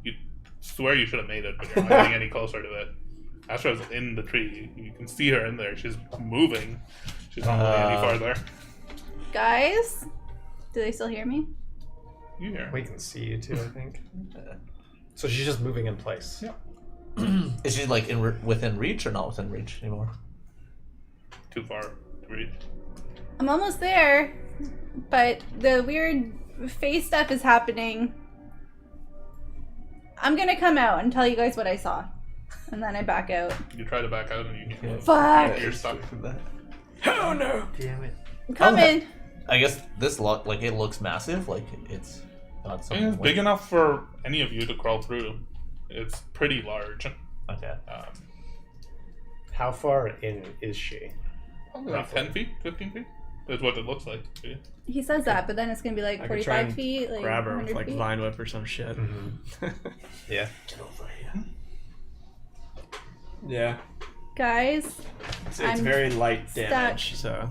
You swear you should have made it, but you're not getting any closer to it. Astra's in the tree. You can see her in there. She's moving. She's not moving any farther. Guys, do they still hear me? You hear her. We can see you too, I think. So she's just moving in place. Yeah. is she like within reach or not within reach anymore? Too far to reach. I'm almost there, but the weird face stuff is happening. I'm gonna come out and tell you guys what I saw, and then I back out. You try to back out and you can't. Fuck! You're stuck. Oh no. Damn it. I'm coming. I guess this like it looks massive. Like it's not I mean, something. it's big enough for any of you to crawl through. It's pretty large. Okay. How far in is she? Probably like 10 feet, 15 feet is what it looks like to you. He says that, but then it's gonna be like I could try 45 and feet, like grab her with 100 like feet. vine whip or some shit. Yeah. Get over here. Yeah. Guys, It's I'm very light stuck. damage, so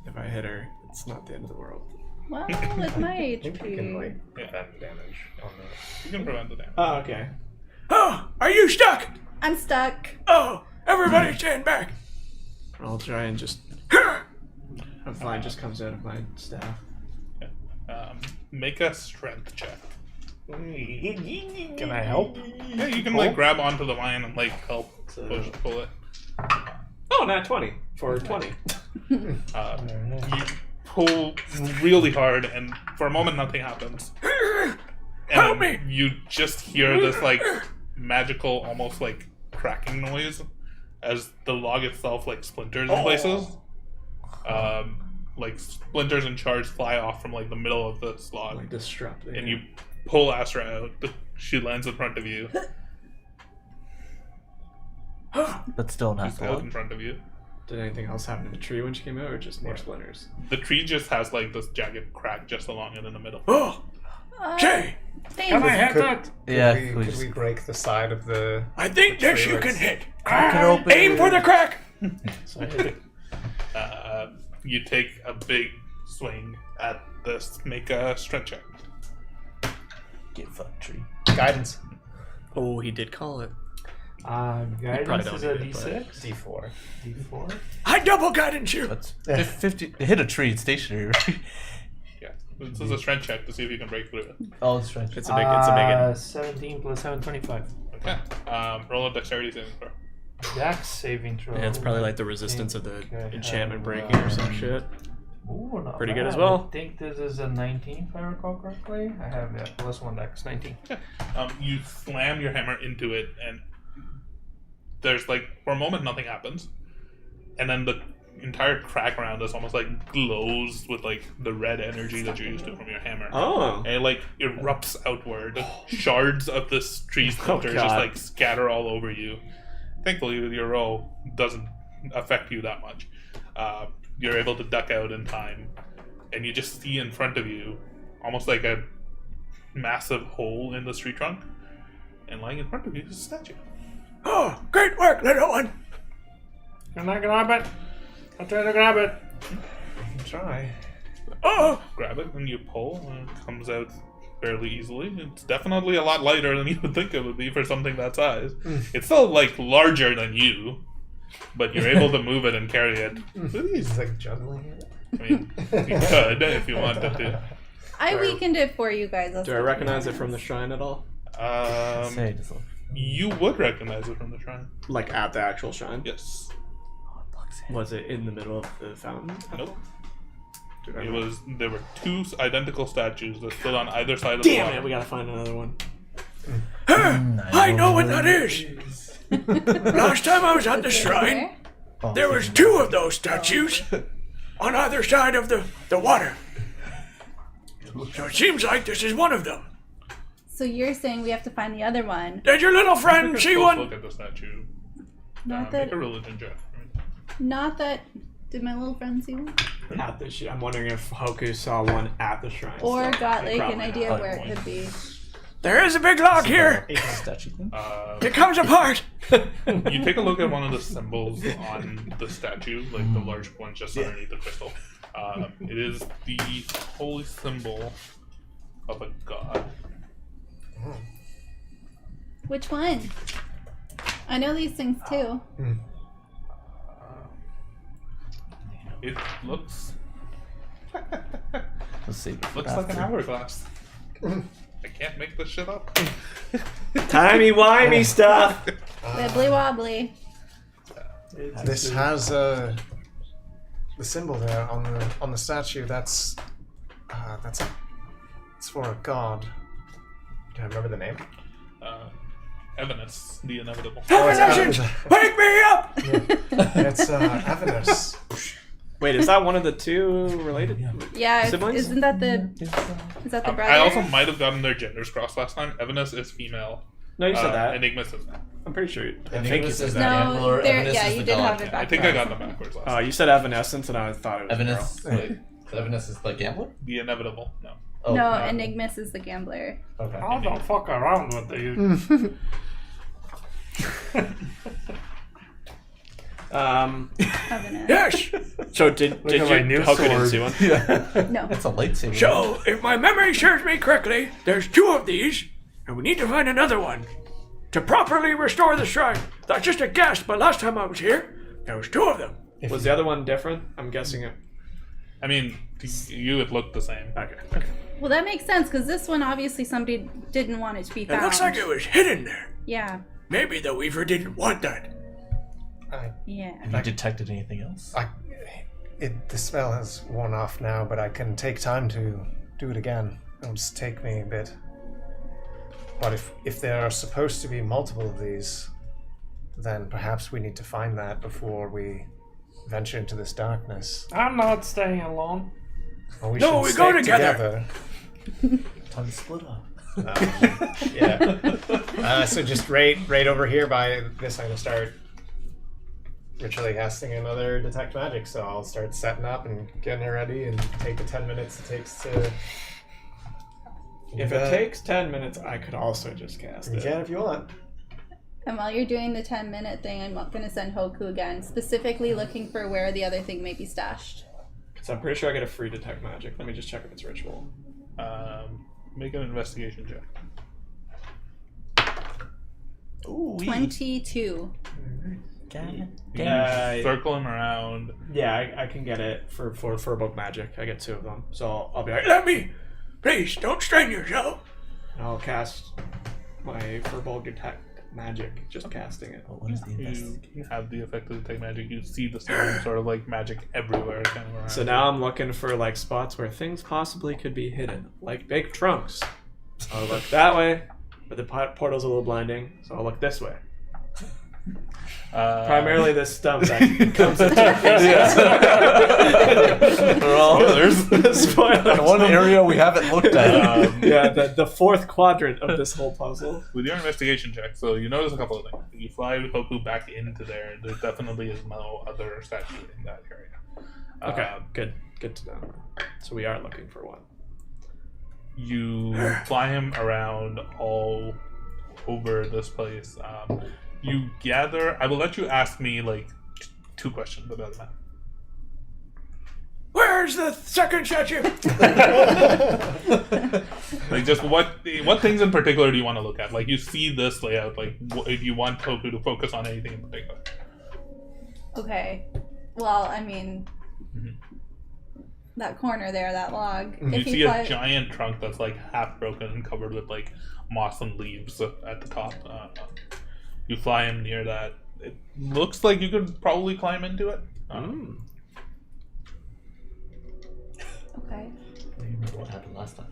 if I hit her, it's not the end of the world. well, with my I think you can HP, like prevent damage on that. You can prevent the damage. Oh, okay. Oh, are you stuck? I'm stuck. Oh, everybody stand back. I'll try and just. A vine just comes out of my staff. Make a strength check. Can I help? Yeah, you can like grab onto the vine and like help pull it. Oh, not 20 for 20. You pull really hard, and for a moment nothing happens. And Help me! You just hear this like magical, almost like cracking noise as the log itself like splinters in places. Like splinters and shards fly off from like the middle of this log, Like disrupting. and you pull Astra out. She lands in front of you. But still not She's out in front of you. Did anything else happen to the tree when she came out, or just more splinters? The tree just has like this jagged crack just along it in the middle. Oh, say, Can I Thanks. hit that? Yeah, Could we break the side of the? I think this you can hit. Crack it open. Aim for the crack. So I hit it. You take a big swing at this. Make a strength check. Get fucked, tree. Guidance. Oh, he did call it. Guidance don't is a need it, but- D6. D4. D4. I double guidance you. That's 50. Hit a tree. It's stationary. Right? Yeah, this is a strength check to see if you can break through it. Oh, it's right. It's a big. It's a big one. 17 plus 7, 25. Okay. Roll a dexterity saving throw. Dex saving throw. Yeah, it's probably like the resistance of the Okay, enchantment breaking or some shit. Ooh, not Pretty good bad. as well. I think this is a 19 if I recall correctly. I have plus 1 dex, 19. You slam your hammer into it, and there's like for a moment nothing happens, and then the entire crack around us almost like glows with like the red energy that you're used to from your hammer. Oh. And it like erupts outward. Shards of this tree splinters just God. like scatter all over you. Thankfully, with your roll, doesn't affect you that much. You're able to duck out in time, and you just see in front of you, almost like a massive hole in the tree trunk, and lying in front of you is a statue. Oh, great work, little one. Can I grab it? I'll try to grab it. Try. Oh, Grab it, and you pull, and it comes out fairly easily. It's definitely a lot lighter than you would think it would be for something that size. It's still like larger than you, but you're able to move it and carry it. He's like juggling it. I mean, you could if you wanted to. I weakened it for you guys. That's Do I what recognize it from the shrine at all? Say just You would recognize it from the shrine. Like at the actual shrine? Yes. Was it in the middle of the fountain? Nope. Do I It remember? was. There were two identical statues that stood on either side of the Damn water. it! We gotta find another one. I know what that is. Last time I was at the shrine, there was two of those statues on either side of the water. So it seems like this is one of them. So you're saying we have to find the other one? Did your little friend see Both one? look at the statue. Not Make that. a religion check. Not that. Did my little friend see one? At the I'm wondering if Hoku saw one at the shrine. Or so got they like an probably idea have. where it could be? There is a big log here. statue thing. It comes apart. You take a look at one of the symbols on the statue, like the large one just underneath the crystal. It is the holy symbol of a god. Which one? I know these things too. It looks Let's see. like an hourglass. I can't make this shit up. Timey-wimey stuff! Wibbly wobbly. This has the symbol there on the statue. That's it's for a god. Do I remember the name? Evanus, the inevitable. Evanescence, wake me up. It's Evanus. Wait, is that one of the two related? Yeah, Siblings? isn't that the? Is that the brother? I also might have gotten their genders crossed last time. Evanus is female. No, you said that. Enigmus is male. I'm pretty sure. I Enigmus think you is said the that. gambler, No, there. Evanescence Yeah, is you the did god. have it I back. think I got them backwards last Oh, time. you said Evanescence, and I thought it was Evanescence. a girl. Wait. Evanescence is the gambler. The inevitable. No. Oh, No, Enigmus is the gambler. Okay. I don't fuck around with you. Evanus. Yes. So did at my you? new Hoku didn't sword. see one. Yeah. No. It's a lightsaber. So, if my memory serves me correctly, there's two of these, and we need to find another one to properly restore the shrine. That's just a guess, but last time I was here, there was two of them. Was the other one different? I'm guessing it. I mean, to you it looked the same. Okay. Well, that makes sense because this one obviously somebody didn't want it to be It found. looks like it was hidden there. Yeah. Maybe the Weaver didn't want that. Yeah. Have you detected anything else? The smell has worn off now, but I can take time to do it again. It'll just take me a bit. But if there are supposed to be multiple of these, then perhaps we need to find that before we venture into this darkness. I'm not staying alone. Or we No, should we go stick together. Time to split up. Yeah. So just right over here by this, I'm gonna start ritually casting another detect magic. So I'll start setting up and getting it ready, and take the 10 minutes it takes to. If it takes 10 minutes, I could also just cast You it. can if you want. And while you're doing the 10-minute thing, I'm going to send Hoku again, specifically looking for where the other thing may be stashed. So I'm pretty sure I get a free detect magic. Let me just check if it's ritual. Make an investigation check. Ooh, 22. Circle him around. Yeah, I can get it for book magic. I get 2 of them. So I'll be like, Let me. Please, don't strain yourself. and I'll cast my Firbolg detect magic, just casting it. What is the You have the effect of detect magic. You see the same sort of like magic everywhere kind of around. So now I'm looking for like spots where things possibly could be hidden, like big trunks. So I'll look that way, but the portal's a little blinding, so I'll look this way. Primarily this stump that comes into your face. Spoilers. One area we haven't looked at. Yeah, the 4th quadrant of this whole puzzle. With your investigation check, so you notice a couple of things. You fly Hoku back into there. There definitely is no other statue in that area. Okay, good to know. So we are looking for one. You fly him around all over this place. You gather. I will let you ask me like 2 questions about that. Where's the second statue? Like, just what things in particular do you want to look at? Like, you see this layout. Like, if you want Hoku to focus on anything in particular. Okay. Well, I mean, that corner there, that log. You If he see fly- a giant trunk that's like half broken and covered with like moss and leaves at the top. You fly him near that. It looks like you could probably climb into it. Okay. What happened last time?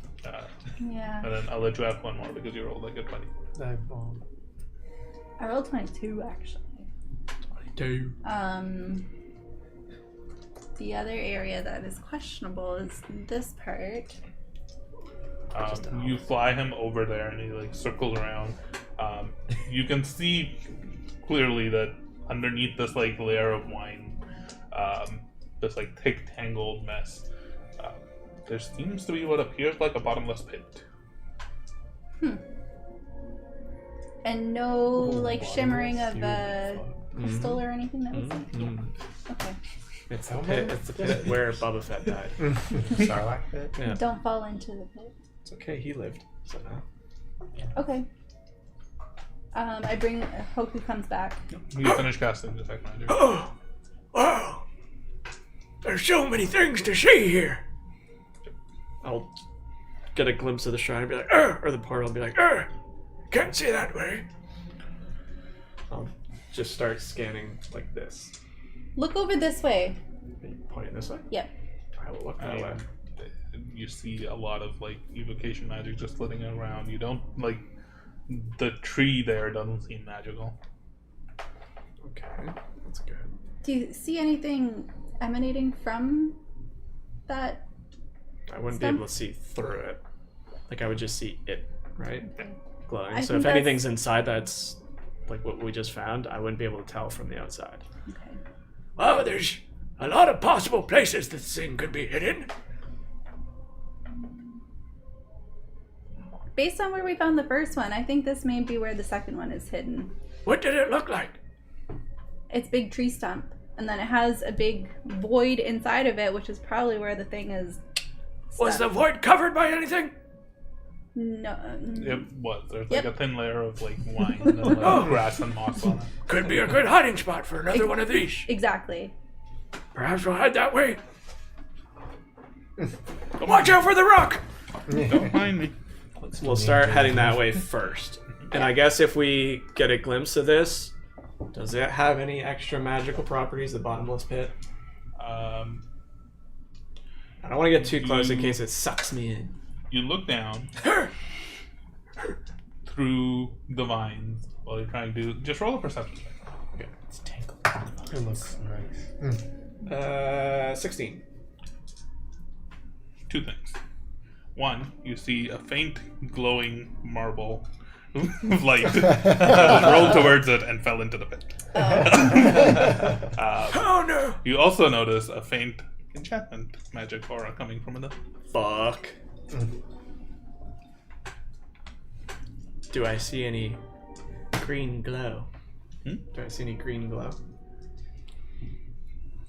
Yeah. And then I'll let you have one more because you rolled like a 20. I rolled 22 actually. 22. The other area that is questionable is this part. You fly him over there and he like circles around. You can see clearly that underneath this like layer of wine, this like thick tangled mess, there seems to be what appears like a bottomless pit. And no like shimmering of crystal or anything that was there? Okay. It's the pit where Boba Fett died. Sarlacc pit. Yeah. Don't fall into the pit. It's okay, he lived. So now. Okay. I bring Hoku comes back. You finish casting detect magic. Oh, wow. There's so many things to see here. I'll get a glimpse of the shrine and be like, or the portal and be like, can't see that way. I'll just start scanning like this. Look over this way. Are you pointing this way? Yep. I will look that way. You see a lot of like evocation magic just flitting around. You don't like the tree there doesn't seem magical. Okay, that's good. Do you see anything emanating from that? I wouldn't be able to see through it. Like I would just see it, right? Glowing. I So think if that's- anything's inside that's like what we just found, I wouldn't be able to tell from the outside. Okay. Wow, there's a lot of possible places this thing could be hidden. Based on where we found the first one, I think this may be where the second one is hidden. What did it look like? It's big tree stump, and then it has a big void inside of it, which is probably where the thing is. Was the stuck. void covered by anything? No. It was. There's Yep. like a thin layer of like wine and like grass and moss on it. Could be a good hiding spot for another one of these. Exactly. Perhaps we'll head that way. Watch out for the rock! Don't mind me. We'll start heading that way first. And I guess if we get a glimpse of this, does it have any extra magical properties, the bottomless pit? I don't want to get too close in case it sucks me in. You look down through the vines while you're trying to just roll a perception check. Okay. It's tangled. It looks nice. 16. Two things. One, you see a faint glowing marble of light that rolled towards it and fell into the pit. Oh no! You also notice a faint enchantment magic aura coming from the Fuck. Do I see any green glow? Hmm? Do I see any green glow?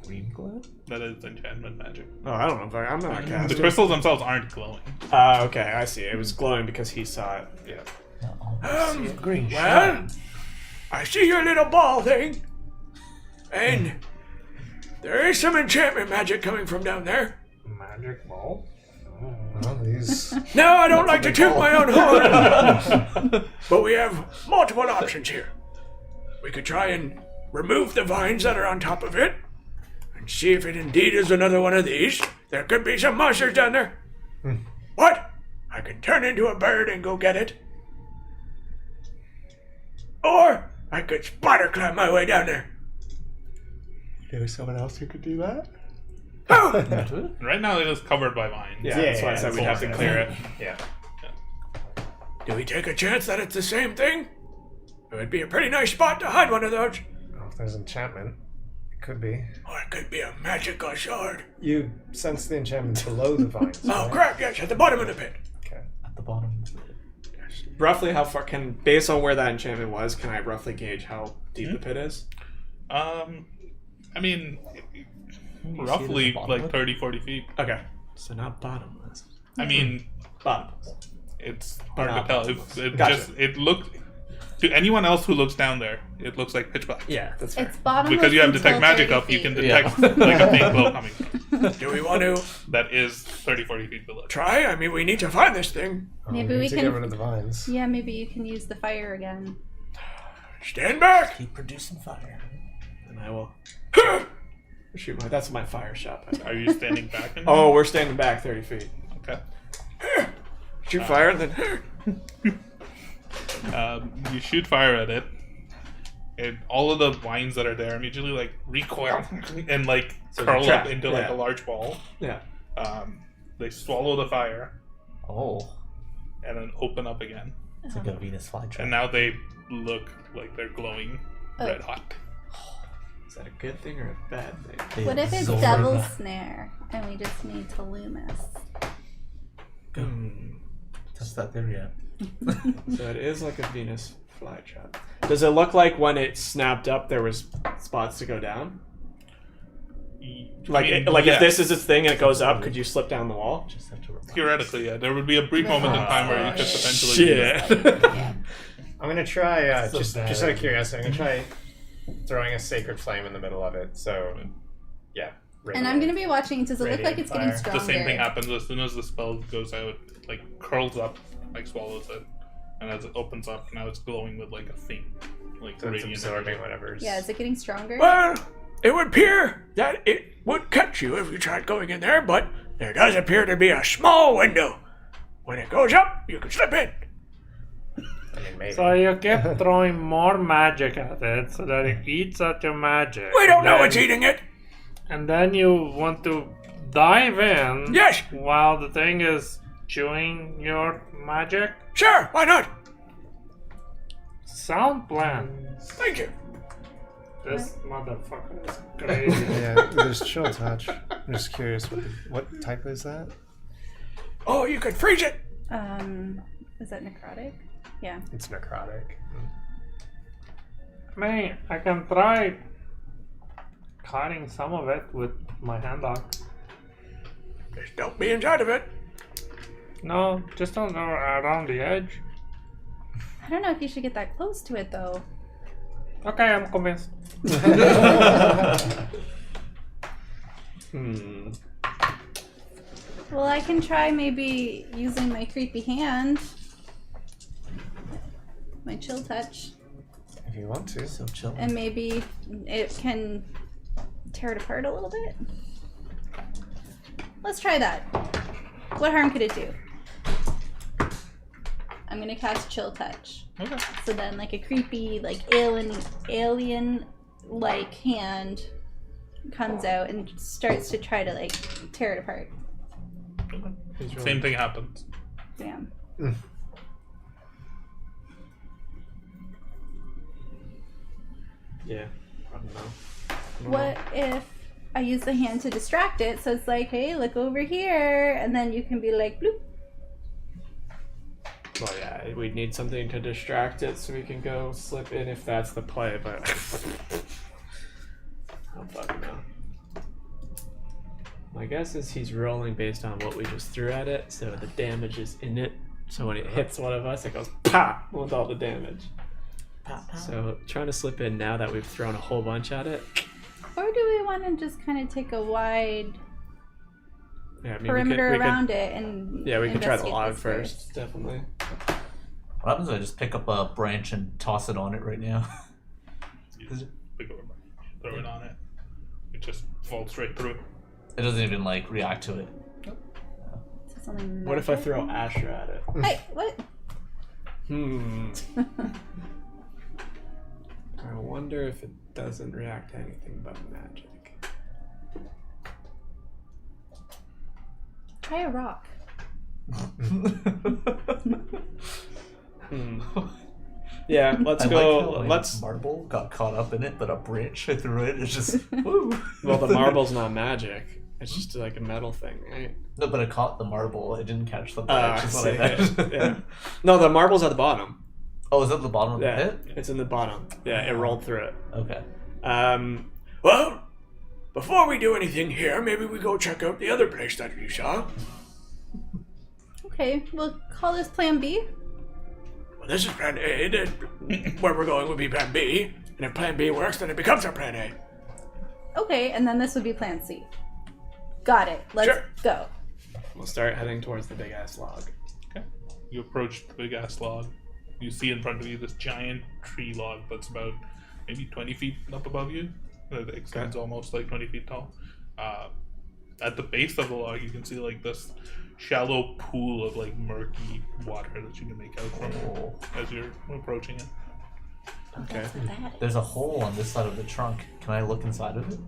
Green glow? that is enchantment magic. Oh, I don't know if I'm not a The caster. crystals themselves aren't glowing. Okay, I see. It was glowing because he saw it. Yeah. Green Well, I see your little ball thing. And there is some enchantment magic coming from down there. Magic ball? Well, these. Now, I don't like to toot my own horn, but we have multiple options here. We could try and remove the vines that are on top of it, and see if it indeed is another one of these. There could be some monsters down there. What? I could turn into a bird and go get it. Or I could spider climb my way down there. There's someone else who could do that? Oh! Right now it is covered by vines. Yeah, that's why I said we'd have to clear it. Yeah. Do we take a chance that it's the same thing? It would be a pretty nice spot to hide one of those. Oh, if there's enchantment, it could be. Or it could be a magical sword. You sense the enchantment below the vines. Oh, right? crap, yes, at the bottom of the pit. Okay. At the bottom. Roughly how far based on where that enchantment was, can I roughly gauge how deep the pit is? I mean, You see roughly it at the bottom like of it? 30, 40 feet. Okay. So not bottomless. I mean, Bottomless. it's hard Not to tell. bottomless. It Gotcha. just it looked to anyone else who looks down there, it looks like pitch black. Yeah, that's fair. It's bottomless Because you have until detect magic 30 up, you can feet. detect like a faint glow coming from. Do we want to That is 30, 40 feet below. try? I mean, we need to find this thing. Maybe need we to can- get rid of the vines. Yeah, maybe you can use the fire again. Stand back! Keep producing fire. And I will shoot my. That's my fire shot. Are you standing back? Oh, we're standing back 30 feet. Okay. Shoot fire and then. You shoot fire at it, and all of the vines that are there immediately like recoil and like So curl trap, up into like yeah. a large ball. Yeah. They swallow the fire Oh. and then open up again, It's like a Venus flytrap. and now they look like they're glowing Oh. red hot. Is that a good thing or a bad thing? They What if it's absorb Devil's that. Snare and we just need to Loomis? Test that theory out. So it is like a Venus flytrap. Does it look like when it snapped up there was spots to go down? Like, I mean, like yes. if this is its thing and it goes up, could you slip down the wall? Just have to remind Theoretically, yeah, there would be a brief moment in time where you could potentially. Shit. I'm gonna try So just bad. out of curiosity. I'm gonna try throwing a sacred flame in the middle of it. So, yeah. And I'm gonna be watching. Does it look like Radiant it's getting fire. stronger? The same thing happens as soon as the spell goes out. It, like curls up, like swallows it, and as it opens up, now it's glowing with like a faint, like So it's radiant absorbing energy. whatever's. Yeah, is it getting stronger? Well, it would appear that it would cut you if you tried going in there, but there does appear to be a small window. When it goes up, you can slip in. I mean, maybe. So you keep throwing more magic at it so that it eats at your magic. We don't know Then- it's eating it. And then you want to dive in Yes, while the thing is chewing your magic? sure, why not? Sound plan. Thank you. This motherfucker is crazy. Yeah, there's chill touch. I'm just curious, what type is that? Oh, you could freeze it. Is that necrotic? Yeah. It's necrotic. Man, I can try cutting some of it with my hand axe. Just don't be inside of it. No, just on around the edge. I don't know if you should get that close to it though. Okay, I'm convinced. Well, I can try maybe using my creepy hand. My chill touch. If you want to. So chill. And maybe it can tear it apart a little bit. Let's try that. What harm could it do? I'm gonna cast Chill Touch. Okay. So then, like a creepy, like alien-like hand comes out and starts to try to like tear it apart. Same thing happens. Damn. Yeah. I don't know. What if I use the hand to distract it? So it's like, hey, look over here, and then you can be like, bloop. Well, yeah, we'd need something to distract it so we can go slip in if that's the play, but I don't fucking know. My guess is he's rolling based on what we just threw at it, so the damage is in it. So when it hits one of us, it goes pop with all the damage. So trying to slip in now that we've thrown a whole bunch at it. Or do we want to just kind of take a wide Yeah, I mean, perimeter we could, around it and yeah, we could try the investigate log this first, definitely. What happens if I just pick up a branch and toss it on it right now? You just pick up a branch, throw it on it. It just falls straight through. It doesn't even like react to it. Is it something What if I magic? throw Asher at it? Hey, what? I wonder if it doesn't react to anything but magic. Try a rock. Yeah, let's I go. Like how, like, let's. marble got caught up in it, but a branch I threw it. It's just woo. Well, the marble's not magic. It's just like a metal thing, right? No, but it caught the marble. It didn't catch the I branch. is what I see. meant. Yeah. No, the marble's at the bottom. Oh, is that the bottom of Yeah, the pit? it's in the bottom. Yeah, it rolled through it. Okay. Well, before we do anything here, maybe we go check out the other place that you saw. Okay, we'll call this Plan B. Well, this is Plan A. Then where we're going would be Plan B. And if Plan B works, then it becomes our Plan A. Okay, and then this would be Plan C. Got it. Let's Sure. go. We'll start heading towards the big ass log. Okay. You approach the big ass log. You see in front of you this giant tree log that's about maybe 20 feet up above you. It extends almost like 20 feet tall. At the base of the log, you can see like this shallow pool of like murky water that you can make out from as you're approaching it. Okay. There's a hole on this side of the trunk. Can I look inside of it?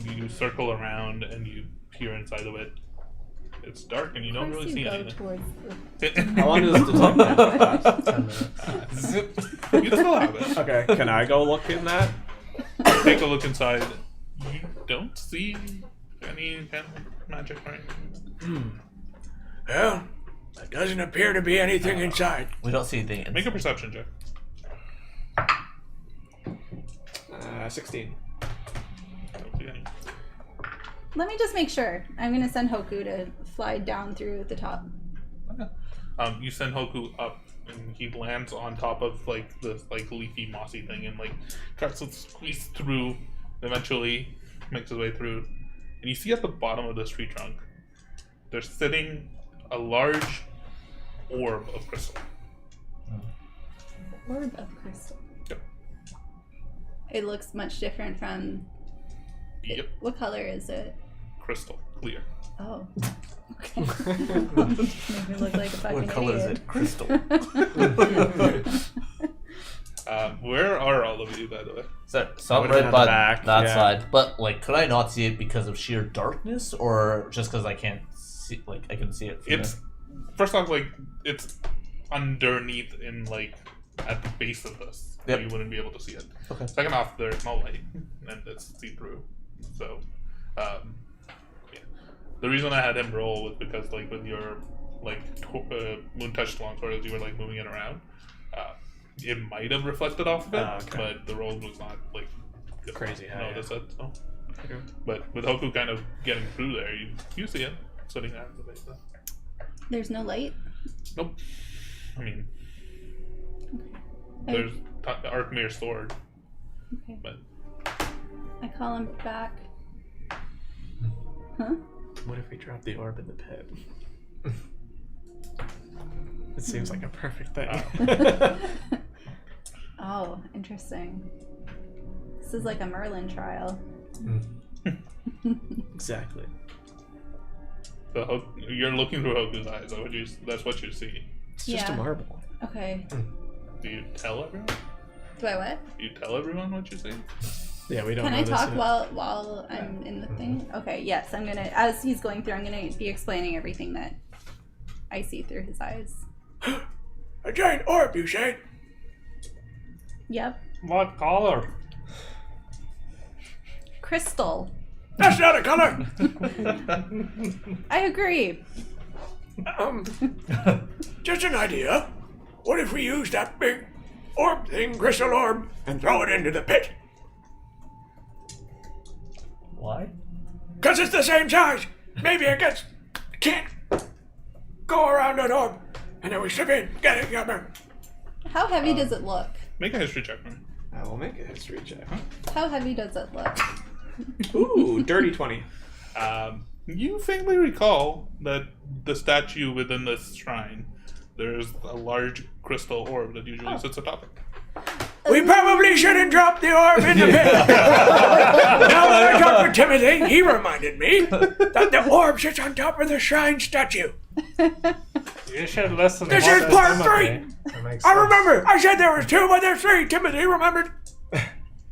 You circle around and you peer inside of it. It's dark and you don't really see go anything. towards How long does the detect last? 10 minutes. Zip. You still have it. Okay, can I go look in that? Take a look inside. You don't see any kind of magic, right? Well, there doesn't appear to be anything inside. We don't see anything. Make a perception check. 16. Don't see any. Let me just make sure. I'm gonna send Hoku to fly down through the top. You send Hoku up, and he lands on top of like this like leafy mossy thing, and like tries to squeeze through. Eventually, makes his way through, and you see at the bottom of this tree trunk, there's sitting a large orb of crystal. Orb of crystal. Yep. It looks much different from. Yep. What color is it? Crystal clear. Oh. Okay. Make me look like a fucking What color is idiot. it? Crystal. Where are all of you, by the way? So I I'm would've been right on by the back, that yeah. side. But like, could I not see it because of sheer darkness, or just because I can't see? Like, I can see it. From It's first off, like it's underneath in like at the base of this, so Yep. you wouldn't be able to see it. Okay. Second off, there's no light, and it's see through. So, yeah. The reason I had him roll was because like with your like moon touched longsword, as you were like moving it around, it might have reflected off of it, Oh, okay. but the roll was not like Crazy high, notice it. So. Okay. But with Hoku kind of getting through there, you see it sitting there at the base. There's no light. Nope. I mean, I- there's the Arkmir's sword, Okay. but I call him back. Huh? What if we drop the orb in the pit? It seems like a perfect thing. Oh, interesting. This is like a Merlin trial. Exactly. So you're looking through Hoku's eyes. That's what you see. It's just a Yeah. marble. Okay. Do you tell everyone? Do I what? Do you tell everyone what you see? Yeah, we don't Can know I this talk yet. while I'm in the thing? Okay, yes, I'm gonna, as he's going through, I'm gonna be explaining everything that I see through his eyes. A giant orb, you say? Yep. What color? Crystal. That's not a color. I agree. Just an idea. What if we use that big orb thing, crystal orb, and throw it into the pit? Why? 'Cause it's the same size. Maybe it can't go around that orb. And then we slip in, get it, yummer. How heavy does it look? Make a history check, man. I will make a history check. How heavy does it look? Ooh, dirty 20. You faintly recall that the statue within this shrine, there's a large crystal orb that usually sits atop it. We probably shouldn't drop the orb in the pit. Now that I talked with Timothy, he reminded me that the orb sits on top of the shrine statue. You should listen. This more is to part Timothy. 3. That makes I sense. remember. I said there was 2, but there's 3. Timothy remembered.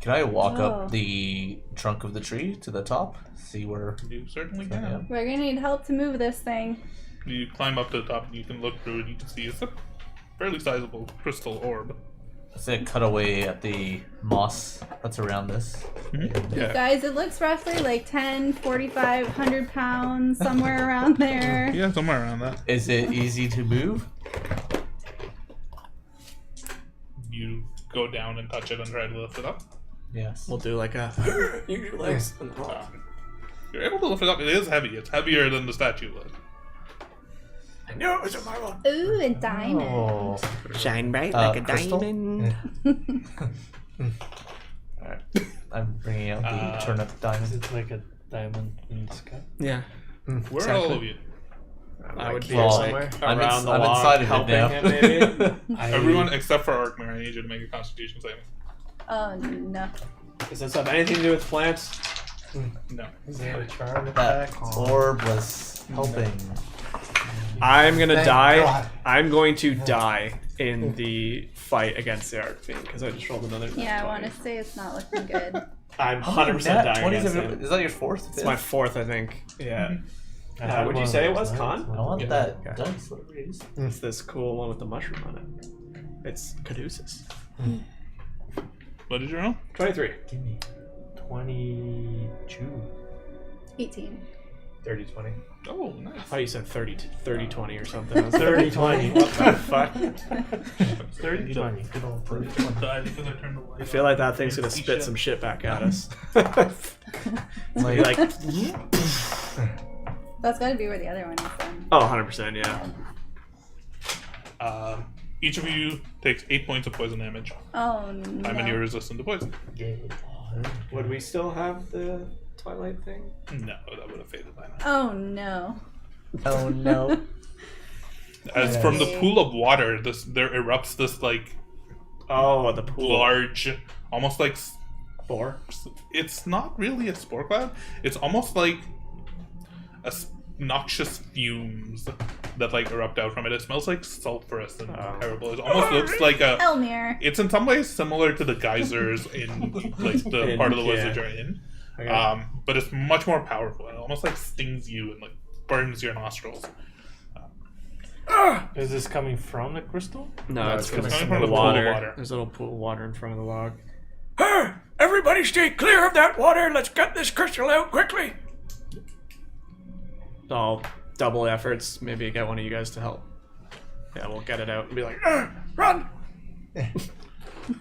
Can I walk Oh. up the trunk of the tree to the top? See where. You certainly can. Yeah. We're gonna need help to move this thing. You climb up to the top and you can look through and you can see it's a fairly sizable crystal orb. Say cut away at the moss that's around this. Yeah. Guys, it looks roughly like 10, 45, 100 pounds, somewhere around there. Yeah, somewhere around that. Is it easy to move? You go down and touch it and try to lift it up. Yes. We'll do like a use your legs. You're able to lift it up. It is heavy. It's heavier than the statue was. I knew it was a marble. Ooh, a diamond. Oh. Shine bright Crystal? diamond. Alright. I'm bringing out the turnip Is diamond. it like a diamond in the sky? Yeah. Where are all of you? I would be Well, like I'm around the I'm log inside of it helping now. him maybe. Everyone except for Arkmir, I need you to make a constitution saving. Oh, no. Does this have anything to do with plants? No. Is there a charm That effect? orb was helping. I'm gonna Thank die. God. I'm going to die in the fight against the Arcfiend because I just rolled another. Yeah, I 20. want to say it's not looking good. I'm How many 100% nat dying 20s against have you- him. Is that your fourth? It's my 4th, I think. Yeah. I had Would one you of say it those was nights. con? I want Yeah. that Okay. dice, whatever it is. It's this cool one with the mushroom on it. It's Caduceus. What did you roll? 23. Give me 22. 18. 30-20. Oh, nice. I thought you said 30-20 or something. 30-20. What the fuck? 30-20. Good old 30-20. Died because I turned the light I feel like that thing's gonna spit some shit back at us. It's gonna be like, That's got to be where the other one is then. oh, 100%, yeah. Each of you takes 8 points of poison damage. Oh, no. How many are resistant to poison? Would we still have the Twilight thing? No, that would have faded by now. Oh, no. Oh no. As from the pool of water, there erupts this like Oh, the pool. large, almost like Boar. it's not really a spore cloud. It's almost like noxious fumes that like erupt out from it. It smells like sulfurous and terrible. It almost looks like a. Elmir. It's in some ways similar to the geysers in like the part of the woods that you're in, Okay. but it's much more powerful. It almost like stings you and like burns your nostrils. Is this coming from the crystal? No, it's coming coming from from the the pool of water. water. There's a little pool of water in front of the log. Everybody stay clear of that water. Let's get this crystal out quickly. I'll double efforts. Maybe get one of you guys to help. Yeah, we'll get it out and be like, Run!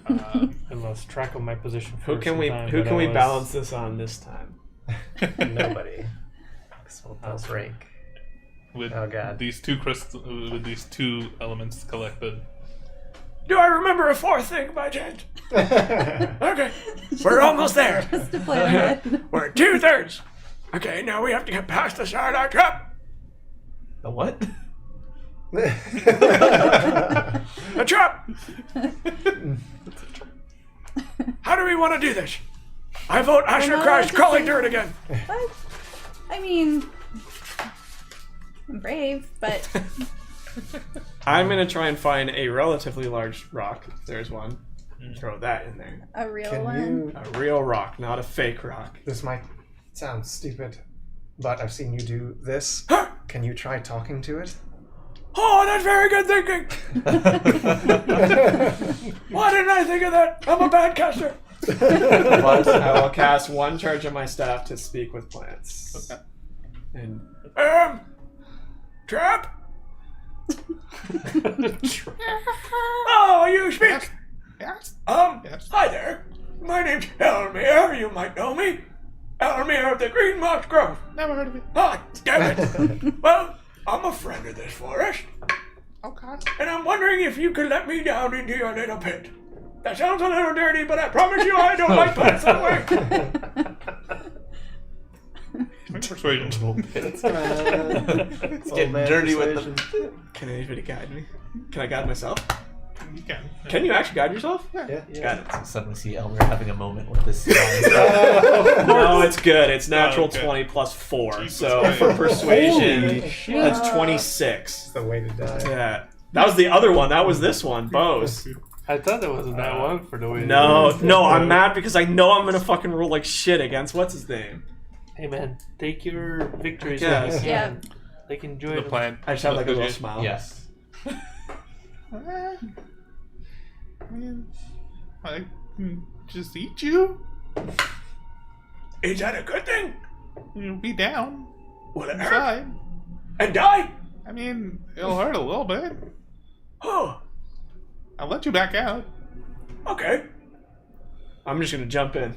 I lost track of my position. who for can some we time, who but can I we was- balance this on this time? Nobody. This will break. With Oh, God. these two with these two elements collected. Do I remember a 4th thing by chance? Okay. We're almost there. Just to play with it. We're at 2/3. Okay, now we have to get past the Sarlacc trap. The what? The trap! How do we want to do this? I vote Asher not Christ allowed to crawling say- dirt again. What? I mean, I'm brave, but I'm gonna try and find a relatively large rock. If there's one. Throw that in there. a real Can one. you? A real rock, not a fake rock. This might sound stupid, but I've seen you do this. Huh? Can you try talking to it? Oh, that's very good thinking. Why didn't I think of that? I'm a bad caster. I will cast one charge of my staff to speak with plants. Okay. And Trap? Oh, you speak. Yes. Yes. Hi there. My name's Elmir. You might know me. Elmir of the Green Moss Grove. Never heard of it. Ah, damn it. Well, I'm a friend of this forest, Okay. and I'm wondering if you could let me down into your little pit. That sounds a little dirty, but I promise you I don't like plants that way. Make persuasion. It's getting dirty with them. can anybody guide me? Can I guide myself? You can. Can you actually guide yourself? Yeah. Got it. Suddenly see Elmer having a moment with this. No, it's good. It's natural Oh, okay. 20 plus 4. Jesus So Christ. for persuasion, Holy that's 26. the way to die. Yeah. That was the other one. That was this one. Bows. I thought it was that one for the way. No, I'm mad because I know I'm gonna fucking roll like shit against what's his name. Hey man, take your victories. Yes. When you Yeah. can. Like enjoy The them. plan. I just have like a little Okay. smile. Yes. I can just eat you. Is that a good thing? You'll be down Will it hurt? inside. And die? I mean, it'll hurt a little bit. Oh, I'll let you back out. okay. I'm just gonna jump in.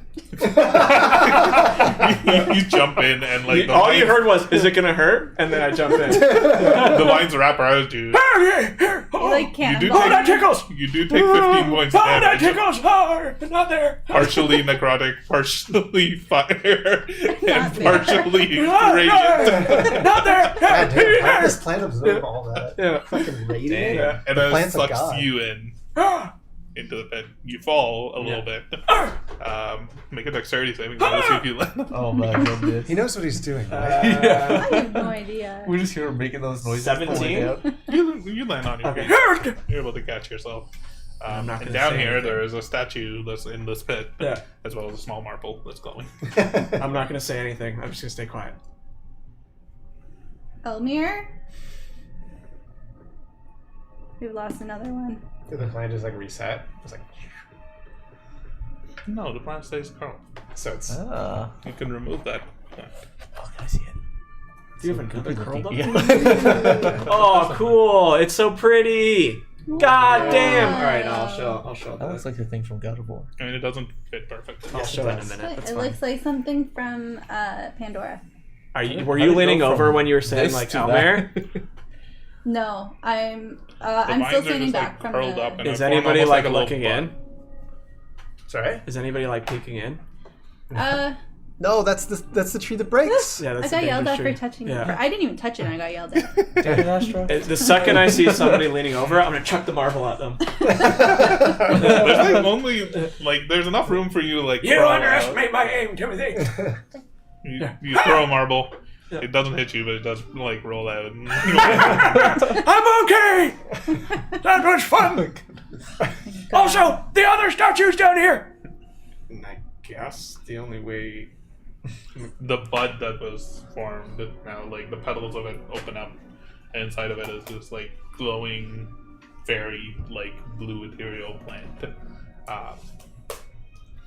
You jump in and like the All you vines, heard was, "Is it gonna hurt?" And then I jump in. the vines wrap around you. Oh, yeah, here. You Oh, like You do cannonball. oh, that tickles. You do take 15 points of Oh, that damage. tickles. Oh, not there. Partially necrotic, partially fire, and Not there. partially Ah, radiant. Not there. God damn, how did Here. this plant absorb all that? Yeah. Fucking radiant. Yeah, and The then it plant's a sucks god. you in Ah, into the pit. You fall a little bit. ah. Make a dexterity saving throw to see if you land. Oh my goodness. He knows what he's doing, right? I have no idea. We just hear him making those noises. 17? Out. You land on your Okay. feet. You're able to catch yourself. I'm not And gonna down say here, anything. there is a statue that's in this pit, Yeah. as well as a small marble that's glowing. I'm not gonna say anything. I'm just gonna stay quiet. Elmir? We've lost another one. Did the plant just like reset? It's like No, the plant stays curled. so it's Ah. You can remove that plant. Oh, can I see it? Do you have another curled up? Yeah. Oh, cool! It's so pretty. God damn! Wow. All right, I'll show That looks that. like the thing from God of War. I mean, it doesn't fit perfectly. I'll show it in a does. minute. That's It fine. looks like something from Pandora. Were How you did it leaning go over from when you were saying this like to Elmer? that? No, I'm The I'm vines still are standing just, like, back from curled the. up and Is form anybody almost like a little looking bud. in? sorry. Is anybody like peeking in? No, that's the tree that breaks. Yeah, I that's got the yelled at tree. for touching Yeah. it. I didn't even touch it and I got yelled at. Damn it, Astro. The second I see somebody leaning over, I'm gonna chuck the marble at them. There's like only like there's enough room for you to like. You crawl out. underestimate my aim, Timothy. You throw a marble. It doesn't hit you, but it does like roll out. I'm okay. That was fun. Also, the other statue's down here. And I guess the only way. The bud that was formed now, like the petals of it open up, and inside of it is this like glowing, very like blue ethereal plant.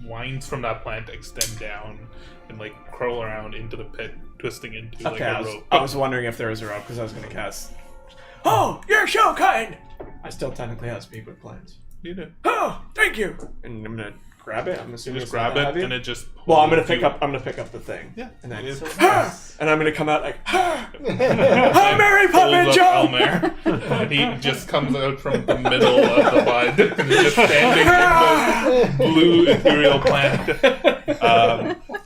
Vines from that plant extend down and like curl around into the pit, twisting into like Okay, a rope. I was wondering if there was a rope because I was gonna cast. Oh, you're so kind. I still technically have speak with plants, You do. Oh, thank you. and I'm gonna grab it. I'm You assuming just it's not grab it that heavy. and it just. Well, I'm gonna pulls you- pick up the thing. Yeah, and then it is. and I'm gonna come out like. I'm Mary Poppins, Pulls up Joe. Elmer, and he just comes out from the middle of the bud and is just standing in the blue ethereal plant.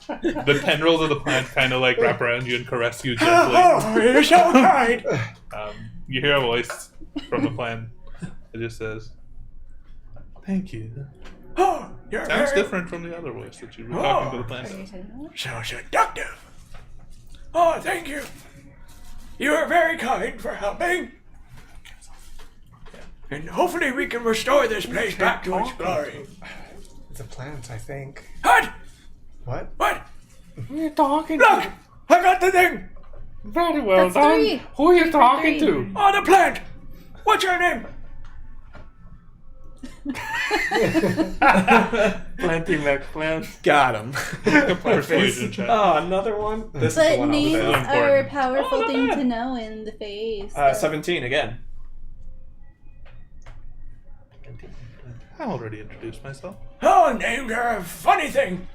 The tendrils of the plant kind of like wrap around you and caress you gently. Oh, you're so kind. You hear a voice from the plant. It just says, "Thank you." Oh, you're Sounds very different from the other voice that you were talking to the Are you plant. talking about? so seductive. Oh, thank you. You are very kind for helping. And hopefully we can restore this place back to its glory. It's a plant, I think. What? What? What? Who are you talking Look! to? I got the thing! Very well That's done. 3. Who are you talking Three. to? Oh, the plant! What's your name? Plenty McPlant. Got him. Persuasion check. Oh, another one? This is the But one I'll names fail. are a Important. powerful Oh, not thing bad. to know in the face. 17 again. I already introduced myself. Oh, names are a funny thing.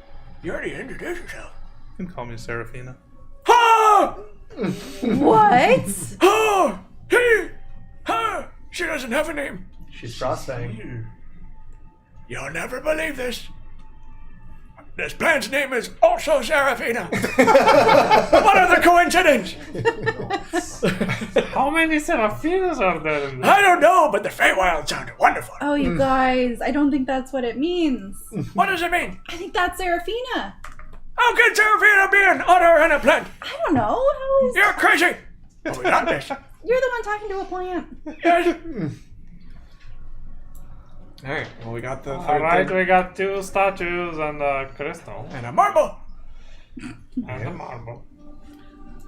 You already introduced yourself. You can call me Serafina. Oh! What? Oh! He! Her! She doesn't have a name. She's Frostfang. You'll never believe this. This plant's name is also Serafina. What are the coincidence? How many Seraphinas are there in this? I don't know, but the Feywild sounded wonderful. Oh, you guys, I don't think that's what it means. What does it mean? I think that's Serafina. How can Serafina be an otter and a plant? I don't know. How is... You're crazy. Oh, we got this. You're the one talking to a plant. Yes. Alright, well, we got the third Alright, thing. we got 2 statues and a crystal And a marble. and a marble.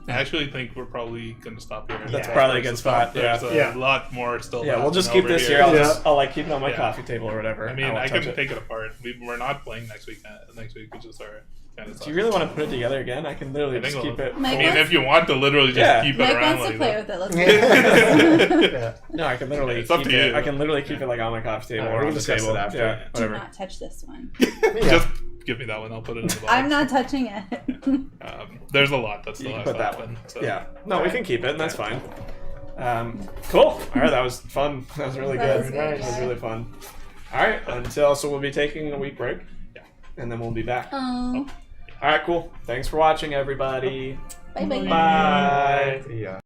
I actually think we're probably going to stop here. That's probably a good spot, There's yeah. a lot more still. Yeah, we'll happening just keep over this here. I'll, Yeah. I'll like keep it on my Yeah. coffee table or whatever. I mean, won't I touch can it. take it apart. We're not playing next week, which is our kind of. Do you really want to put it together again? I can literally I think just keep we'll- it. Mike I mean, wants- if you want to literally just Yeah. keep it Mike around wants to like play that. with it. Let's do it. No, I can literally It's up keep to it. you. I can literally keep it like on my coffee table Alright, or we on can the discuss table. it after. Yeah, Do whatever. not touch this one. Just give me that one. I'll put it in the box. I'm not touching it. There's a lot that still You can has put to that happen. one. So. Yeah. No, we can keep it, and that's fine. Cool. All right, that was fun. That was really That good. was That good. was really fun. All right, so we'll be taking a week break, and then we'll be back. Oh. All right, cool. Thanks for watching, everybody. Bye bye. Bye. Yeah.